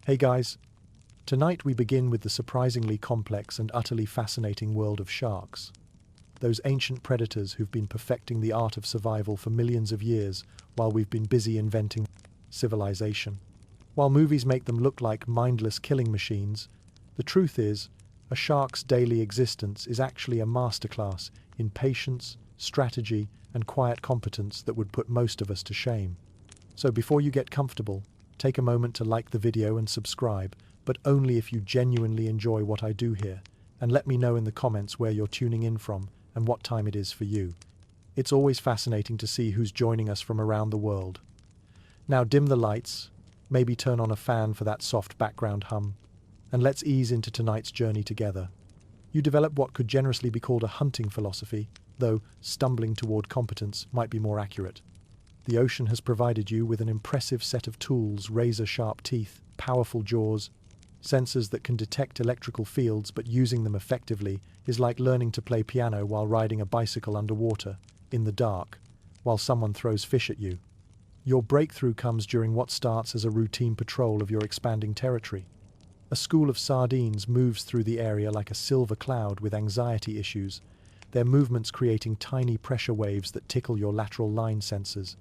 Hey guys, tonight we begin with the surprisingly complex and utterly fascinating world of sharks. Those ancient predators who've been perfecting the art of survival for millions of years while we've been busy inventing civilization. While movies make them look like mindless killing machines, the truth is, a shark's daily existence is actually a masterclass in patience, strategy, and quiet competence that would put most of us to shame. So before you get comfortable, take a moment to like the video and subscribe, but only if you genuinely enjoy what I do here, and let me know in the comments where you're tuning in from and what time it is for you. It's always fascinating to see who's joining us from around the world. Now dim the lights, maybe turn on a fan for that soft background hum, and let's ease into tonight's journey together. You develop what could generously be called a hunting philosophy, though stumbling toward competence might be more accurate. The ocean has provided you with an impressive set of tools: razor-sharp teeth, powerful jaws, sensors that can detect electrical fields, but using them effectively is like learning to play piano while riding a bicycle underwater, in the dark, while someone throws fish at you. Your breakthrough comes during what starts as a routine patrol of your expanding territory. A school of sardines moves through the area like a silver cloud with anxiety issues, their movements creating tiny pressure waves that tickle your lateral line sensors.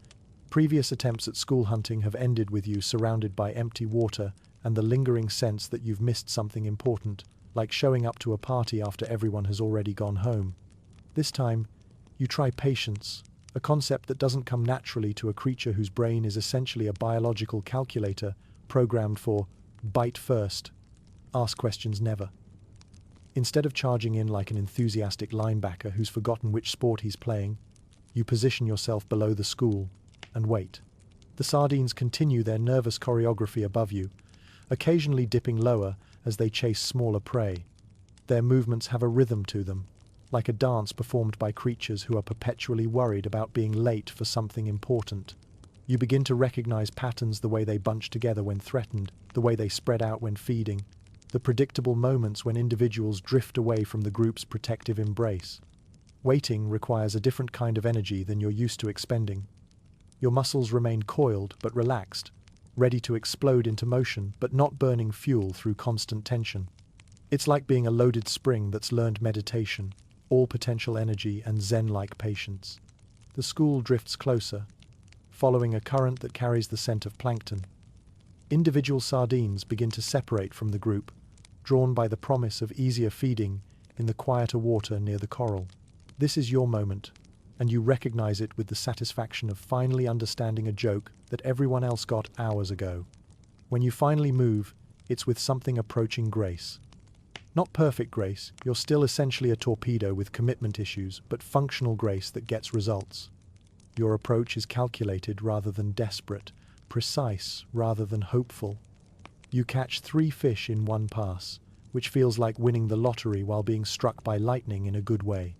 Previous attempts at school hunting have ended with you surrounded by empty water and the lingering sense that you've missed something important, like showing up to a party after everyone has already gone home. This time, you try patience, a concept that doesn't come naturally to a creature whose brain is essentially a biological calculator programmed for bite first, ask questions never. Instead of charging in like an enthusiastic linebacker who's forgotten which sport he's playing, you position yourself below the school and wait. The sardines continue their nervous choreography above you, occasionally dipping lower as they chase smaller prey. Their movements have a rhythm to them, like a dance performed by creatures who are perpetually worried about being late for something important. You begin to recognize patterns: the way they bunch together when threatened, the way they spread out when feeding, the predictable moments when individuals drift away from the group's protective embrace. Waiting requires a different kind of energy than you're used to expending. Your muscles remain coiled but relaxed, ready to explode into motion but not burning fuel through constant tension. It's like being a loaded spring that's learned meditation, all potential energy and zen-like patience. The school drifts closer, following a current that carries the scent of plankton. Individual sardines begin to separate from the group, drawn by the promise of easier feeding in the quieter water near the coral. This is your moment, and you recognize it with the satisfaction of finally understanding a joke that everyone else got hours ago. When you finally move, it's with something approaching grace. Not perfect grace, you're still essentially a torpedo with commitment issues, but functional grace that gets results. Your approach is calculated rather than desperate, precise rather than hopeful. You catch 3 fish in one pass, which feels like winning the lottery while being struck by lightning in a good way.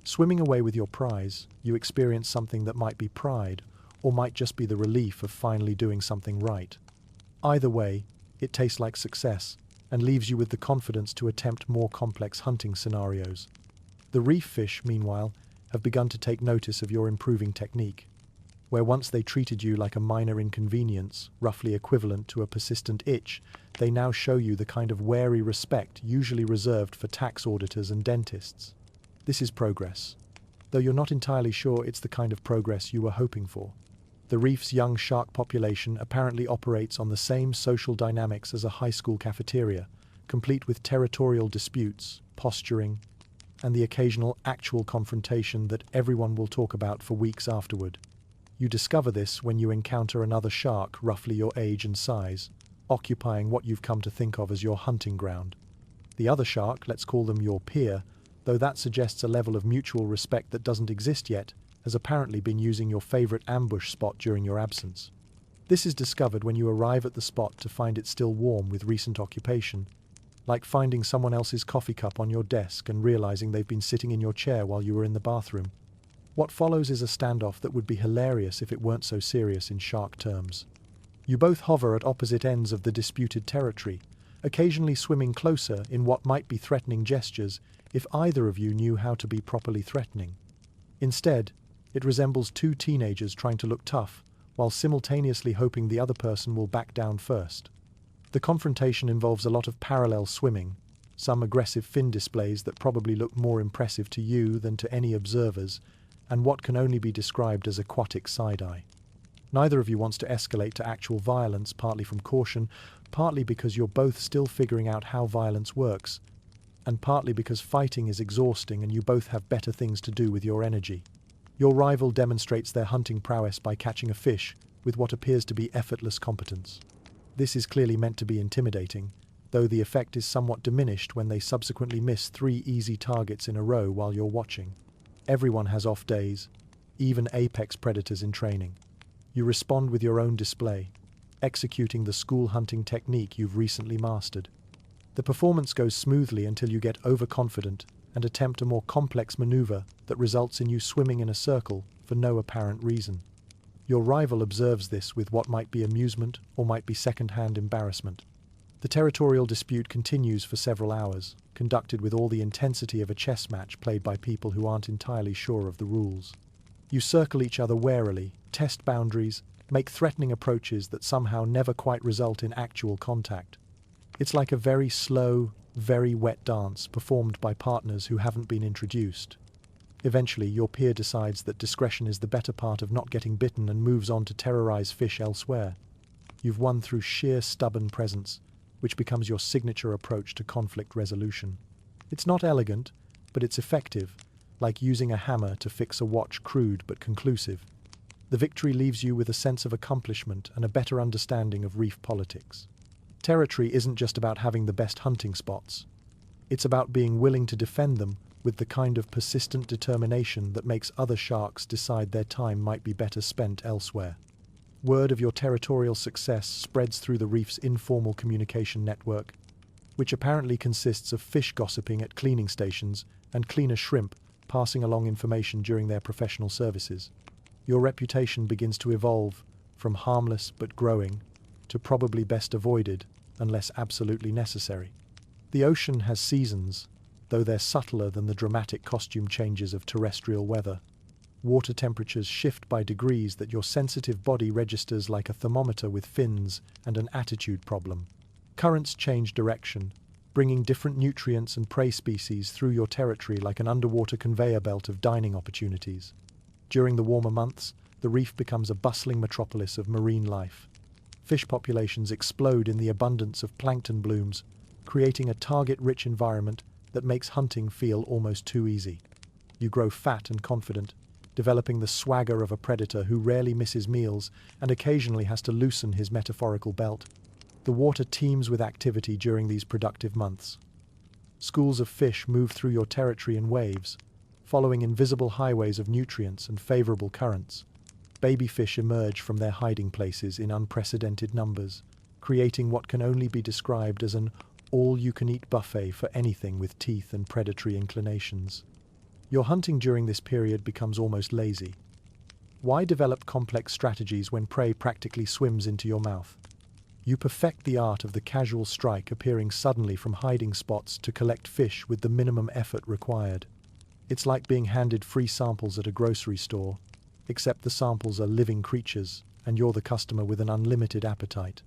Swimming away with your prize, you experience something that might be pride, or might just be the relief of finally doing something right. Either way, it tastes like success, and leaves you with the confidence to attempt more complex hunting scenarios. The reef fish, meanwhile, have begun to take notice of your improving technique. Where once they treated you like a minor inconvenience, roughly equivalent to a persistent itch, they now show you the kind of wary respect usually reserved for tax auditors and dentists. This is progress, though you're not entirely sure it's the kind of progress you were hoping for. The reef's young shark population apparently operates on the same social dynamics as a high school cafeteria, complete with territorial disputes, posturing, and the occasional actual confrontation that everyone will talk about for weeks afterward. You discover this when you encounter another shark roughly your age and size, occupying what you've come to think of as your hunting ground. The other shark, let's call them your peer, though that suggests a level of mutual respect that doesn't exist yet, has apparently been using your favorite ambush spot during your absence. This is discovered when you arrive at the spot to find it still warm with recent occupation, like finding someone else's coffee cup on your desk and realizing they've been sitting in your chair while you were in the bathroom. What follows is a standoff that would be hilarious if it weren't so serious in shark terms. You both hover at opposite ends of the disputed territory, occasionally swimming closer in what might be threatening gestures if either of you knew how to be properly threatening. Instead, it resembles 2 teenagers trying to look tough while simultaneously hoping the other person will back down first. The confrontation involves a lot of parallel swimming, some aggressive fin displays that probably look more impressive to you than to any observers, and what can only be described as aquatic side-eye. Neither of you wants to escalate to actual violence, partly from caution, partly because you're both still figuring out how violence works, and partly because fighting is exhausting and you both have better things to do with your energy. Your rival demonstrates their hunting prowess by catching a fish with what appears to be effortless competence. This is clearly meant to be intimidating, though the effect is somewhat diminished when they subsequently miss 3 easy targets in a row while you're watching. Everyone has off days, even apex predators in training. You respond with your own display, executing the school hunting technique you've recently mastered. The performance goes smoothly until you get overconfident and attempt a more complex maneuver that results in you swimming in a circle for no apparent reason. Your rival observes this with what might be amusement or might be second-hand embarrassment. The territorial dispute continues for several hours, conducted with all the intensity of a chess match played by people who aren't entirely sure of the rules. You circle each other warily, test boundaries, make threatening approaches that somehow never quite result in actual contact. It's like a very slow, very wet dance performed by partners who haven't been introduced. Eventually, your peer decides that discretion is the better part of not getting bitten and moves on to terrorize fish elsewhere. You've won through sheer stubborn presence, which becomes your signature approach to conflict resolution. It's not elegant, but it's effective, like using a hammer to fix a watch, crude but conclusive. The victory leaves you with a sense of accomplishment and a better understanding of reef politics. Territory isn't just about having the best hunting spots. It's about being willing to defend them with the kind of persistent determination that makes other sharks decide their time might be better spent elsewhere. Word of your territorial success spreads through the reef's informal communication network, which apparently consists of fish gossiping at cleaning stations and cleaner shrimp passing along information during their professional services. Your reputation begins to evolve from harmless but growing to probably best avoided unless absolutely necessary. The ocean has seasons, though they're subtler than the dramatic costume changes of terrestrial weather. Water temperatures shift by degrees that your sensitive body registers like a thermometer with fins and an attitude problem. Currents change direction, bringing different nutrients and prey species through your territory like an underwater conveyor belt of dining opportunities. During the warmer months, the reef becomes a bustling metropolis of marine life. Fish populations explode in the abundance of plankton blooms, creating a target-rich environment that makes hunting feel almost too easy. You grow fat and confident, developing the swagger of a predator who rarely misses meals and occasionally has to loosen his metaphorical belt. The water teems with activity during these productive months. Schools of fish move through your territory in waves, following invisible highways of nutrients and favorable currents. Baby fish emerge from their hiding places in unprecedented numbers, creating what can only be described as an all-you-can-eat buffet for anything with teeth and predatory inclinations. Your hunting during this period becomes almost lazy. Why develop complex strategies when prey practically swims into your mouth? You perfect the art of the casual strike appearing suddenly from hiding spots to collect fish with the minimum effort required. It's like being handed free samples at a grocery store, except the samples are living creatures and you're the customer with an unlimited appetite.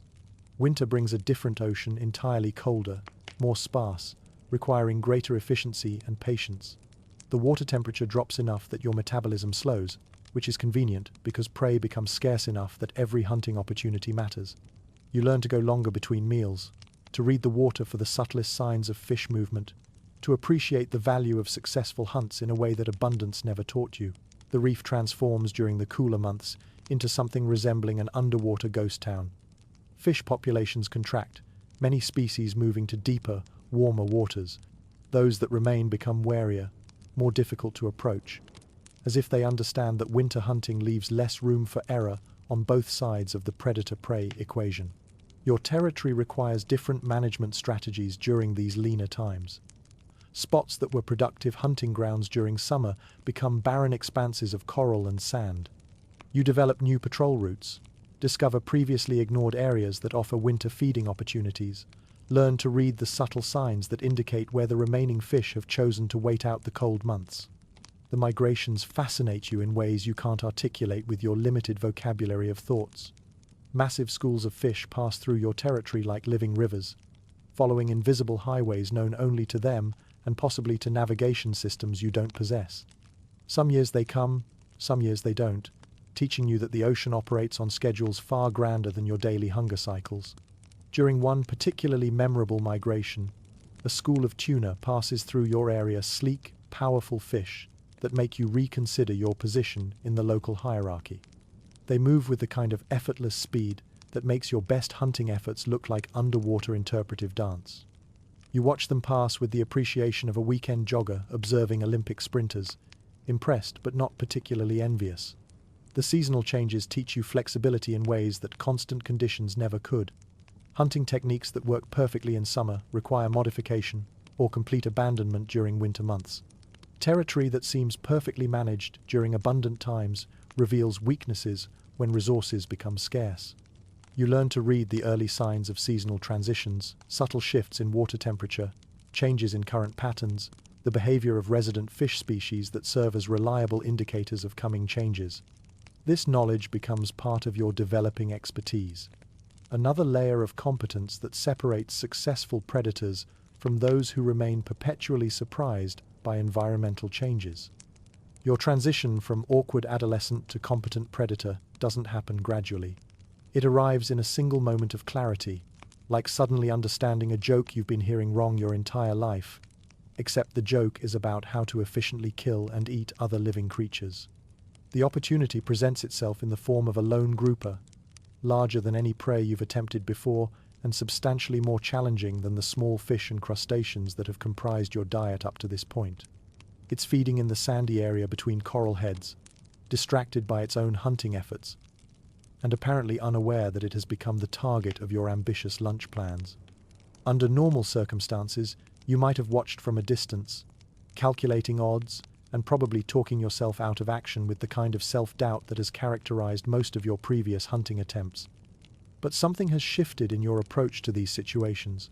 Winter brings a different ocean, entirely colder, more sparse, requiring greater efficiency and patience. The water temperature drops enough that your metabolism slows, which is convenient because prey becomes scarce enough that every hunting opportunity matters. You learn to go longer between meals, to read the water for the subtlest signs of fish movement, to appreciate the value of successful hunts in a way that abundance never taught you. The reef transforms during the cooler months into something resembling an underwater ghost town. Fish populations contract, many species moving to deeper, warmer waters. Those that remain become warier, more difficult to approach, as if they understand that winter hunting leaves less room for error on both sides of the predator-prey equation. Your territory requires different management strategies during these leaner times. Spots that were productive hunting grounds during summer become barren expanses of coral and sand. You develop new patrol routes, discover previously ignored areas that offer winter feeding opportunities, learn to read the subtle signs that indicate where the remaining fish have chosen to wait out the cold months. The migrations fascinate you in ways you can't articulate with your limited vocabulary of thoughts. Massive schools of fish pass through your territory like living rivers, following invisible highways known only to them and possibly to navigation systems you don't possess. Some years they come, some years they don't, teaching you that the ocean operates on schedules far grander than your daily hunger cycles. During one particularly memorable migration, a school of tuna passes through your area, sleek, powerful fish that make you reconsider your position in the local hierarchy. They move with the kind of effortless speed that makes your best hunting efforts look like underwater interpretive dance. You watch them pass with the appreciation of a weekend jogger observing Olympic sprinters, impressed but not particularly envious. The seasonal changes teach you flexibility in ways that constant conditions never could. Hunting techniques that work perfectly in summer require modification or complete abandonment during winter months. Territory that seems perfectly managed during abundant times reveals weaknesses when resources become scarce. You learn to read the early signs of seasonal transitions, subtle shifts in water temperature, changes in current patterns, the behavior of resident fish species that serve as reliable indicators of coming changes. This knowledge becomes part of your developing expertise, another layer of competence that separates successful predators from those who remain perpetually surprised by environmental changes. Your transition from awkward adolescent to competent predator doesn't happen gradually. It arrives in a single moment of clarity, like suddenly understanding a joke you've been hearing wrong your entire life, except the joke is about how to efficiently kill and eat other living creatures. The opportunity presents itself in the form of a lone grouper, larger than any prey you've attempted before and substantially more challenging than the small fish and crustaceans that have comprised your diet up to this point. It's feeding in the sandy area between coral heads, distracted by its own hunting efforts, and apparently unaware that it has become the target of your ambitious lunch plans. Under normal circumstances, you might have watched from a distance, calculating odds, and probably talking yourself out of action with the kind of self-doubt that has characterized most of your previous hunting attempts. But something has shifted in your approach to these situations.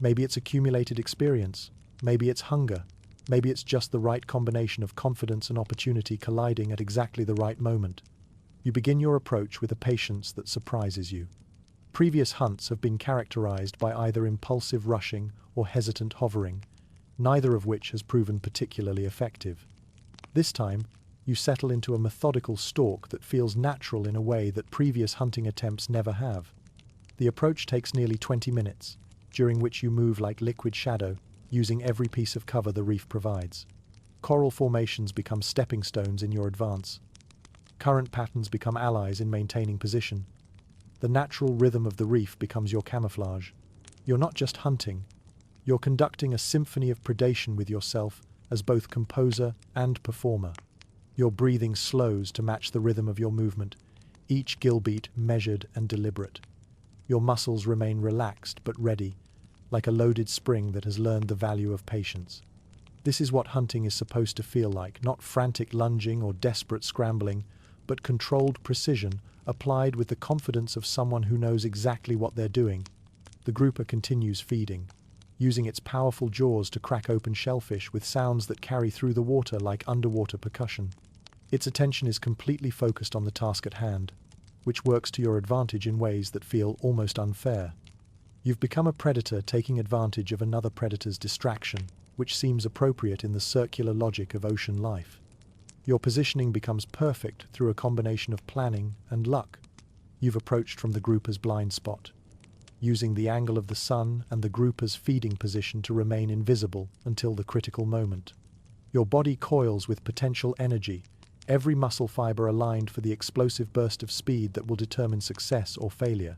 Maybe it's accumulated experience, maybe it's hunger, maybe it's just the right combination of confidence and opportunity colliding at exactly the right moment. You begin your approach with a patience that surprises you. Previous hunts have been characterized by either impulsive rushing or hesitant hovering, neither of which has proven particularly effective. This time, you settle into a methodical stalk that feels natural in a way that previous hunting attempts never have. The approach takes nearly 20 minutes, during which you move like liquid shadow, using every piece of cover the reef provides. Coral formations become stepping stones in your advance. Current patterns become allies in maintaining position. The natural rhythm of the reef becomes your camouflage. You're not just hunting, you're conducting a symphony of predation with yourself as both composer and performer. Your breathing slows to match the rhythm of your movement, each gill beat measured and deliberate. Your muscles remain relaxed but ready, like a loaded spring that has learned the value of patience. This is what hunting is supposed to feel like, not frantic lunging or desperate scrambling, but controlled precision applied with the confidence of someone who knows exactly what they're doing. The grouper continues feeding, using its powerful jaws to crack open shellfish with sounds that carry through the water like underwater percussion. Its attention is completely focused on the task at hand, which works to your advantage in ways that feel almost unfair. You've become a predator taking advantage of another predator's distraction, which seems appropriate in the circular logic of ocean life. Your positioning becomes perfect through a combination of planning and luck. You've approached from the grouper's blind spot, using the angle of the sun and the grouper's feeding position to remain invisible until the critical moment. Your body coils with potential energy, every muscle fiber aligned for the explosive burst of speed that will determine success or failure.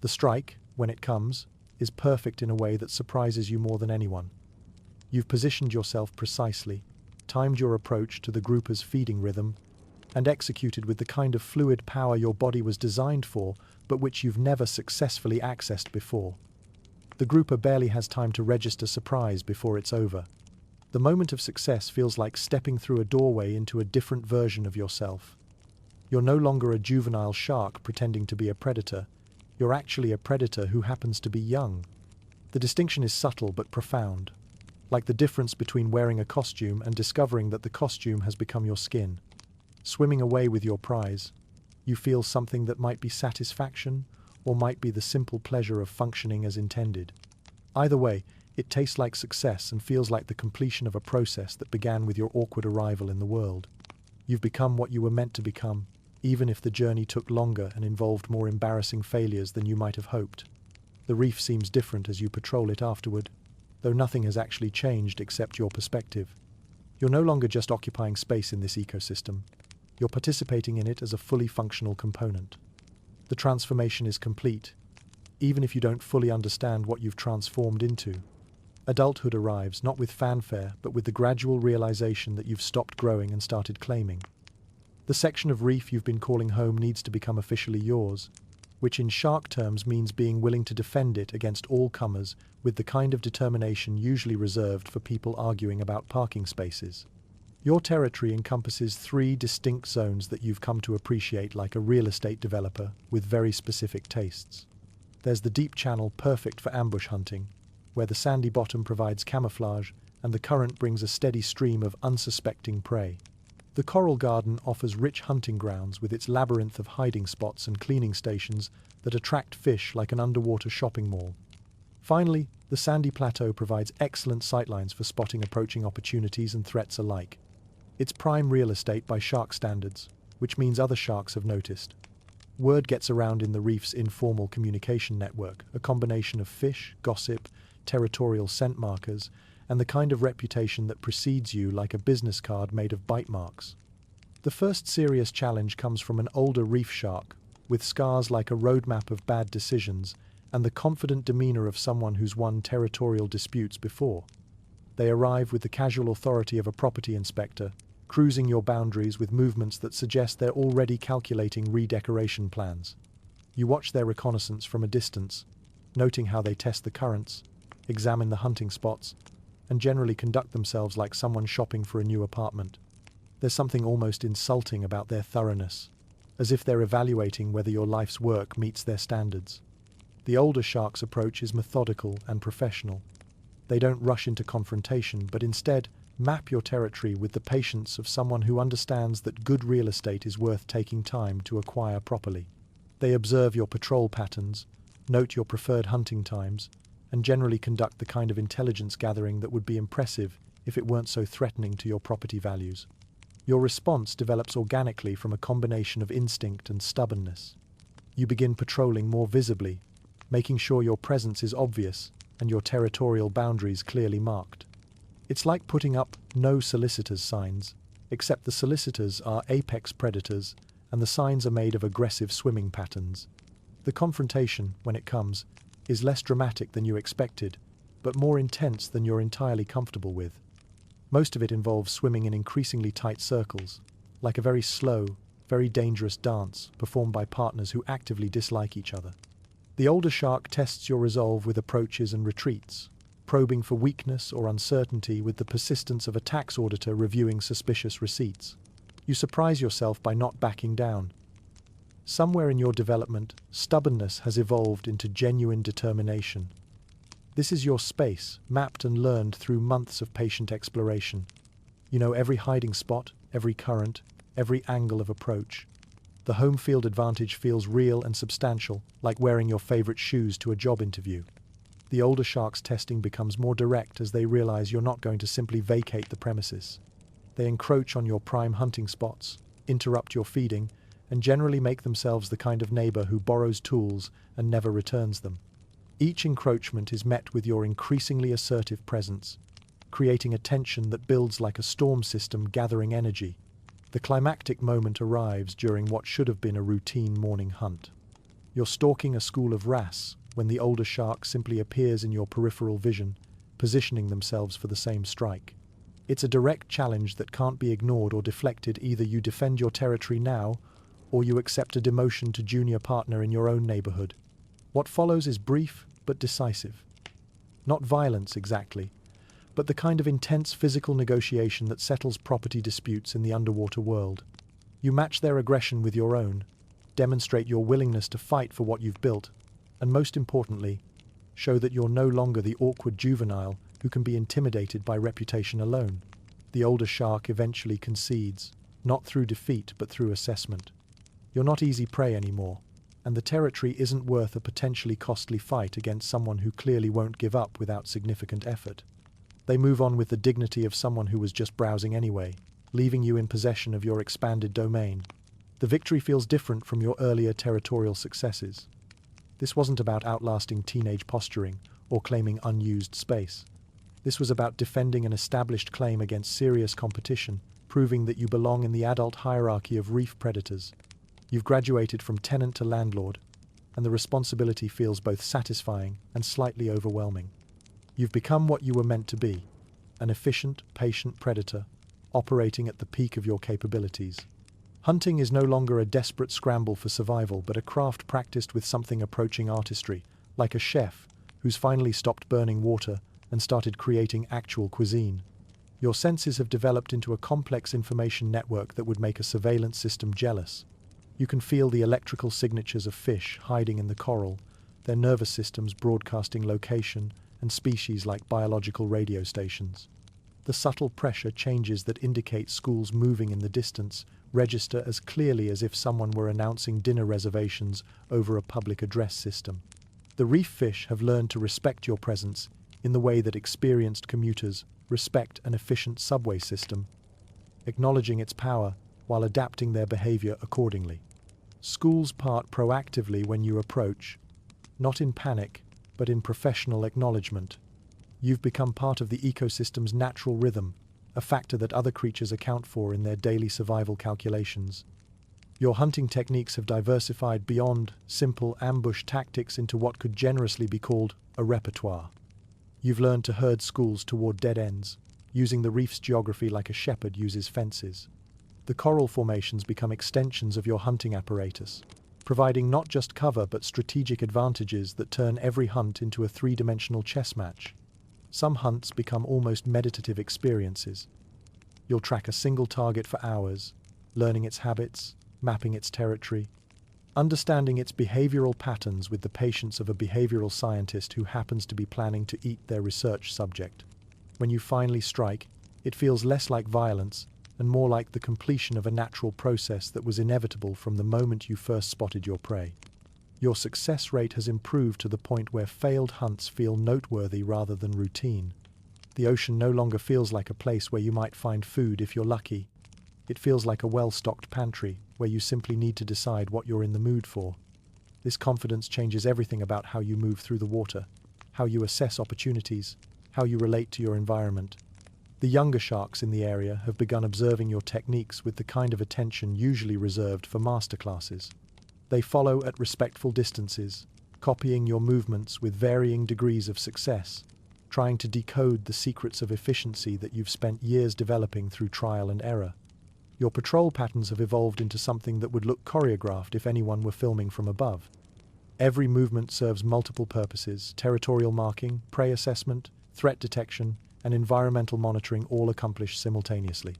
The strike, when it comes, is perfect in a way that surprises you more than anyone. You've positioned yourself precisely, timed your approach to the grouper's feeding rhythm, and executed with the kind of fluid power your body was designed for, but which you've never successfully accessed before. The grouper barely has time to register surprise before it's over. The moment of success feels like stepping through a doorway into a different version of yourself. You're no longer a juvenile shark pretending to be a predator. You're actually a predator who happens to be young. The distinction is subtle but profound, like the difference between wearing a costume and discovering that the costume has become your skin. Swimming away with your prize, You feel something that might be satisfaction or might be the simple pleasure of functioning as intended. Either way, it tastes like success and feels like the completion of a process that began with your awkward arrival in the world. You've become what you were meant to become, even if the journey took longer and involved more embarrassing failures than you might have hoped. The reef seems different as you patrol it afterward, though nothing has actually changed except your perspective. You're no longer just occupying space in this ecosystem. You're participating in it as a fully functional component. The transformation is complete, even if you don't fully understand what you've transformed into. Adulthood arrives not with fanfare, but with the gradual realization that you've stopped growing and started claiming. The section of reef you've been calling home needs to become officially yours, which in shark terms means being willing to defend it against all comers with the kind of determination usually reserved for people arguing about parking spaces. Your territory encompasses 3 distinct zones that you've come to appreciate like a real estate developer with very specific tastes. There's the deep channel perfect for ambush hunting, where the sandy bottom provides camouflage and the current brings a steady stream of unsuspecting prey. The coral garden offers rich hunting grounds with its labyrinth of hiding spots and cleaning stations that attract fish like an underwater shopping mall. Finally, the sandy plateau provides excellent sightlines for spotting approaching opportunities and threats alike. It's prime real estate by shark standards, which means other sharks have noticed. Word gets around in the reef's informal communication network, a combination of fish, gossip, territorial scent markers, and the kind of reputation that precedes you like a business card made of bite marks. The first serious challenge comes from an older reef shark, with scars like a roadmap of bad decisions and the confident demeanor of someone who's won territorial disputes before. They arrive with the casual authority of a property inspector, cruising your boundaries with movements that suggest they're already calculating redecoration plans. You watch their reconnaissance from a distance, noting how they test the currents, examine the hunting spots, and generally conduct themselves like someone shopping for a new apartment. There's something almost insulting about their thoroughness, as if they're evaluating whether your life's work meets their standards. The older shark's approach is methodical and professional. They don't rush into confrontation, but instead map your territory with the patience of someone who understands that good real estate is worth taking time to acquire properly. They observe your patrol patterns, note your preferred hunting times, and generally conduct the kind of intelligence gathering that would be impressive if it weren't so threatening to your property values. Your response develops organically from a combination of instinct and stubbornness. You begin patrolling more visibly, making sure your presence is obvious and your territorial boundaries clearly marked. It's like putting up "no solicitors" signs, except the solicitors are apex predators and the signs are made of aggressive swimming patterns. The confrontation, when it comes, is less dramatic than you expected, but more intense than you're entirely comfortable with. Most of it involves swimming in increasingly tight circles, like a very slow, very dangerous dance performed by partners who actively dislike each other. The older shark tests your resolve with approaches and retreats, probing for weakness or uncertainty with the persistence of a tax auditor reviewing suspicious receipts. You surprise yourself by not backing down. Somewhere in your development, stubbornness has evolved into genuine determination. This is your space, mapped and learned through months of patient exploration. You know every hiding spot, every current, every angle of approach. The home field advantage feels real and substantial, like wearing your favorite shoes to a job interview. The older sharks' testing becomes more direct as they realize you're not going to simply vacate the premises. They encroach on your prime hunting spots, interrupt your feeding, and generally make themselves the kind of neighbor who borrows tools and never returns them. Each encroachment is met with your increasingly assertive presence, creating a tension that builds like a storm system gathering energy. The climactic moment arrives during what should have been a routine morning hunt. You're stalking a school of wrasse when the older shark simply appears in your peripheral vision, positioning themselves for the same strike. It's a direct challenge that can't be ignored or deflected. Either you defend your territory now, or you accept a demotion to junior partner in your own neighborhood. What follows is brief but decisive. Not violence exactly, but the kind of intense physical negotiation that settles property disputes in the underwater world. You match their aggression with your own, demonstrate your willingness to fight for what you've built, and most importantly, show that you're no longer the awkward juvenile who can be intimidated by reputation alone. The older shark eventually concedes, not through defeat but through assessment. You're not easy prey anymore, and the territory isn't worth a potentially costly fight against someone who clearly won't give up without significant effort. They move on with the dignity of someone who was just browsing anyway, leaving you in possession of your expanded domain. The victory feels different from your earlier territorial successes. This wasn't about outlasting teenage posturing or claiming unused space. This was about defending an established claim against serious competition, proving that you belong in the adult hierarchy of reef predators. You've graduated from tenant to landlord, and the responsibility feels both satisfying and slightly overwhelming. You've become what you were meant to be, an efficient, patient predator, operating at the peak of your capabilities. Hunting is no longer a desperate scramble for survival, but a craft practiced with something approaching artistry, like a chef who's finally stopped burning water and started creating actual cuisine. Your senses have developed into a complex information network that would make a surveillance system jealous. You can feel the electrical signatures of fish hiding in the coral, their nervous systems broadcasting location and species like biological radio stations. The subtle pressure changes that indicate schools moving in the distance register as clearly as if someone were announcing dinner reservations over a public address system. The reef fish have learned to respect your presence in the way that experienced commuters respect an efficient subway system, acknowledging its power while adapting their behavior accordingly. Schools part proactively when you approach, not in panic, but in professional acknowledgement. You've become part of the ecosystem's natural rhythm, a factor that other creatures account for in their daily survival calculations. Your hunting techniques have diversified beyond simple ambush tactics into what could generously be called a repertoire. You've learned to herd schools toward dead ends, using the reef's geography like a shepherd uses fences. The coral formations become extensions of your hunting apparatus, providing not just cover but strategic advantages that turn every hunt into a three-dimensional chess match. Some hunts become almost meditative experiences. You'll track a single target for hours, learning its habits, mapping its territory, understanding its behavioral patterns with the patience of a behavioral scientist who happens to be planning to eat their research subject. When you finally strike, it feels less like violence and more like the completion of a natural process that was inevitable from the moment you first spotted your prey. Your success rate has improved to the point where failed hunts feel noteworthy rather than routine. The ocean no longer feels like a place where you might find food if you're lucky. It feels like a well-stocked pantry where you simply need to decide what you're in the mood for. This confidence changes everything about how you move through the water, how you assess opportunities, how you relate to your environment. The younger sharks in the area have begun observing your techniques with the kind of attention usually reserved for masterclasses. They follow at respectful distances, copying your movements with varying degrees of success, trying to decode the secrets of efficiency that you've spent years developing through trial and error. Your patrol patterns have evolved into something that would look choreographed if anyone were filming from above. Every movement serves multiple purposes: territorial marking, prey assessment, threat detection, and environmental monitoring, all accomplished simultaneously.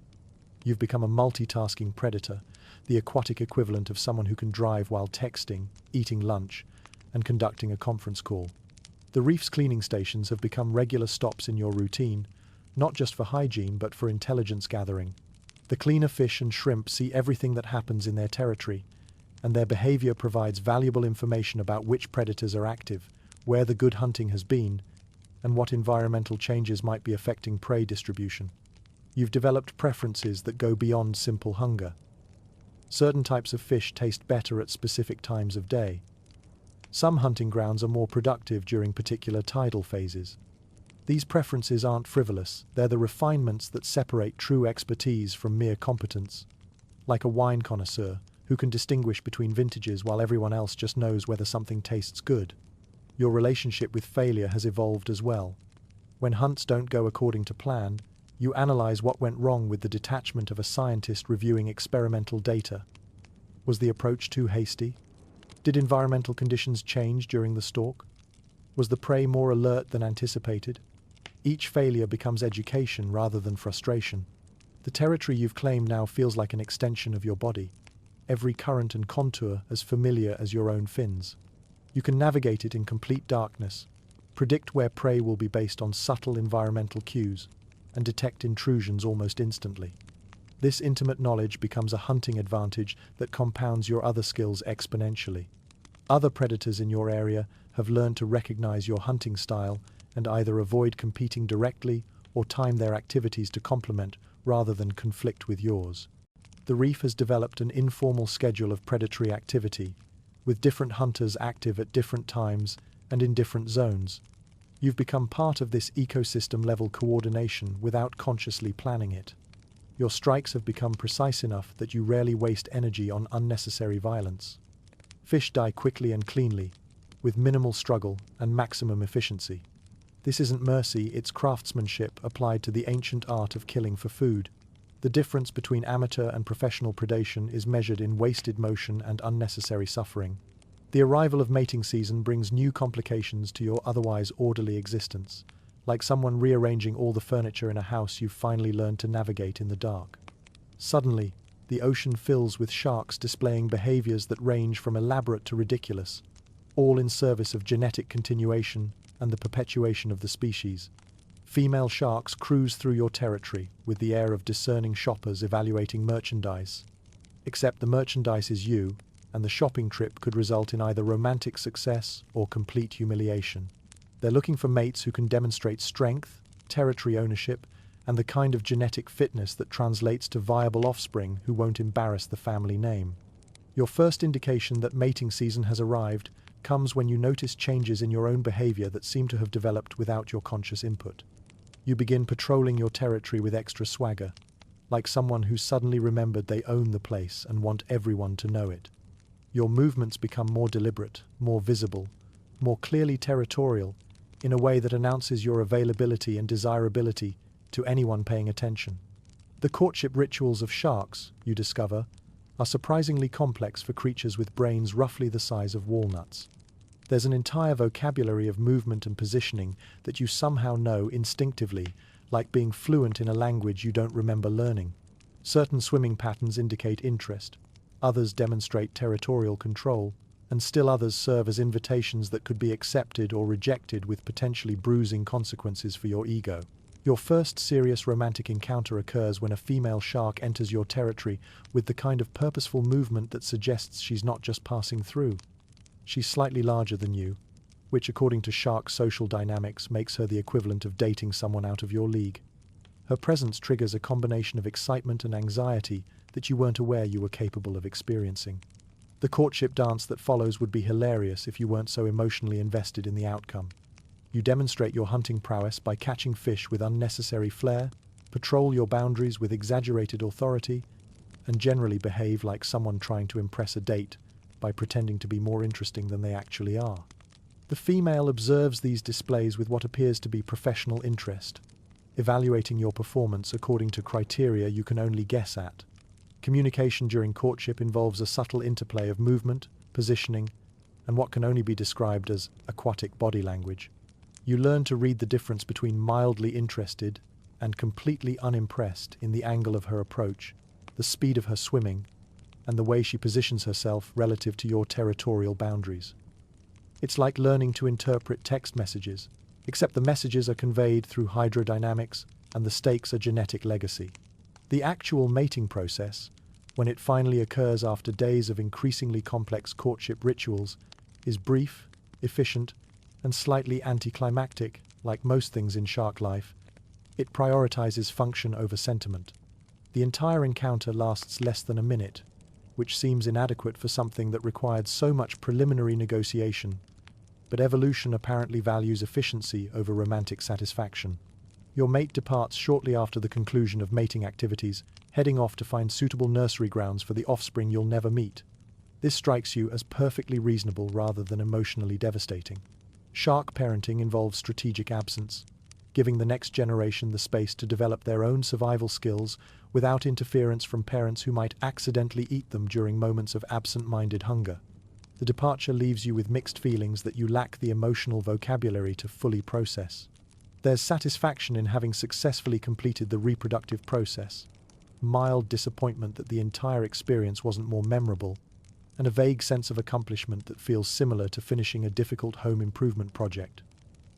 You've become a multitasking predator, the aquatic equivalent of someone who can drive while texting, eating lunch, and conducting a conference call. The reef's cleaning stations have become regular stops in your routine, not just for hygiene but for intelligence gathering. The cleaner fish and shrimp see everything that happens in their territory, and their behavior provides valuable information about which predators are active, where the good hunting has been, and what environmental changes might be affecting prey distribution. You've developed preferences that go beyond simple hunger. Certain types of fish taste better at specific times of day. Some hunting grounds are more productive during particular tidal phases. These preferences aren't frivolous, they're the refinements that separate true expertise from mere competence. Like a wine connoisseur who can distinguish between vintages while everyone else just knows whether something tastes good. Your relationship with failure has evolved as well. When hunts don't go according to plan, you analyze what went wrong with the detachment of a scientist reviewing experimental data. Was the approach too hasty? Did environmental conditions change during the stalk? Was the prey more alert than anticipated? Each failure becomes education rather than frustration. The territory you've claimed now feels like an extension of your body, every current and contour as familiar as your own fins. You can navigate it in complete darkness, predict where prey will be based on subtle environmental cues, and detect intrusions almost instantly. This intimate knowledge becomes a hunting advantage that compounds your other skills exponentially. Other predators in your area have learned to recognize your hunting style and either avoid competing directly or time their activities to complement rather than conflict with yours. The reef has developed an informal schedule of predatory activity, with different hunters active at different times and in different zones. You've become part of this ecosystem-level coordination without consciously planning it. Your strikes have become precise enough that you rarely waste energy on unnecessary violence. Fish die quickly and cleanly, with minimal struggle and maximum efficiency. This isn't mercy, it's craftsmanship applied to the ancient art of killing for food. The difference between amateur and professional predation is measured in wasted motion and unnecessary suffering. The arrival of mating season brings new complications to your otherwise orderly existence, like someone rearranging all the furniture in a house you've finally learned to navigate in the dark. Suddenly, the ocean fills with sharks displaying behaviors that range from elaborate to ridiculous, all in service of genetic continuation and the perpetuation of the species. Female sharks cruise through your territory with the air of discerning shoppers evaluating merchandise. Except the merchandise is you, and the shopping trip could result in either romantic success or complete humiliation. They're looking for mates who can demonstrate strength, territory ownership, and the kind of genetic fitness that translates to viable offspring who won't embarrass the family name. Your first indication that mating season has arrived comes when you notice changes in your own behavior that seem to have developed without your conscious input. You begin patrolling your territory with extra swagger, like someone who suddenly remembered they own the place and want everyone to know it. Your movements become more deliberate, more visible, more clearly territorial, in a way that announces your availability and desirability to anyone paying attention. The courtship rituals of sharks, you discover, are surprisingly complex for creatures with brains roughly the size of walnuts. There's an entire vocabulary of movement and positioning that you somehow know instinctively, like being fluent in a language you don't remember learning. Certain swimming patterns indicate interest, others demonstrate territorial control, and still others serve as invitations that could be accepted or rejected with potentially bruising consequences for your ego. Your first serious romantic encounter occurs when a female shark enters your territory with the kind of purposeful movement that suggests she's not just passing through. She's slightly larger than you, which according to shark social dynamics makes her the equivalent of dating someone out of your league. Her presence triggers a combination of excitement and anxiety that you weren't aware you were capable of experiencing. The courtship dance that follows would be hilarious if you weren't so emotionally invested in the outcome. You demonstrate your hunting prowess by catching fish with unnecessary flair, patrol your boundaries with exaggerated authority, and generally behave like someone trying to impress a date by pretending to be more interesting than they actually are. The female observes these displays with what appears to be professional interest, evaluating your performance according to criteria you can only guess at. Communication during courtship involves a subtle interplay of movement, positioning, and what can only be described as aquatic body language. You learn to read the difference between mildly interested and completely unimpressed in the angle of her approach, the speed of her swimming, and the way she positions herself relative to your territorial boundaries. It's like learning to interpret text messages, except the messages are conveyed through hydrodynamics and the stakes are genetic legacy. The actual mating process, when it finally occurs after days of increasingly complex courtship rituals, is brief, efficient, and slightly anticlimactic, like most things in shark life. It prioritizes function over sentiment. The entire encounter lasts less than a minute, which seems inadequate for something that required so much preliminary negotiation, but evolution apparently values efficiency over romantic satisfaction. Your mate departs shortly after the conclusion of mating activities, heading off to find suitable nursery grounds for the offspring you'll never meet. This strikes you as perfectly reasonable rather than emotionally devastating. Shark parenting involves strategic absence, giving the next generation the space to develop their own survival skills without interference from parents who might accidentally eat them during moments of absent-minded hunger. The departure leaves you with mixed feelings that you lack the emotional vocabulary to fully process. There's satisfaction in having successfully completed the reproductive process, mild disappointment that the entire experience wasn't more memorable, and a vague sense of accomplishment that feels similar to finishing a difficult home improvement project.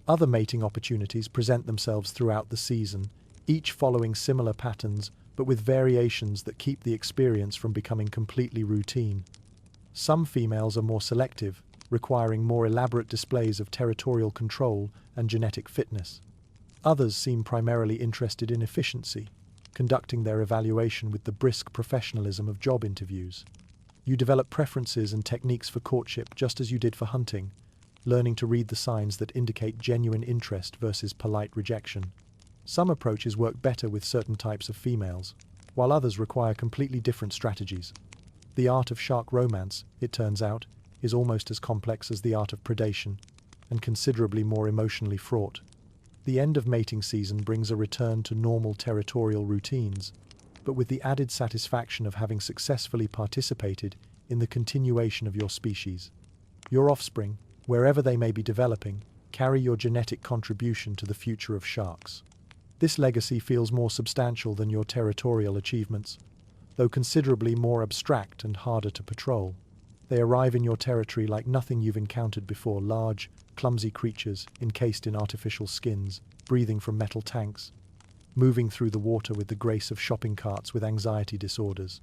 Other mating opportunities present themselves throughout the season, each following similar patterns but with variations that keep the experience from becoming completely routine. Some females are more selective, requiring more elaborate displays of territorial control and genetic fitness. Others seem primarily interested in efficiency, conducting their evaluation with the brisk professionalism of job interviews. You develop preferences and techniques for courtship just as you did for hunting, learning to read the signs that indicate genuine interest versus polite rejection. Some approaches work better with certain types of females, while others require completely different strategies. The art of shark romance, it turns out, is almost as complex as the art of predation, and considerably more emotionally fraught. The end of mating season brings a return to normal territorial routines, but with the added satisfaction of having successfully participated in the continuation of your species. Your offspring, wherever they may be developing, carry your genetic contribution to the future of sharks. This legacy feels more substantial than your territorial achievements, though considerably more abstract and harder to patrol. They arrive in your territory like nothing you've encountered before: large, clumsy creatures encased in artificial skins, breathing from metal tanks, moving through the water with the grace of shopping carts with anxiety disorders.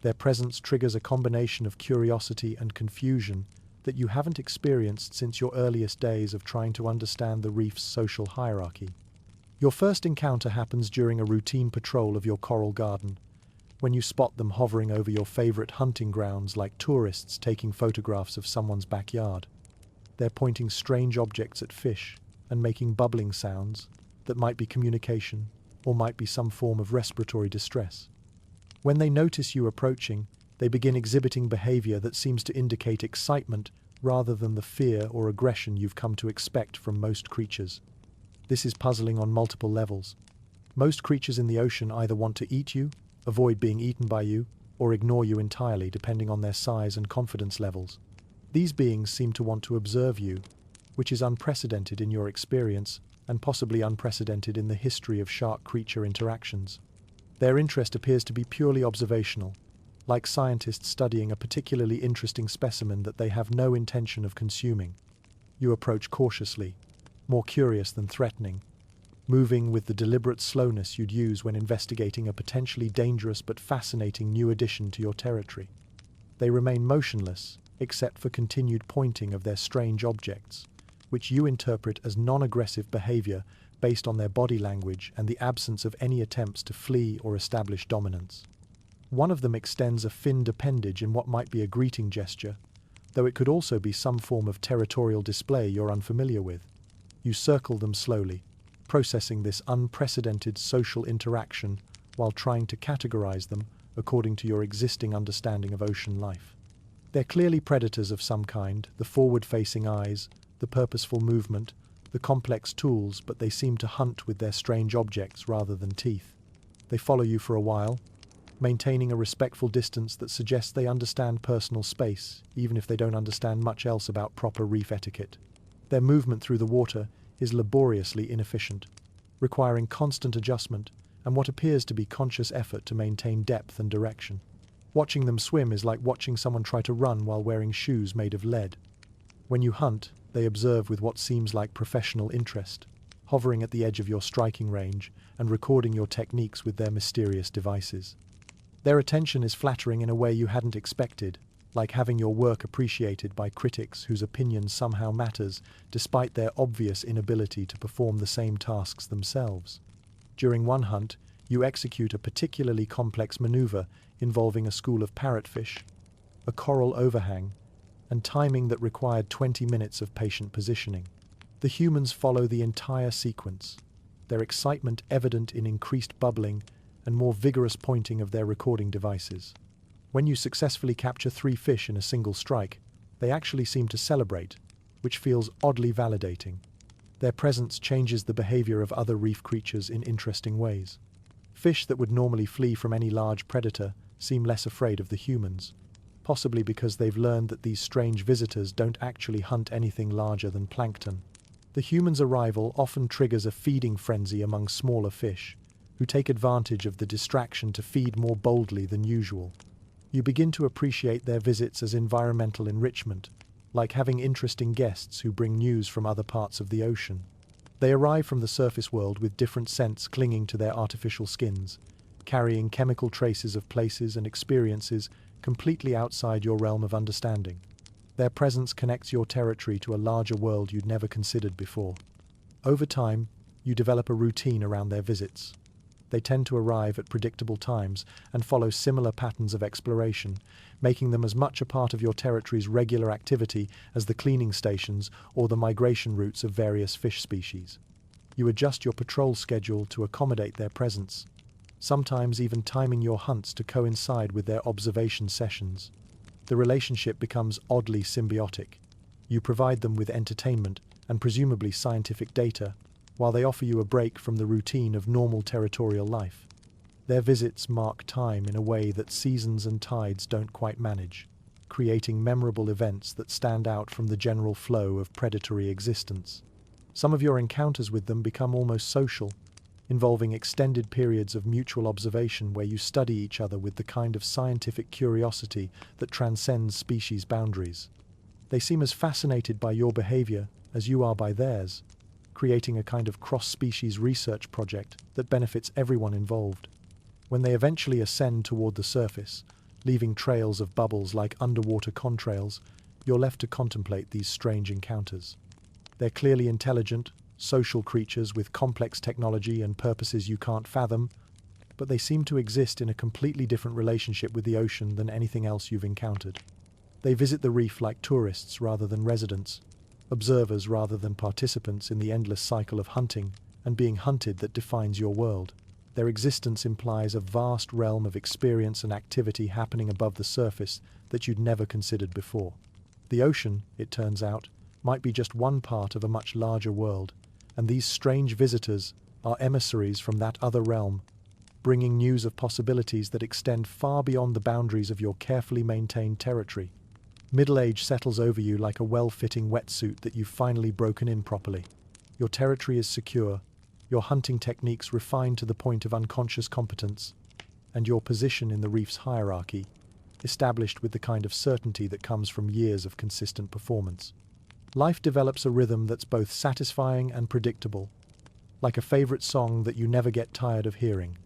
Their presence triggers a combination of curiosity and confusion that you haven't experienced since your earliest days of trying to understand the reef's social hierarchy. Your first encounter happens during a routine patrol of your coral garden, when you spot them hovering over your favorite hunting grounds like tourists taking photographs of someone's backyard. They're pointing strange objects at fish and making bubbling sounds that might be communication or might be some form of respiratory distress. When they notice you approaching, they begin exhibiting behavior that seems to indicate excitement rather than the fear or aggression you've come to expect from most creatures. This is puzzling on multiple levels. Most creatures in the ocean either want to eat you, avoid being eaten by you, or ignore you entirely, depending on their size and confidence levels. These beings seem to want to observe you, which is unprecedented in your experience and possibly unprecedented in the history of shark-creature interactions. Their interest appears to be purely observational, like scientists studying a particularly interesting specimen that they have no intention of consuming. You approach cautiously, more curious than threatening, moving with the deliberate slowness you'd use when investigating a potentially dangerous but fascinating new addition to your territory. They remain motionless, except for continued pointing of their strange objects, which you interpret as non-aggressive behavior based on their body language and the absence of any attempts to flee or establish dominance. One of them extends a finned appendage in what might be a greeting gesture, though it could also be some form of territorial display you're unfamiliar with. You circle them slowly, processing this unprecedented social interaction while trying to categorize them according to your existing understanding of ocean life. They're clearly predators of some kind: the forward-facing eyes, the purposeful movement, the complex tools, but they seem to hunt with their strange objects rather than teeth. They follow you for a while, maintaining a respectful distance that suggests they understand personal space, even if they don't understand much else about proper reef etiquette. Their movement through the water is laboriously inefficient, requiring constant adjustment and what appears to be conscious effort to maintain depth and direction. Watching them swim is like watching someone try to run while wearing shoes made of lead. When you hunt, they observe with what seems like professional interest, hovering at the edge of your striking range and recording your techniques with their mysterious devices. Their attention is flattering in a way you hadn't expected, like having your work appreciated by critics whose opinion somehow matters despite their obvious inability to perform the same tasks themselves. During one hunt, you execute a particularly complex maneuver involving a school of parrotfish, a coral overhang, and timing that required 20 minutes of patient positioning. The humans follow the entire sequence, their excitement evident in increased bubbling and more vigorous pointing of their recording devices. When you successfully capture 3 fish in a single strike, they actually seem to celebrate, which feels oddly validating. Their presence changes the behavior of other reef creatures in interesting ways. Fish that would normally flee from any large predator seem less afraid of the humans, possibly because they've learned that these strange visitors don't actually hunt anything larger than plankton. The humans' arrival often triggers a feeding frenzy among smaller fish, who take advantage of the distraction to feed more boldly than usual. You begin to appreciate their visits as environmental enrichment, like having interesting guests who bring news from other parts of the ocean. They arrive from the surface world with different scents clinging to their artificial skins, carrying chemical traces of places and experiences completely outside your realm of understanding. Their presence connects your territory to a larger world you'd never considered before. Over time, you develop a routine around their visits. They tend to arrive at predictable times and follow similar patterns of exploration, making them as much a part of your territory's regular activity as the cleaning stations or the migration routes of various fish species. You adjust your patrol schedule to accommodate their presence, sometimes even timing your hunts to coincide with their observation sessions. The relationship becomes oddly symbiotic. You provide them with entertainment and presumably scientific data, while they offer you a break from the routine of normal territorial life. Their visits mark time in a way that seasons and tides don't quite manage, creating memorable events that stand out from the general flow of predatory existence. Some of your encounters with them become almost social, involving extended periods of mutual observation where you study each other with the kind of scientific curiosity that transcends species boundaries. They seem as fascinated by your behavior as you are by theirs, creating a kind of cross-species research project that benefits everyone involved. When they eventually ascend toward the surface, leaving trails of bubbles like underwater contrails, you're left to contemplate these strange encounters. They're clearly intelligent, social creatures with complex technology and purposes you can't fathom, but they seem to exist in a completely different relationship with the ocean than anything else you've encountered. They visit the reef like tourists rather than residents, observers rather than participants in the endless cycle of hunting and being hunted that defines your world. Their existence implies a vast realm of experience and activity happening above the surface that you'd never considered before. The ocean, it turns out, might be just one part of a much larger world, and these strange visitors are emissaries from that other realm, bringing news of possibilities that extend far beyond the boundaries of your carefully maintained territory. Middle age settles over you like a well-fitting wetsuit that you've finally broken in properly. Your territory is secure, your hunting techniques refined to the point of unconscious competence, and your position in the reef's hierarchy established with the kind of certainty that comes from years of consistent performance. Life develops a rhythm that's both satisfying and predictable, like a favorite song that you never get tired of hearing.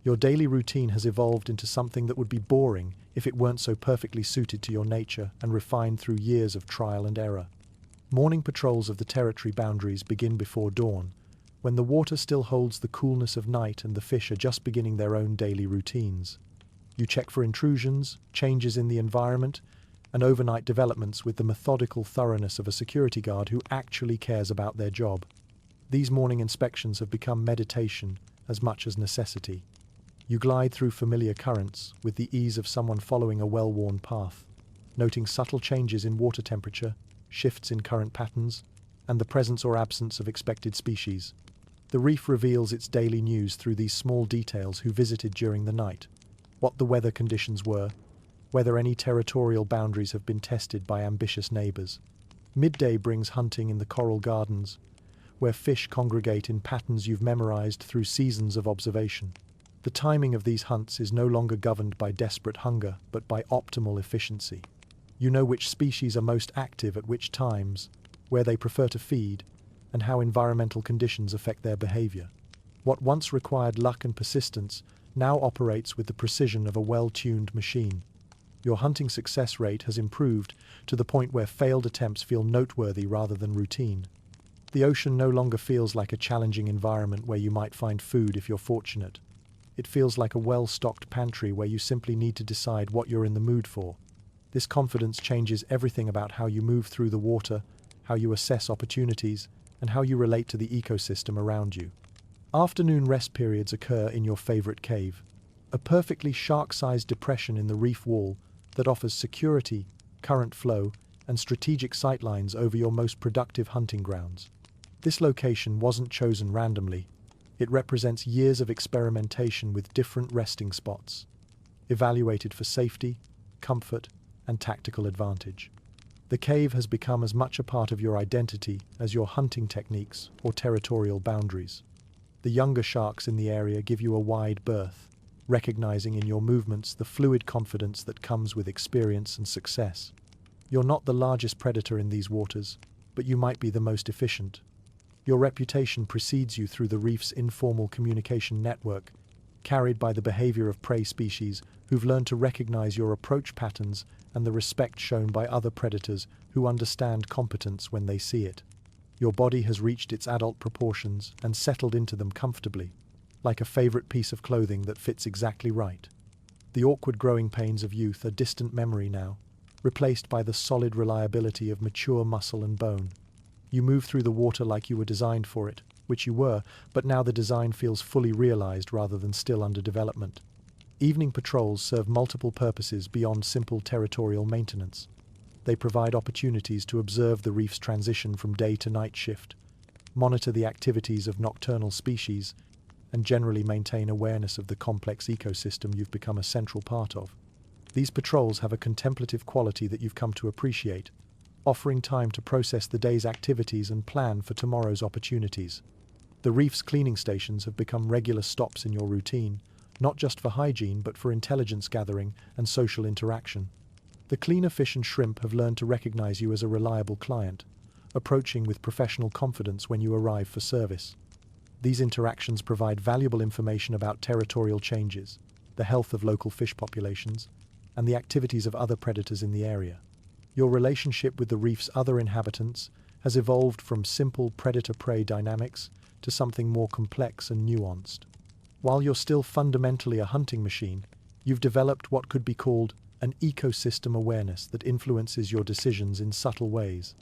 Your daily routine has evolved into something that would be boring if it weren't so perfectly suited to your nature and refined through years of trial and error. Morning patrols of the territory boundaries begin before dawn, when the water still holds the coolness of night and the fish are just beginning their own daily routines. You check for intrusions, changes in the environment, and overnight developments with the methodical thoroughness of a security guard who actually cares about their job. These morning inspections have become meditation as much as necessity. You glide through familiar currents with the ease of someone following a well-worn path, noting subtle changes in water temperature, shifts in current patterns, and the presence or absence of expected species. The reef reveals its daily news through these small details: who visited during the night, what the weather conditions were, whether any territorial boundaries have been tested by ambitious neighbors. Midday brings hunting in the coral gardens, where fish congregate in patterns you've memorized through seasons of observation. The timing of these hunts is no longer governed by desperate hunger, but by optimal efficiency. You know which species are most active at which times, where they prefer to feed, and how environmental conditions affect their behavior. What once required luck and persistence now operates with the precision of a well-tuned machine. Your hunting success rate has improved to the point where failed attempts feel noteworthy rather than routine. The ocean no longer feels like a challenging environment where you might find food if you're fortunate. It feels like a well-stocked pantry where you simply need to decide what you're in the mood for. This confidence changes everything about how you move through the water, how you assess opportunities, and how you relate to the ecosystem around you. Afternoon rest periods occur in your favorite cave, a perfectly shark-sized depression in the reef wall that offers security, current flow, and strategic sightlines over your most productive hunting grounds. This location wasn't chosen randomly. It represents years of experimentation with different resting spots, evaluated for safety, comfort, and tactical advantage. The cave has become as much a part of your identity as your hunting techniques or territorial boundaries. The younger sharks in the area give you a wide berth, recognizing in your movements the fluid confidence that comes with experience and success. You're not the largest predator in these waters, but you might be the most efficient. Your reputation precedes you through the reef's informal communication network, carried by the behavior of prey species who've learned to recognize your approach patterns and the respect shown by other predators who understand competence when they see it. Your body has reached its adult proportions and settled into them comfortably, like a favorite piece of clothing that fits exactly right. The awkward growing pains of youth are distant memory now, replaced by the solid reliability of mature muscle and bone. You move through the water like you were designed for it, which you were, but now the design feels fully realized rather than still under development. Evening patrols serve multiple purposes beyond simple territorial maintenance. They provide opportunities to observe the reef's transition from day to night shift, monitor the activities of nocturnal species, and generally maintain awareness of the complex ecosystem you've become a central part of. These patrols have a contemplative quality that you've come to appreciate, offering time to process the day's activities and plan for tomorrow's opportunities. The reef's cleaning stations have become regular stops in your routine, not just for hygiene but for intelligence gathering and social interaction. The cleaner fish and shrimp have learned to recognize you as a reliable client, approaching with professional confidence when you arrive for service. These interactions provide valuable information about territorial changes, the health of local fish populations, and the activities of other predators in the area. Your relationship with the reef's other inhabitants has evolved from simple predator-prey dynamics to something more complex and nuanced. While you're still fundamentally a hunting machine, you've developed what could be called an ecosystem awareness that influences your decisions in subtle ways.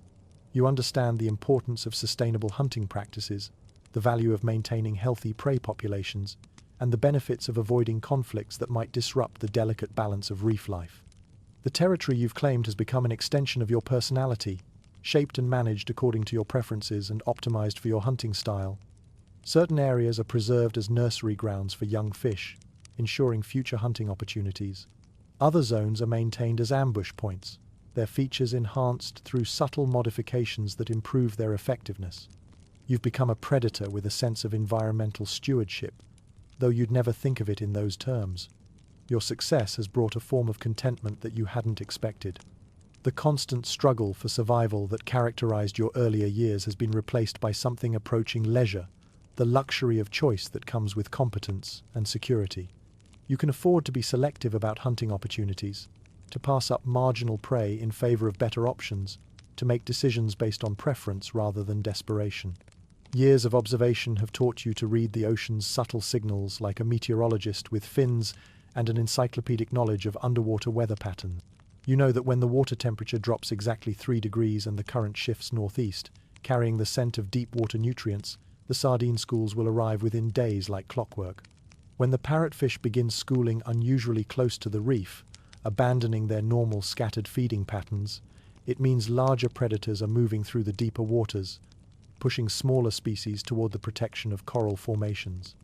You understand the importance of sustainable hunting practices, the value of maintaining healthy prey populations, and the benefits of avoiding conflicts that might disrupt the delicate balance of reef life. The territory you've claimed has become an extension of your personality, shaped and managed according to your preferences and optimized for your hunting style. Certain areas are preserved as nursery grounds for young fish, ensuring future hunting opportunities. Other zones are maintained as ambush points, their features enhanced through subtle modifications that improve their effectiveness. You've become a predator with a sense of environmental stewardship, though you'd never think of it in those terms. Your success has brought a form of contentment that you hadn't expected. The constant struggle for survival that characterized your earlier years has been replaced by something approaching leisure, the luxury of choice that comes with competence and security. You can afford to be selective about hunting opportunities, to pass up marginal prey in favor of better options, to make decisions based on preference rather than desperation. Years of observation have taught you to read the ocean's subtle signals like a meteorologist with fins and an encyclopedic knowledge of underwater weather patterns. You know that when the water temperature drops exactly 3 degrees and the current shifts northeast, carrying the scent of deep water nutrients, the sardine schools will arrive within days like clockwork. When the parrotfish begin schooling unusually close to the reef, abandoning their normal scattered feeding patterns, it means larger predators are moving through the deeper waters, pushing smaller species toward the protection of coral formations.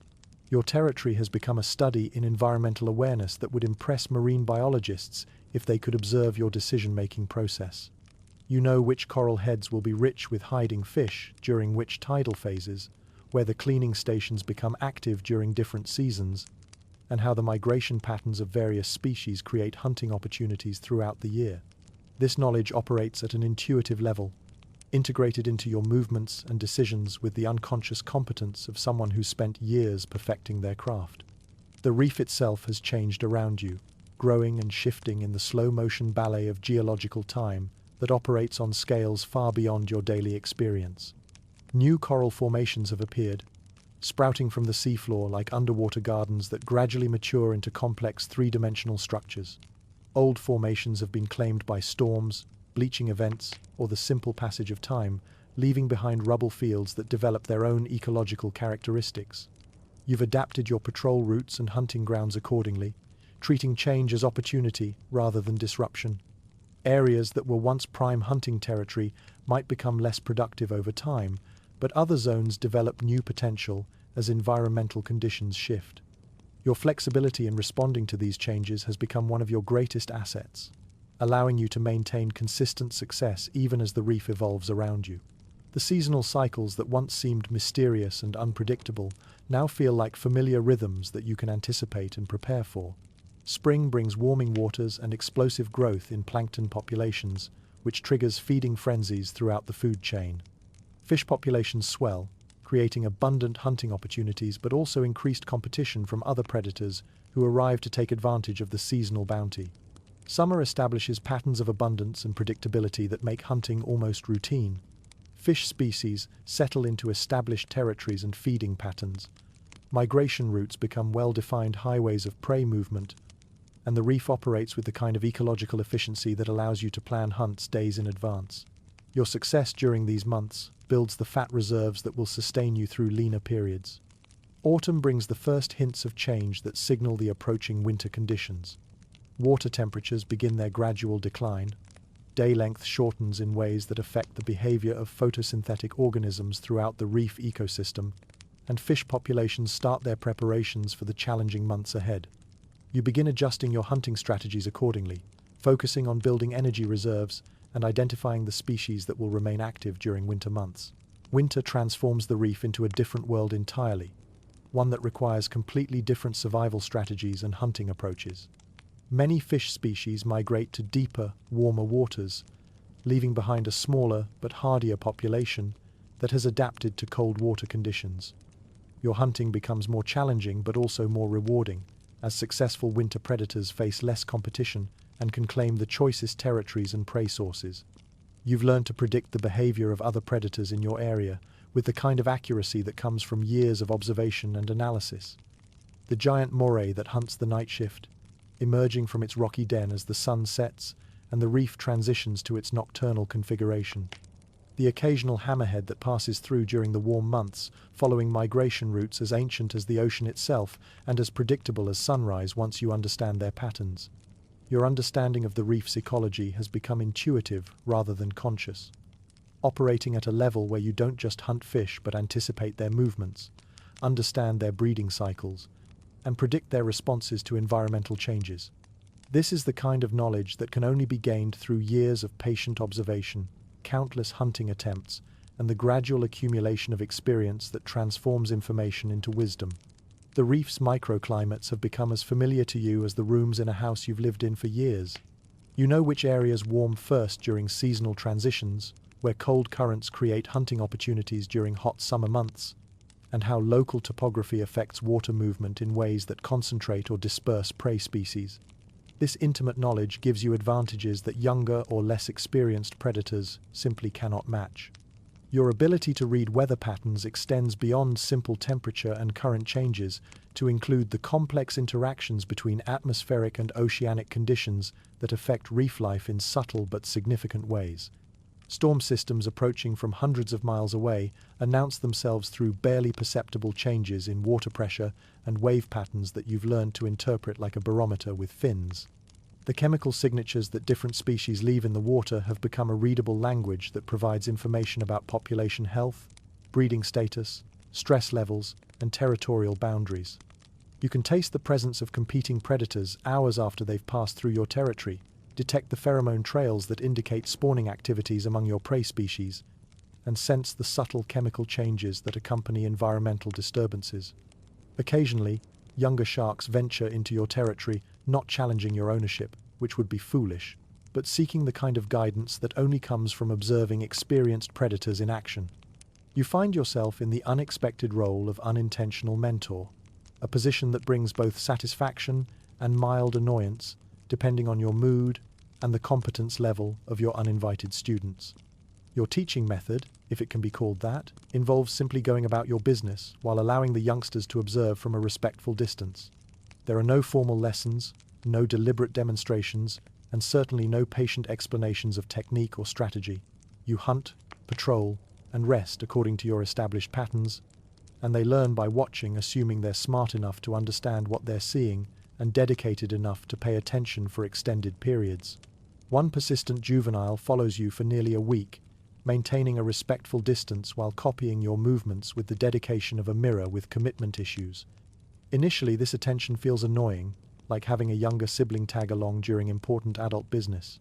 Your territory has become a study in environmental awareness that would impress marine biologists if they could observe your decision-making process. You know which coral heads will be rich with hiding fish during which tidal phases, where the cleaning stations become active during different seasons, and how the migration patterns of various species create hunting opportunities throughout the year. This knowledge operates at an intuitive level, integrated into your movements and decisions with the unconscious competence of someone who's spent years perfecting their craft. The reef itself has changed around you, growing and shifting in the slow-motion ballet of geological time that operates on scales far beyond your daily experience. New coral formations have appeared, sprouting from the seafloor like underwater gardens that gradually mature into complex three-dimensional structures. Old formations have been claimed by storms, bleaching events, or the simple passage of time, leaving behind rubble fields that develop their own ecological characteristics. You've adapted your patrol routes and hunting grounds accordingly, treating change as opportunity rather than disruption. Areas that were once prime hunting territory might become less productive over time, but other zones develop new potential as environmental conditions shift. Your flexibility in responding to these changes has become one of your greatest assets, allowing you to maintain consistent success even as the reef evolves around you. The seasonal cycles that once seemed mysterious and unpredictable now feel like familiar rhythms that you can anticipate and prepare for. Spring brings warming waters and explosive growth in plankton populations, which triggers feeding frenzies throughout the food chain. Fish populations swell, creating abundant hunting opportunities but also increased competition from other predators who arrive to take advantage of the seasonal bounty. Summer establishes patterns of abundance and predictability that make hunting almost routine. Fish species settle into established territories and feeding patterns. Migration routes become well-defined highways of prey movement, and the reef operates with the kind of ecological efficiency that allows you to plan hunts days in advance. Your success during these months builds the fat reserves that will sustain you through leaner periods. Autumn brings the first hints of change that signal the approaching winter conditions. Water temperatures begin their gradual decline. Day length shortens in ways that affect the behavior of photosynthetic organisms throughout the reef ecosystem, and fish populations start their preparations for the challenging months ahead. You begin adjusting your hunting strategies accordingly, focusing on building energy reserves and identifying the species that will remain active during winter months. Winter transforms the reef into a different world entirely, one that requires completely different survival strategies and hunting approaches. Many fish species migrate to deeper, warmer waters, leaving behind a smaller but hardier population that has adapted to cold water conditions. Your hunting becomes more challenging but also more rewarding, as successful winter predators face less competition and can claim the choicest territories and prey sources. You've learned to predict the behavior of other predators in your area with the kind of accuracy that comes from years of observation and analysis. The giant moray that hunts the night shift, emerging from its rocky den as the sun sets and the reef transitions to its nocturnal configuration. The occasional hammerhead that passes through during the warm months, following migration routes as ancient as the ocean itself and as predictable as sunrise once you understand their patterns. Your understanding of the reef's ecology has become intuitive rather than conscious, operating at a level where you don't just hunt fish but anticipate their movements, understand their breeding cycles, and predict their responses to environmental changes. This is the kind of knowledge that can only be gained through years of patient observation, countless hunting attempts, and the gradual accumulation of experience that transforms information into wisdom. The reef's microclimates have become as familiar to you as the rooms in a house you've lived in for years. You know which areas warm first during seasonal transitions, where cold currents create hunting opportunities during hot summer months, and how local topography affects water movement in ways that concentrate or disperse prey species. This intimate knowledge gives you advantages that younger or less experienced predators simply cannot match. Your ability to read weather patterns extends beyond simple temperature and current changes to include the complex interactions between atmospheric and oceanic conditions that affect reef life in subtle but significant ways. Storm systems approaching from hundreds of miles away announce themselves through barely perceptible changes in water pressure and wave patterns that you've learned to interpret like a barometer with fins. The chemical signatures that different species leave in the water have become a readable language that provides information about population health, breeding status, stress levels, and territorial boundaries. You can taste the presence of competing predators hours after they've passed through your territory, detect the pheromone trails that indicate spawning activities among your prey species, and sense the subtle chemical changes that accompany environmental disturbances. Occasionally, younger sharks venture into your territory, not challenging your ownership, which would be foolish, but seeking the kind of guidance that only comes from observing experienced predators in action. You find yourself in the unexpected role of unintentional mentor, a position that brings both satisfaction and mild annoyance, depending on your mood and the competence level of your uninvited students. Your teaching method, if it can be called that, involves simply going about your business while allowing the youngsters to observe from a respectful distance. There are no formal lessons, no deliberate demonstrations, and certainly no patient explanations of technique or strategy. You hunt, patrol, and rest according to your established patterns, and they learn by watching, assuming they're smart enough to understand what they're seeing and dedicated enough to pay attention for extended periods. One persistent juvenile follows you for nearly a week, maintaining a respectful distance while copying your movements with the dedication of a mirror with commitment issues. Initially, this attention feels annoying, like having a younger sibling tag along during important adult business.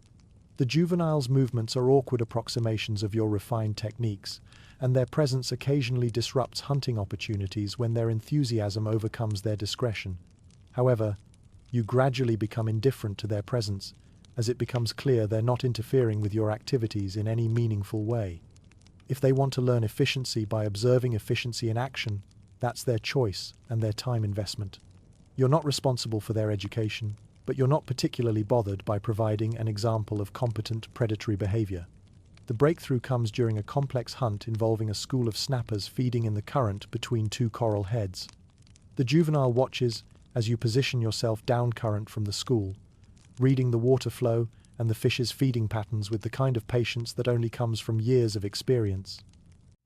The juvenile's movements are awkward approximations of your refined techniques, and their presence occasionally disrupts hunting opportunities when their enthusiasm overcomes their discretion. However, you gradually become indifferent to their presence, as it becomes clear they're not interfering with your activities in any meaningful way. If they want to learn efficiency by observing efficiency in action, that's their choice and their time investment. You're not responsible for their education, but you're not particularly bothered by providing an example of competent predatory behavior. The breakthrough comes during a complex hunt involving a school of snappers feeding in the current between two coral heads. The juvenile watches as you position yourself down current from the school, reading the water flow and the fish's feeding patterns with the kind of patience that only comes from years of experience.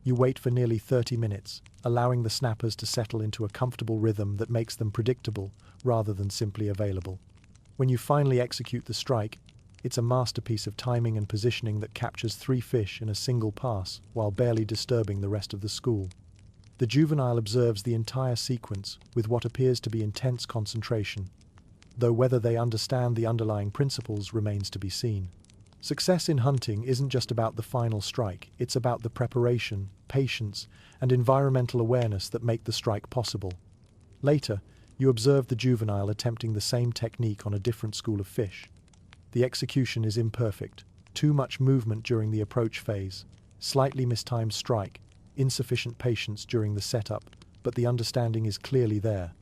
You wait for nearly 30 minutes, allowing the snappers to settle into a comfortable rhythm that makes them predictable rather than simply available. When you finally execute the strike, it's a masterpiece of timing and positioning that captures 3 fish in a single pass while barely disturbing the rest of the school. The juvenile observes the entire sequence with what appears to be intense concentration, though whether they understand the underlying principles remains to be seen. Success in hunting isn't just about the final strike, it's about the preparation, patience, and environmental awareness that make the strike possible. Later, you observe the juvenile attempting the same technique on a different school of fish. The execution is imperfect, too much movement during the approach phase, slightly mistimed strike, insufficient patience during the setup, but the understanding is clearly there.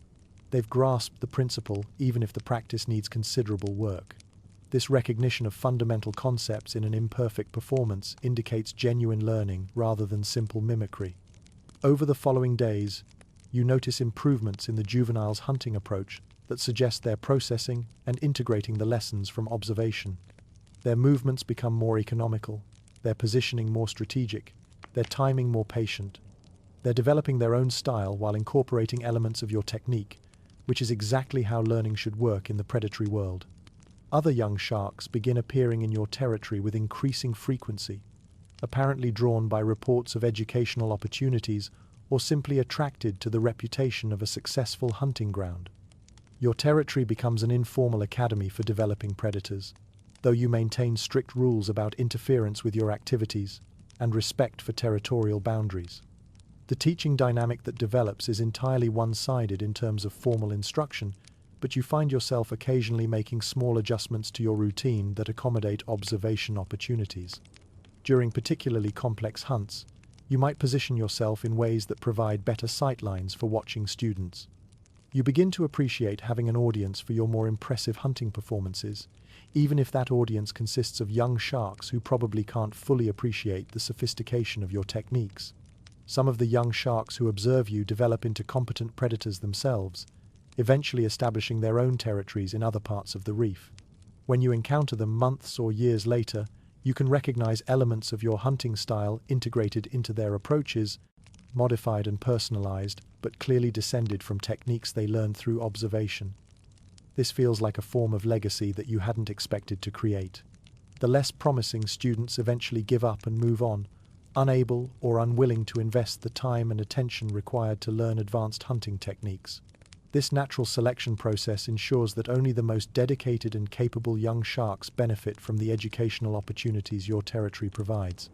They've grasped the principle even if the practice needs considerable work. This recognition of fundamental concepts in an imperfect performance indicates genuine learning rather than simple mimicry. Over the following days, you notice improvements in the juvenile's hunting approach that suggest they're processing and integrating the lessons from observation. Their movements become more economical, their positioning more strategic, their timing more patient. They're developing their own style while incorporating elements of your technique, which is exactly how learning should work in the predatory world. Other young sharks begin appearing in your territory with increasing frequency, apparently drawn by reports of educational opportunities or simply attracted to the reputation of a successful hunting ground. Your territory becomes an informal academy for developing predators, though you maintain strict rules about interference with your activities and respect for territorial boundaries. The teaching dynamic that develops is entirely one-sided in terms of formal instruction, but you find yourself occasionally making small adjustments to your routine that accommodate observation opportunities. During particularly complex hunts, you might position yourself in ways that provide better sightlines for watching students. You begin to appreciate having an audience for your more impressive hunting performances, even if that audience consists of young sharks who probably can't fully appreciate the sophistication of your techniques. Some of the young sharks who observe you develop into competent predators themselves, eventually establishing their own territories in other parts of the reef. When you encounter them months or years later, you can recognize elements of your hunting style integrated into their approaches, modified and personalized, but clearly descended from techniques they learned through observation. This feels like a form of legacy that you hadn't expected to create. The less promising students eventually give up and move on, unable or unwilling to invest the time and attention required to learn advanced hunting techniques. This natural selection process ensures that only the most dedicated and capable young sharks benefit from the educational opportunities your territory provides.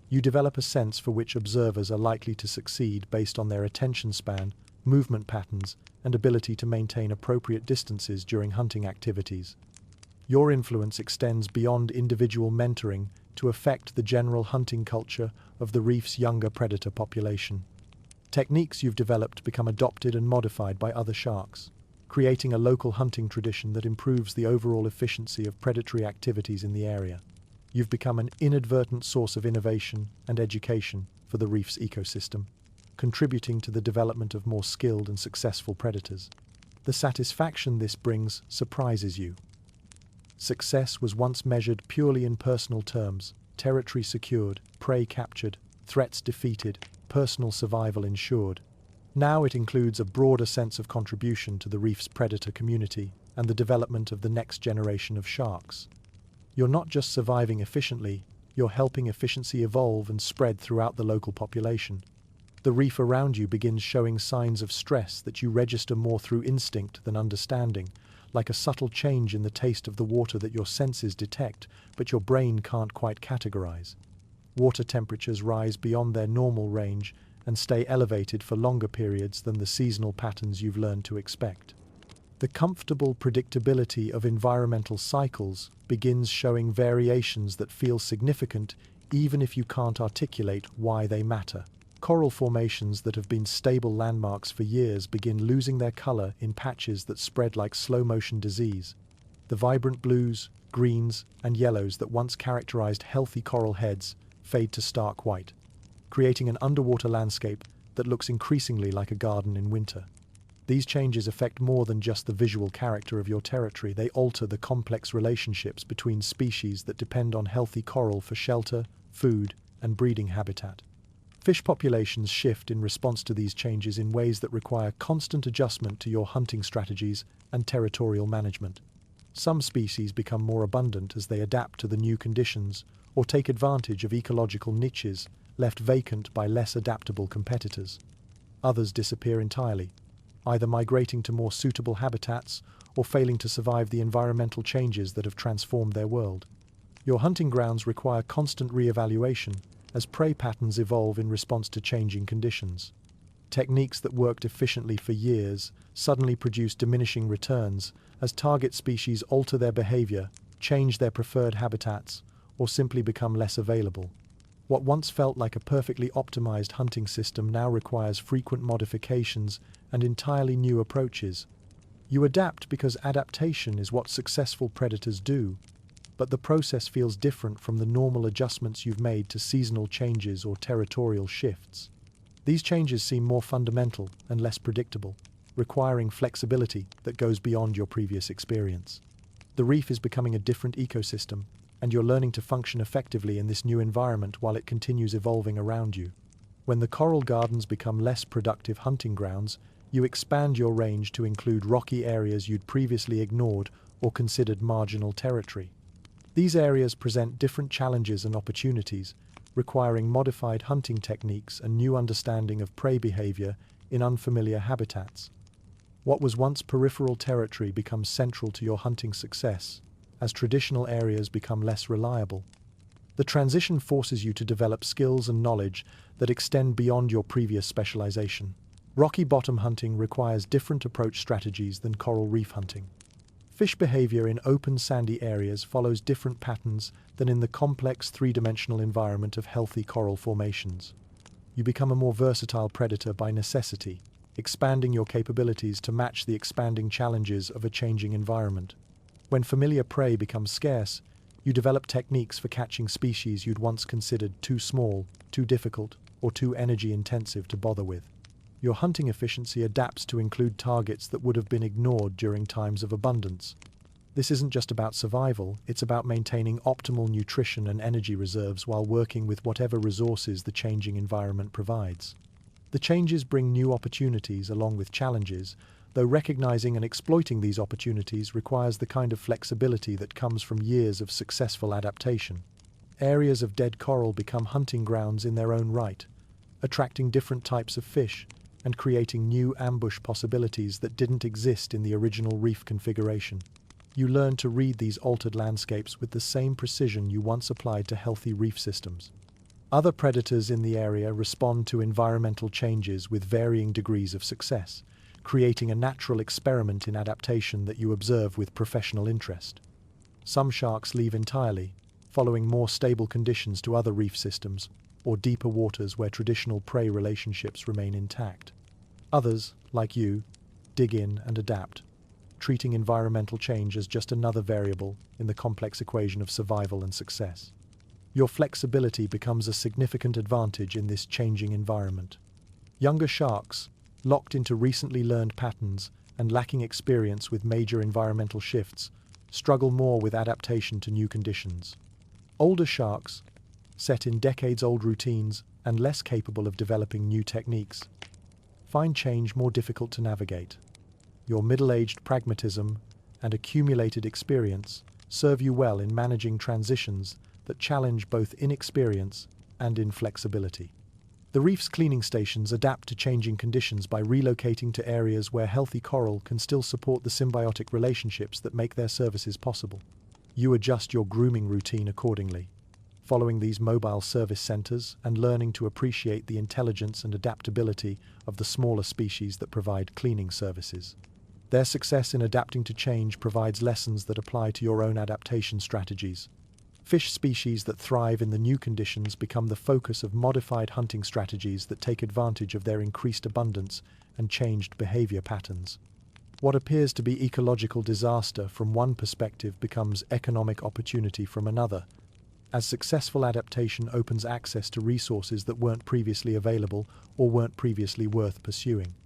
You develop a sense for which observers are likely to succeed based on their attention span, movement patterns, and ability to maintain appropriate distances during hunting activities. Your influence extends beyond individual mentoring to affect the general hunting culture of the reef's younger predator population. Techniques you've developed become adopted and modified by other sharks, creating a local hunting tradition that improves the overall efficiency of predatory activities in the area. You've become an inadvertent source of innovation and education for the reef's ecosystem, contributing to the development of more skilled and successful predators. The satisfaction this brings surprises you. Success was once measured purely in personal terms: territory secured, prey captured, threats defeated, personal survival ensured. Now it includes a broader sense of contribution to the reef's predator community and the development of the next generation of sharks. You're not just surviving efficiently, you're helping efficiency evolve and spread throughout the local population. The reef around you begins showing signs of stress that you register more through instinct than understanding, like a subtle change in the taste of the water that your senses detect, but your brain can't quite categorize. Water temperatures rise beyond their normal range and stay elevated for longer periods than the seasonal patterns you've learned to expect. The comfortable predictability of environmental cycles begins showing variations that feel significant even if you can't articulate why they matter. Coral formations that have been stable landmarks for years begin losing their color in patches that spread like slow-motion disease. The vibrant blues, greens, and yellows that once characterized healthy coral heads fade to stark white, creating an underwater landscape that looks increasingly like a garden in winter. These changes affect more than just the visual character of your territory. They alter the complex relationships between species that depend on healthy coral for shelter, food, and breeding habitat. Fish populations shift in response to these changes in ways that require constant adjustment to your hunting strategies and territorial management. Some species become more abundant as they adapt to the new conditions or take advantage of ecological niches left vacant by less adaptable competitors. Others disappear entirely, either migrating to more suitable habitats or failing to survive the environmental changes that have transformed their world. Your hunting grounds require constant re-evaluation as prey patterns evolve in response to changing conditions. Techniques that worked efficiently for years suddenly produce diminishing returns as target species alter their behavior, change their preferred habitats, or simply become less available. What once felt like a perfectly optimized hunting system now requires frequent modifications and entirely new approaches. You adapt because adaptation is what successful predators do, but the process feels different from the normal adjustments you've made to seasonal changes or territorial shifts. These changes seem more fundamental and less predictable, requiring flexibility that goes beyond your previous experience. The reef is becoming a different ecosystem, and you're learning to function effectively in this new environment while it continues evolving around you. When the coral gardens become less productive hunting grounds, you expand your range to include rocky areas you'd previously ignored or considered marginal territory. These areas present different challenges and opportunities, requiring modified hunting techniques and new understanding of prey behavior in unfamiliar habitats. What was once peripheral territory becomes central to your hunting success, as traditional areas become less reliable. The transition forces you to develop skills and knowledge that extend beyond your previous specialization. Rocky bottom hunting requires different approach strategies than coral reef hunting. Fish behavior in open sandy areas follows different patterns than in the complex three-dimensional environment of healthy coral formations. You become a more versatile predator by necessity, expanding your capabilities to match the expanding challenges of a changing environment. When familiar prey becomes scarce, you develop techniques for catching species you'd once considered too small, too difficult, or too energy-intensive to bother with. Your hunting efficiency adapts to include targets that would have been ignored during times of abundance. This isn't just about survival, it's about maintaining optimal nutrition and energy reserves while working with whatever resources the changing environment provides. The changes bring new opportunities along with challenges, though recognizing and exploiting these opportunities requires the kind of flexibility that comes from years of successful adaptation. Areas of dead coral become hunting grounds in their own right, attracting different types of fish and creating new ambush possibilities that didn't exist in the original reef configuration. You learn to read these altered landscapes with the same precision you once applied to healthy reef systems. Other predators in the area respond to environmental changes with varying degrees of success, creating a natural experiment in adaptation that you observe with professional interest. Some sharks leave entirely, following more stable conditions to other reef systems or deeper waters where traditional prey relationships remain intact. Others, like you, dig in and adapt, treating environmental change as just another variable in the complex equation of survival and success. Your flexibility becomes a significant advantage in this changing environment. Younger sharks, locked into recently learned patterns and lacking experience with major environmental shifts, struggle more with adaptation to new conditions. Older sharks, set in decades-old routines and less capable of developing new techniques, find change more difficult to navigate. Your middle-aged pragmatism and accumulated experience serve you well in managing transitions that challenge both inexperience and inflexibility. The reef's cleaning stations adapt to changing conditions by relocating to areas where healthy coral can still support the symbiotic relationships that make their services possible. You adjust your grooming routine accordingly, following these mobile service centers and learning to appreciate the intelligence and adaptability of the smaller species that provide cleaning services. Their success in adapting to change provides lessons that apply to your own adaptation strategies. Fish species that thrive in the new conditions become the focus of modified hunting strategies that take advantage of their increased abundance and changed behavior patterns. What appears to be ecological disaster from one perspective becomes economic opportunity from another, as successful adaptation opens access to resources that weren't previously available or weren't previously worth pursuing.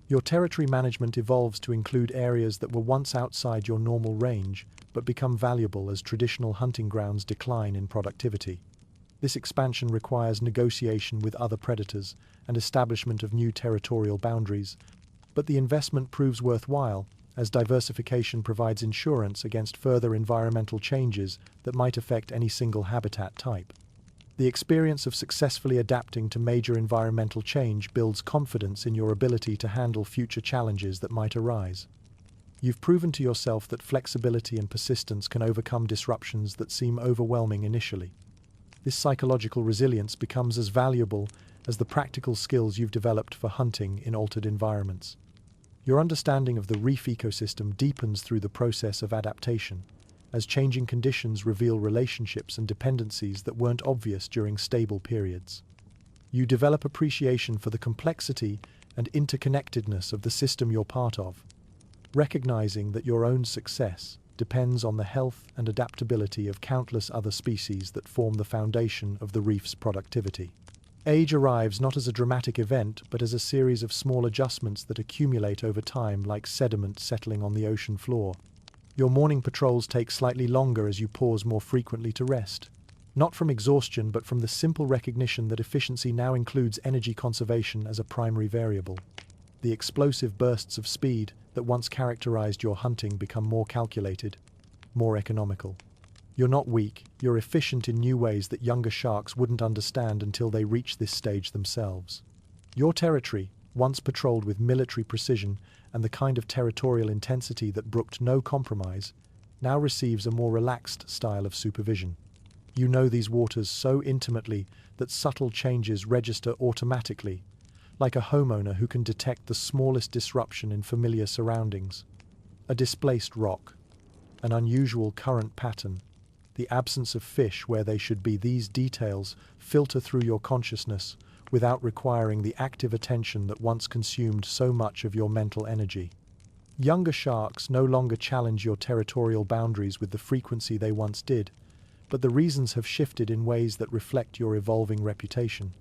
Your territory management evolves to include areas that were once outside your normal range, but become valuable as traditional hunting grounds decline in productivity. This expansion requires negotiation with other predators and establishment of new territorial boundaries, but the investment proves worthwhile, as diversification provides insurance against further environmental changes that might affect any single habitat type. The experience of successfully adapting to major environmental change builds confidence in your ability to handle future challenges that might arise. You've proven to yourself that flexibility and persistence can overcome disruptions that seem overwhelming initially. This psychological resilience becomes as valuable as the practical skills you've developed for hunting in altered environments. Your understanding of the reef ecosystem deepens through the process of adaptation, as changing conditions reveal relationships and dependencies that weren't obvious during stable periods. You develop appreciation for the complexity and interconnectedness of the system you're part of, recognizing that your own success depends on the health and adaptability of countless other species that form the foundation of the reef's productivity. Age arrives not as a dramatic event, but as a series of small adjustments that accumulate over time like sediment settling on the ocean floor. Your morning patrols take slightly longer as you pause more frequently to rest, not from exhaustion but from the simple recognition that efficiency now includes energy conservation as a primary variable. The explosive bursts of speed that once characterized your hunting become more calculated, more economical. You're not weak, you're efficient in new ways that younger sharks wouldn't understand until they reach this stage themselves. Your territory, once patrolled with military precision and the kind of territorial intensity that brooked no compromise, now receives a more relaxed style of supervision. You know these waters so intimately that subtle changes register automatically, like a homeowner who can detect the smallest disruption in familiar surroundings. A displaced rock, an unusual current pattern, the absence of fish where they should be. These details filter through your consciousness without requiring the active attention that once consumed so much of your mental energy. Younger sharks no longer challenge your territorial boundaries with the frequency they once did, but the reasons have shifted in ways that reflect your evolving reputation.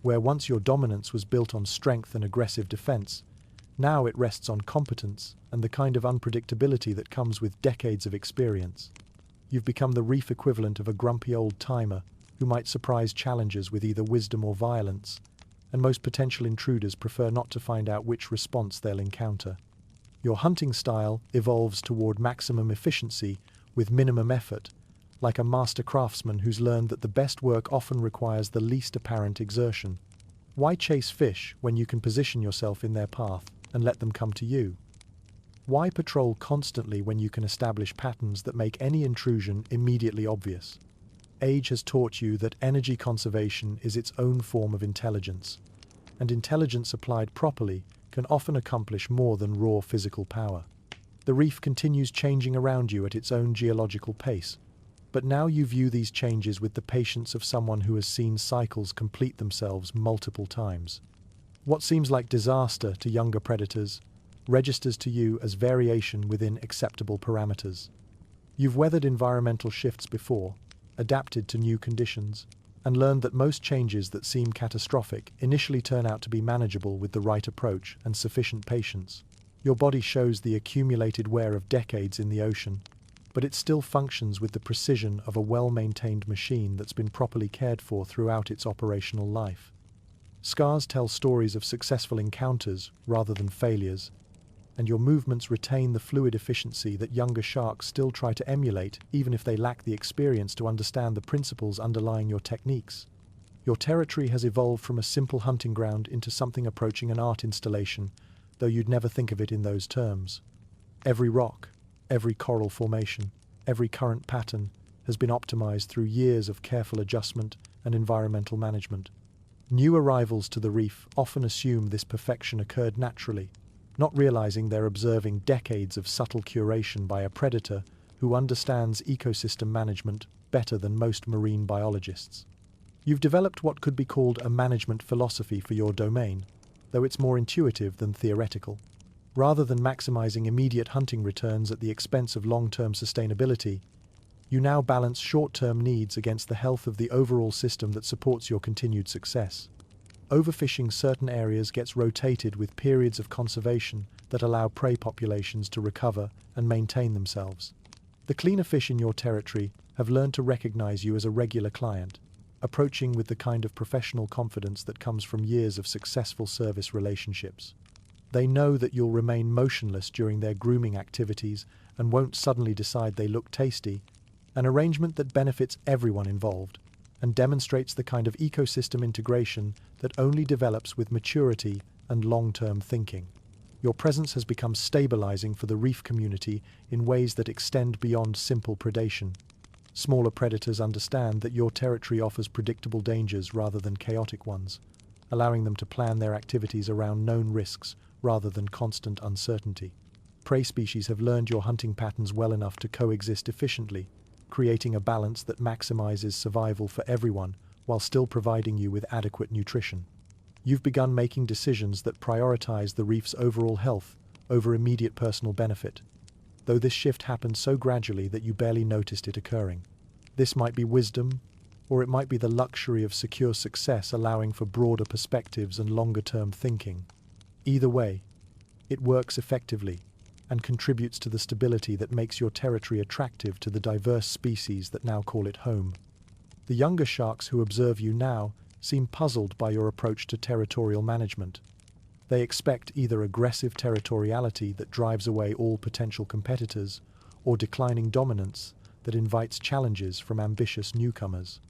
Where once your dominance was built on strength and aggressive defense, now it rests on competence and the kind of unpredictability that comes with decades of experience. You've become the reef equivalent of a grumpy old timer who might surprise challengers with either wisdom or violence, and most potential intruders prefer not to find out which response they'll encounter. Your hunting style evolves toward maximum efficiency with minimum effort, like a master craftsman who's learned that the best work often requires the least apparent exertion. Why chase fish when you can position yourself in their path and let them come to you? Why patrol constantly when you can establish patterns that make any intrusion immediately obvious? Age has taught you that energy conservation is its own form of intelligence, and intelligence applied properly can often accomplish more than raw physical power. The reef continues changing around you at its own geological pace, but now you view these changes with the patience of someone who has seen cycles complete themselves multiple times. What seems like disaster to younger predators registers to you as variation within acceptable parameters. You've weathered environmental shifts before, adapted to new conditions, and learned that most changes that seem catastrophic initially turn out to be manageable with the right approach and sufficient patience. Your body shows the accumulated wear of decades in the ocean, but it still functions with the precision of a well-maintained machine that's been properly cared for throughout its operational life. Scars tell stories of successful encounters rather than failures, and your movements retain the fluid efficiency that younger sharks still try to emulate, even if they lack the experience to understand the principles underlying your techniques. Your territory has evolved from a simple hunting ground into something approaching an art installation, though you'd never think of it in those terms. Every rock, every coral formation, every current pattern has been optimized through years of careful adjustment and environmental management. New arrivals to the reef often assume this perfection occurred naturally, not realizing they're observing decades of subtle curation by a predator who understands ecosystem management better than most marine biologists. You've developed what could be called a management philosophy for your domain, though it's more intuitive than theoretical. Rather than maximizing immediate hunting returns at the expense of long-term sustainability, you now balance short-term needs against the health of the overall system that supports your continued success. Overfishing certain areas gets rotated with periods of conservation that allow prey populations to recover and maintain themselves. The cleaner fish in your territory have learned to recognize you as a regular client, approaching with the kind of professional confidence that comes from years of successful service relationships. They know that you'll remain motionless during their grooming activities and won't suddenly decide they look tasty, an arrangement that benefits everyone involved and demonstrates the kind of ecosystem integration that only develops with maturity and long-term thinking. Your presence has become stabilizing for the reef community in ways that extend beyond simple predation. Smaller predators understand that your territory offers predictable dangers rather than chaotic ones, allowing them to plan their activities around known risks rather than constant uncertainty. Prey species have learned your hunting patterns well enough to coexist efficiently, creating a balance that maximizes survival for everyone while still providing you with adequate nutrition. You've begun making decisions that prioritize the reef's overall health over immediate personal benefit, though this shift happened so gradually that you barely noticed it occurring. This might be wisdom, or it might be the luxury of secure success allowing for broader perspectives and longer-term thinking. Either way, it works effectively and contributes to the stability that makes your territory attractive to the diverse species that now call it home. The younger sharks who observe you now seem puzzled by your approach to territorial management. They expect either aggressive territoriality that drives away all potential competitors, or declining dominance that invites challenges from ambitious newcomers.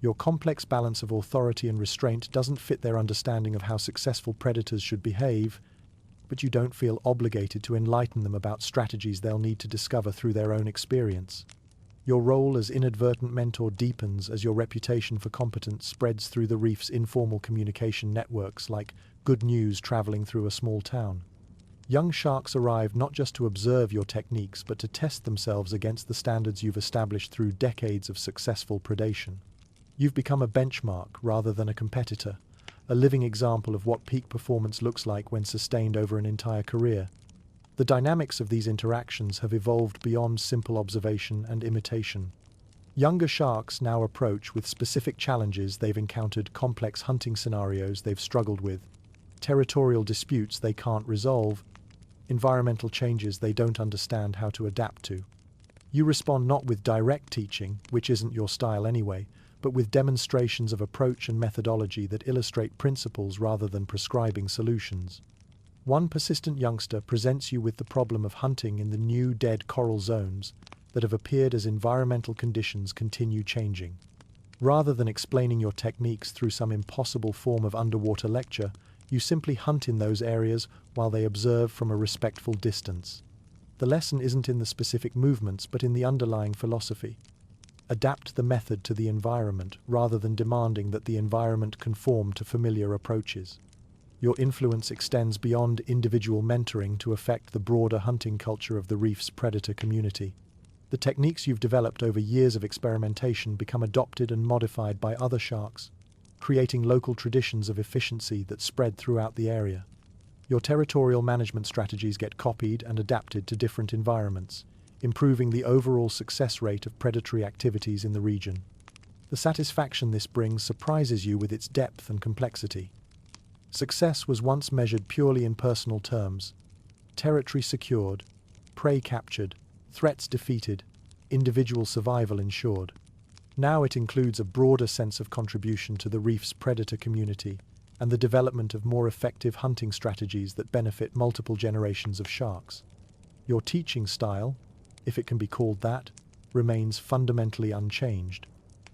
Your complex balance of authority and restraint doesn't fit their understanding of how successful predators should behave, but you don't feel obligated to enlighten them about strategies they'll need to discover through their own experience. Your role as inadvertent mentor deepens as your reputation for competence spreads through the reef's informal communication networks like good news traveling through a small town. Young sharks arrive not just to observe your techniques but to test themselves against the standards you've established through decades of successful predation. You've become a benchmark rather than a competitor, a living example of what peak performance looks like when sustained over an entire career. The dynamics of these interactions have evolved beyond simple observation and imitation. Younger sharks now approach with specific challenges they've encountered, complex hunting scenarios they've struggled with, territorial disputes they can't resolve, environmental changes they don't understand how to adapt to. You respond not with direct teaching, which isn't your style anyway, but with demonstrations of approach and methodology that illustrate principles rather than prescribing solutions. One persistent youngster presents you with the problem of hunting in the new dead coral zones that have appeared as environmental conditions continue changing. Rather than explaining your techniques through some impossible form of underwater lecture, you simply hunt in those areas while they observe from a respectful distance. The lesson isn't in the specific movements, but in the underlying philosophy. Adapt the method to the environment rather than demanding that the environment conform to familiar approaches. Your influence extends beyond individual mentoring to affect the broader hunting culture of the reef's predator community. The techniques you've developed over years of experimentation become adopted and modified by other sharks, creating local traditions of efficiency that spread throughout the area. Your territorial management strategies get copied and adapted to different environments, improving the overall success rate of predatory activities in the region. The satisfaction this brings surprises you with its depth and complexity. Success was once measured purely in personal terms: territory secured, prey captured, threats defeated, individual survival ensured. Now it includes a broader sense of contribution to the reef's predator community and the development of more effective hunting strategies that benefit multiple generations of sharks. Your teaching style, if it can be called that, remains fundamentally unchanged.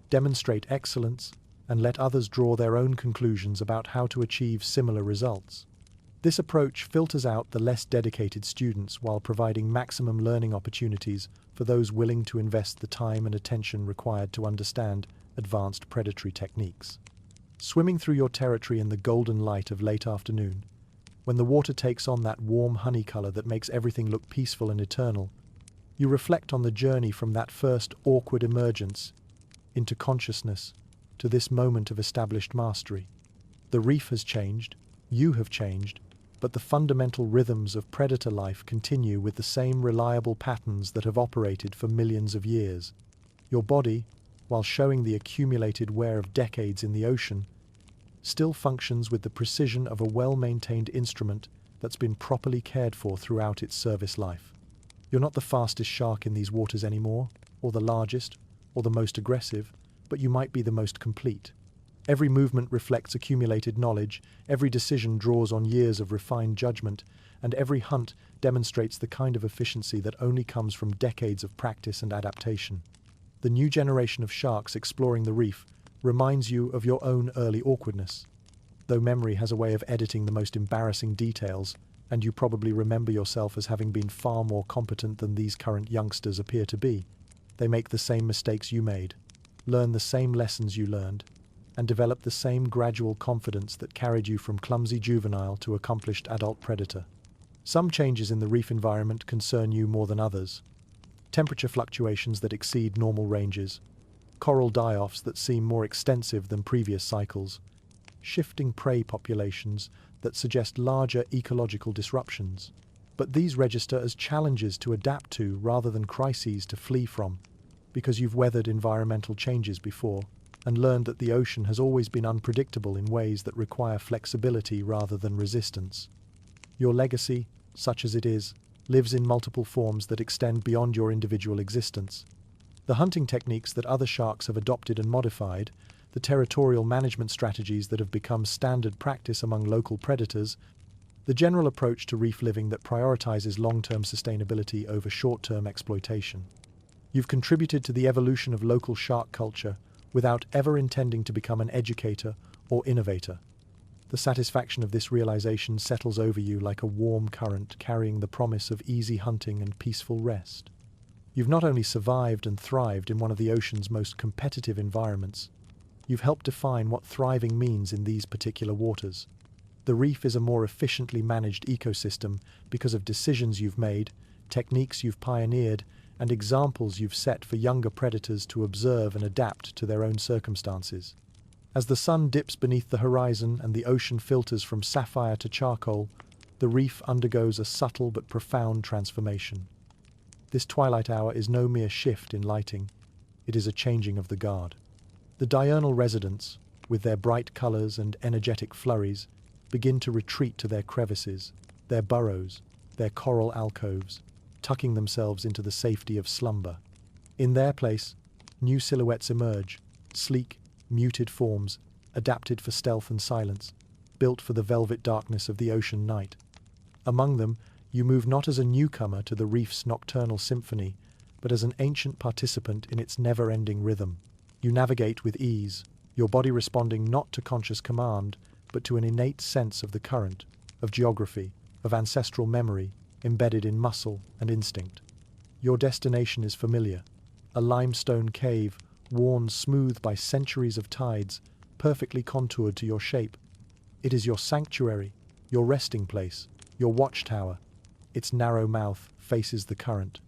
Demonstrate excellence and let others draw their own conclusions about how to achieve similar results. This approach filters out the less dedicated students while providing maximum learning opportunities for those willing to invest the time and attention required to understand advanced predatory techniques. Swimming through your territory in the golden light of late afternoon, when the water takes on that warm honey color that makes everything look peaceful and eternal, you reflect on the journey from that first awkward emergence into consciousness, to this moment of established mastery. The reef has changed, you have changed, but the fundamental rhythms of predator life continue with the same reliable patterns that have operated for millions of years. Your body, while showing the accumulated wear of decades in the ocean, still functions with the precision of a well-maintained instrument that's been properly cared for throughout its service life. You're not the fastest shark in these waters anymore, or the largest, or the most aggressive, but you might be the most complete. Every movement reflects accumulated knowledge, every decision draws on years of refined judgment, and every hunt demonstrates the kind of efficiency that only comes from decades of practice and adaptation. The new generation of sharks exploring the reef reminds you of your own early awkwardness. Though memory has a way of editing the most embarrassing details, and you probably remember yourself as having been far more competent than these current youngsters appear to be, they make the same mistakes you made, learn the same lessons you learned, and develop the same gradual confidence that carried you from clumsy juvenile to accomplished adult predator. Some changes in the reef environment concern you more than others. Temperature fluctuations that exceed normal ranges, coral die-offs that seem more extensive than previous cycles, shifting prey populations that suggest larger ecological disruptions. But these register as challenges to adapt to rather than crises to flee from, because you've weathered environmental changes before and learned that the ocean has always been unpredictable in ways that require flexibility rather than resistance. Your legacy, such as it is, lives in multiple forms that extend beyond your individual existence. The hunting techniques that other sharks have adopted and modified, the territorial management strategies that have become standard practice among local predators, the general approach to reef living that prioritizes long-term sustainability over short-term exploitation. You've contributed to the evolution of local shark culture without ever intending to become an educator or innovator. The satisfaction of this realization settles over you like a warm current carrying the promise of easy hunting and peaceful rest. You've not only survived and thrived in one of the ocean's most competitive environments, you've helped define what thriving means in these particular waters. The reef is a more efficiently managed ecosystem because of decisions you've made, techniques you've pioneered, and examples you've set for younger predators to observe and adapt to their own circumstances. As the sun dips beneath the horizon and the ocean filters from sapphire to charcoal, the reef undergoes a subtle but profound transformation. This twilight hour is no mere shift in lighting, it is a changing of the guard. The diurnal residents, with their bright colours and energetic flurries, begin to retreat to their crevices, their burrows, their coral alcoves, tucking themselves into the safety of slumber. In their place, new silhouettes emerge, sleek, muted forms, adapted for stealth and silence, built for the velvet darkness of the ocean night. Among them, you move not as a newcomer to the reef's nocturnal symphony, but as an ancient participant in its never-ending rhythm. You navigate with ease, your body responding not to conscious command, but to an innate sense of the current, of geography, of ancestral memory, embedded in muscle and instinct. Your destination is familiar, a limestone cave, worn smooth by centuries of tides, perfectly contoured to your shape. It is your sanctuary, your resting place, your watchtower. Its narrow mouth faces the current,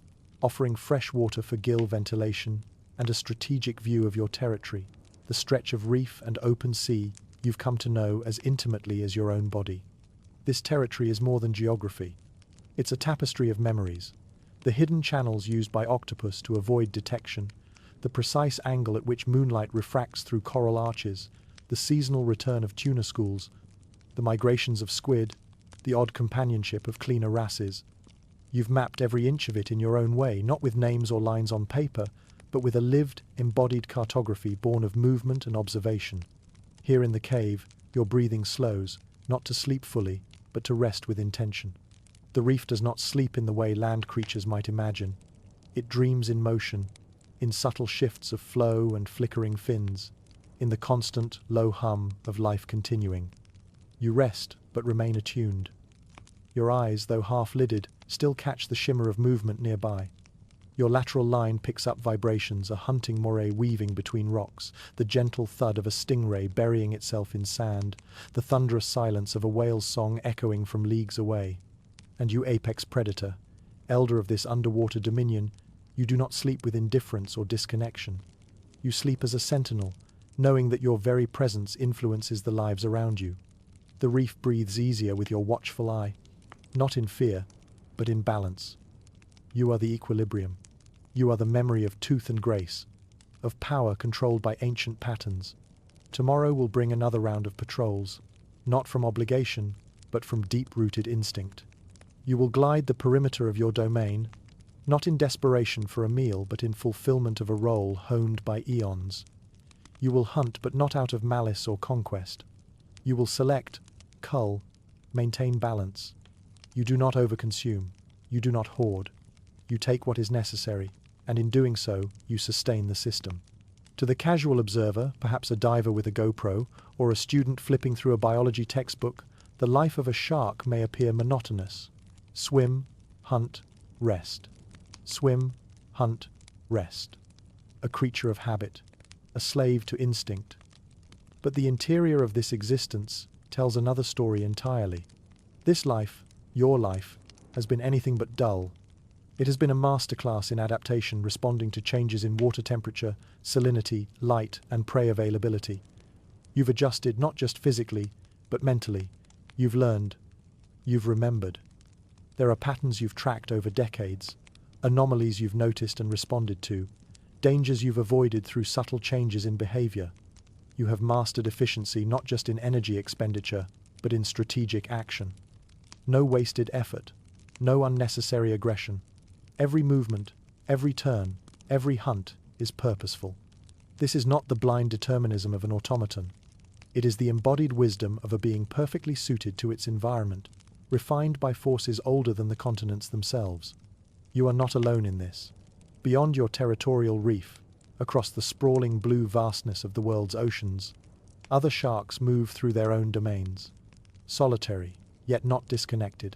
offering fresh water for gill ventilation and a strategic view of your territory, the stretch of reef and open sea you've come to know as intimately as your own body. This territory is more than geography. It's a tapestry of memories, the hidden channels used by octopus to avoid detection, the precise angle at which moonlight refracts through coral arches, the seasonal return of tuna schools, the migrations of squid, the odd companionship of cleaner wrasses. You've mapped every inch of it in your own way, not with names or lines on paper, but with a lived, embodied cartography born of movement and observation. Here in the cave, your breathing slows, not to sleep fully, but to rest with intention. The reef does not sleep in the way land creatures might imagine. It dreams in motion, in subtle shifts of flow and flickering fins, in the constant, low hum of life continuing. You rest, but remain attuned. Your eyes, though half-lidded, still catch the shimmer of movement nearby. Your lateral line picks up vibrations, a hunting moray weaving between rocks, the gentle thud of a stingray burying itself in sand, the thunderous silence of a whale's song echoing from leagues away. And you apex predator, elder of this underwater dominion, you do not sleep with indifference or disconnection. You sleep as a sentinel, knowing that your very presence influences the lives around you. The reef breathes easier with your watchful eye, not in fear, but in balance. You are the equilibrium. You are the memory of tooth and grace, of power controlled by ancient patterns. Tomorrow will bring another round of patrols, not from obligation, but from deep-rooted instinct. You will glide the perimeter of your domain, not in desperation for a meal, but in fulfillment of a role honed by eons. You will hunt, but not out of malice or conquest. You will select, cull, maintain balance. You do not overconsume. You do not hoard. You take what is necessary, and in doing so, you sustain the system. To the casual observer, perhaps a diver with a GoPro, or a student flipping through a biology textbook, the life of a shark may appear monotonous. Swim, hunt, rest. Swim, hunt, rest. A creature of habit, a slave to instinct. But the interior of this existence tells another story entirely. This life, your life, has been anything but dull. It has been a masterclass in adaptation, responding to changes in water temperature, salinity, light, and prey availability. You've adjusted not just physically, but mentally. You've learned. You've remembered. There are patterns you've tracked over decades, anomalies you've noticed and responded to, dangers you've avoided through subtle changes in behavior. You have mastered efficiency not just in energy expenditure, but in strategic action. No wasted effort, no unnecessary aggression. Every movement, every turn, every hunt is purposeful. This is not the blind determinism of an automaton. It is the embodied wisdom of a being perfectly suited to its environment, refined by forces older than the continents themselves. You are not alone in this. Beyond your territorial reef, across the sprawling blue vastness of the world's oceans, other sharks move through their own domains, solitary, yet not disconnected.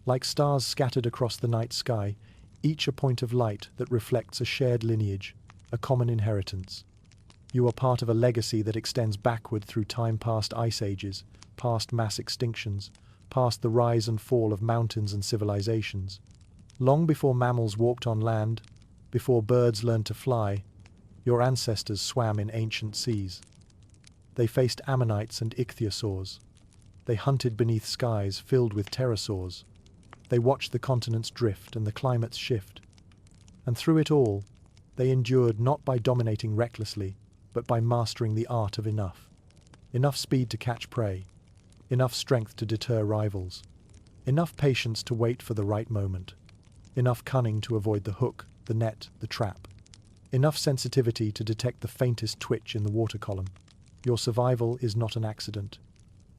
Like stars scattered across the night sky, each a point of light that reflects a shared lineage, a common inheritance. You are part of a legacy that extends backward through time, past ice ages, past mass extinctions, past the rise and fall of mountains and civilizations. Long before mammals walked on land, before birds learned to fly, your ancestors swam in ancient seas. They faced ammonites and ichthyosaurs. They hunted beneath skies filled with pterosaurs. They watched the continents drift and the climates shift. And through it all, they endured not by dominating recklessly, but by mastering the art of enough. Enough speed to catch prey, enough strength to deter rivals, enough patience to wait for the right moment, enough cunning to avoid the hook, the net, the trap, enough sensitivity to detect the faintest twitch in the water column. Your survival is not an accident.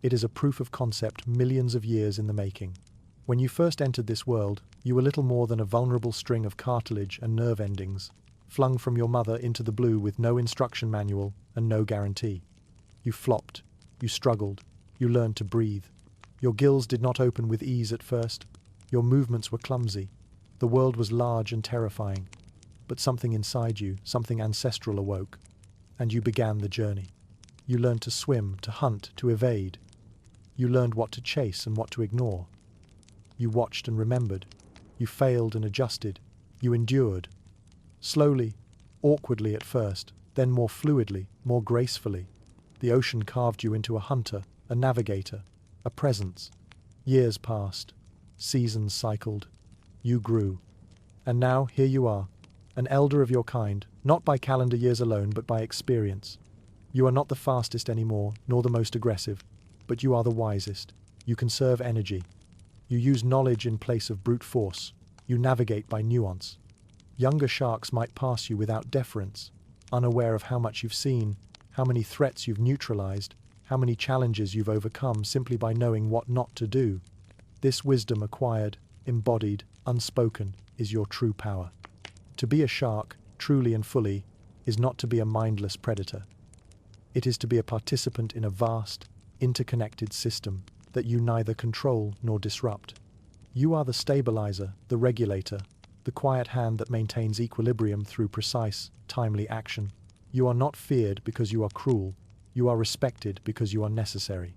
It is a proof of concept millions of years in the making. When you first entered this world, you were little more than a vulnerable string of cartilage and nerve endings, flung from your mother into the blue with no instruction manual and no guarantee. You flopped, you struggled, you learned to breathe. Your gills did not open with ease at first. Your movements were clumsy. The world was large and terrifying. But something inside you, something ancestral awoke, and you began the journey. You learned to swim, to hunt, to evade. You learned what to chase and what to ignore. You watched and remembered. You failed and adjusted. You endured. Slowly, awkwardly at first, then more fluidly, more gracefully, the ocean carved you into a hunter, a navigator, a presence. Years passed. Seasons cycled. You grew. And now, here you are, an elder of your kind, not by calendar years alone, but by experience. You are not the fastest anymore, nor the most aggressive, but you are the wisest. You conserve energy. You use knowledge in place of brute force. You navigate by nuance. Younger sharks might pass you without deference, unaware of how much you've seen, how many threats you've neutralized, how many challenges you've overcome simply by knowing what not to do. This wisdom acquired, embodied, unspoken, is your true power. To be a shark, truly and fully, is not to be a mindless predator. It is to be a participant in a vast, interconnected system that you neither control nor disrupt. You are the stabilizer, the regulator, the quiet hand that maintains equilibrium through precise, timely action. You are not feared because you are cruel. You are respected because you are necessary.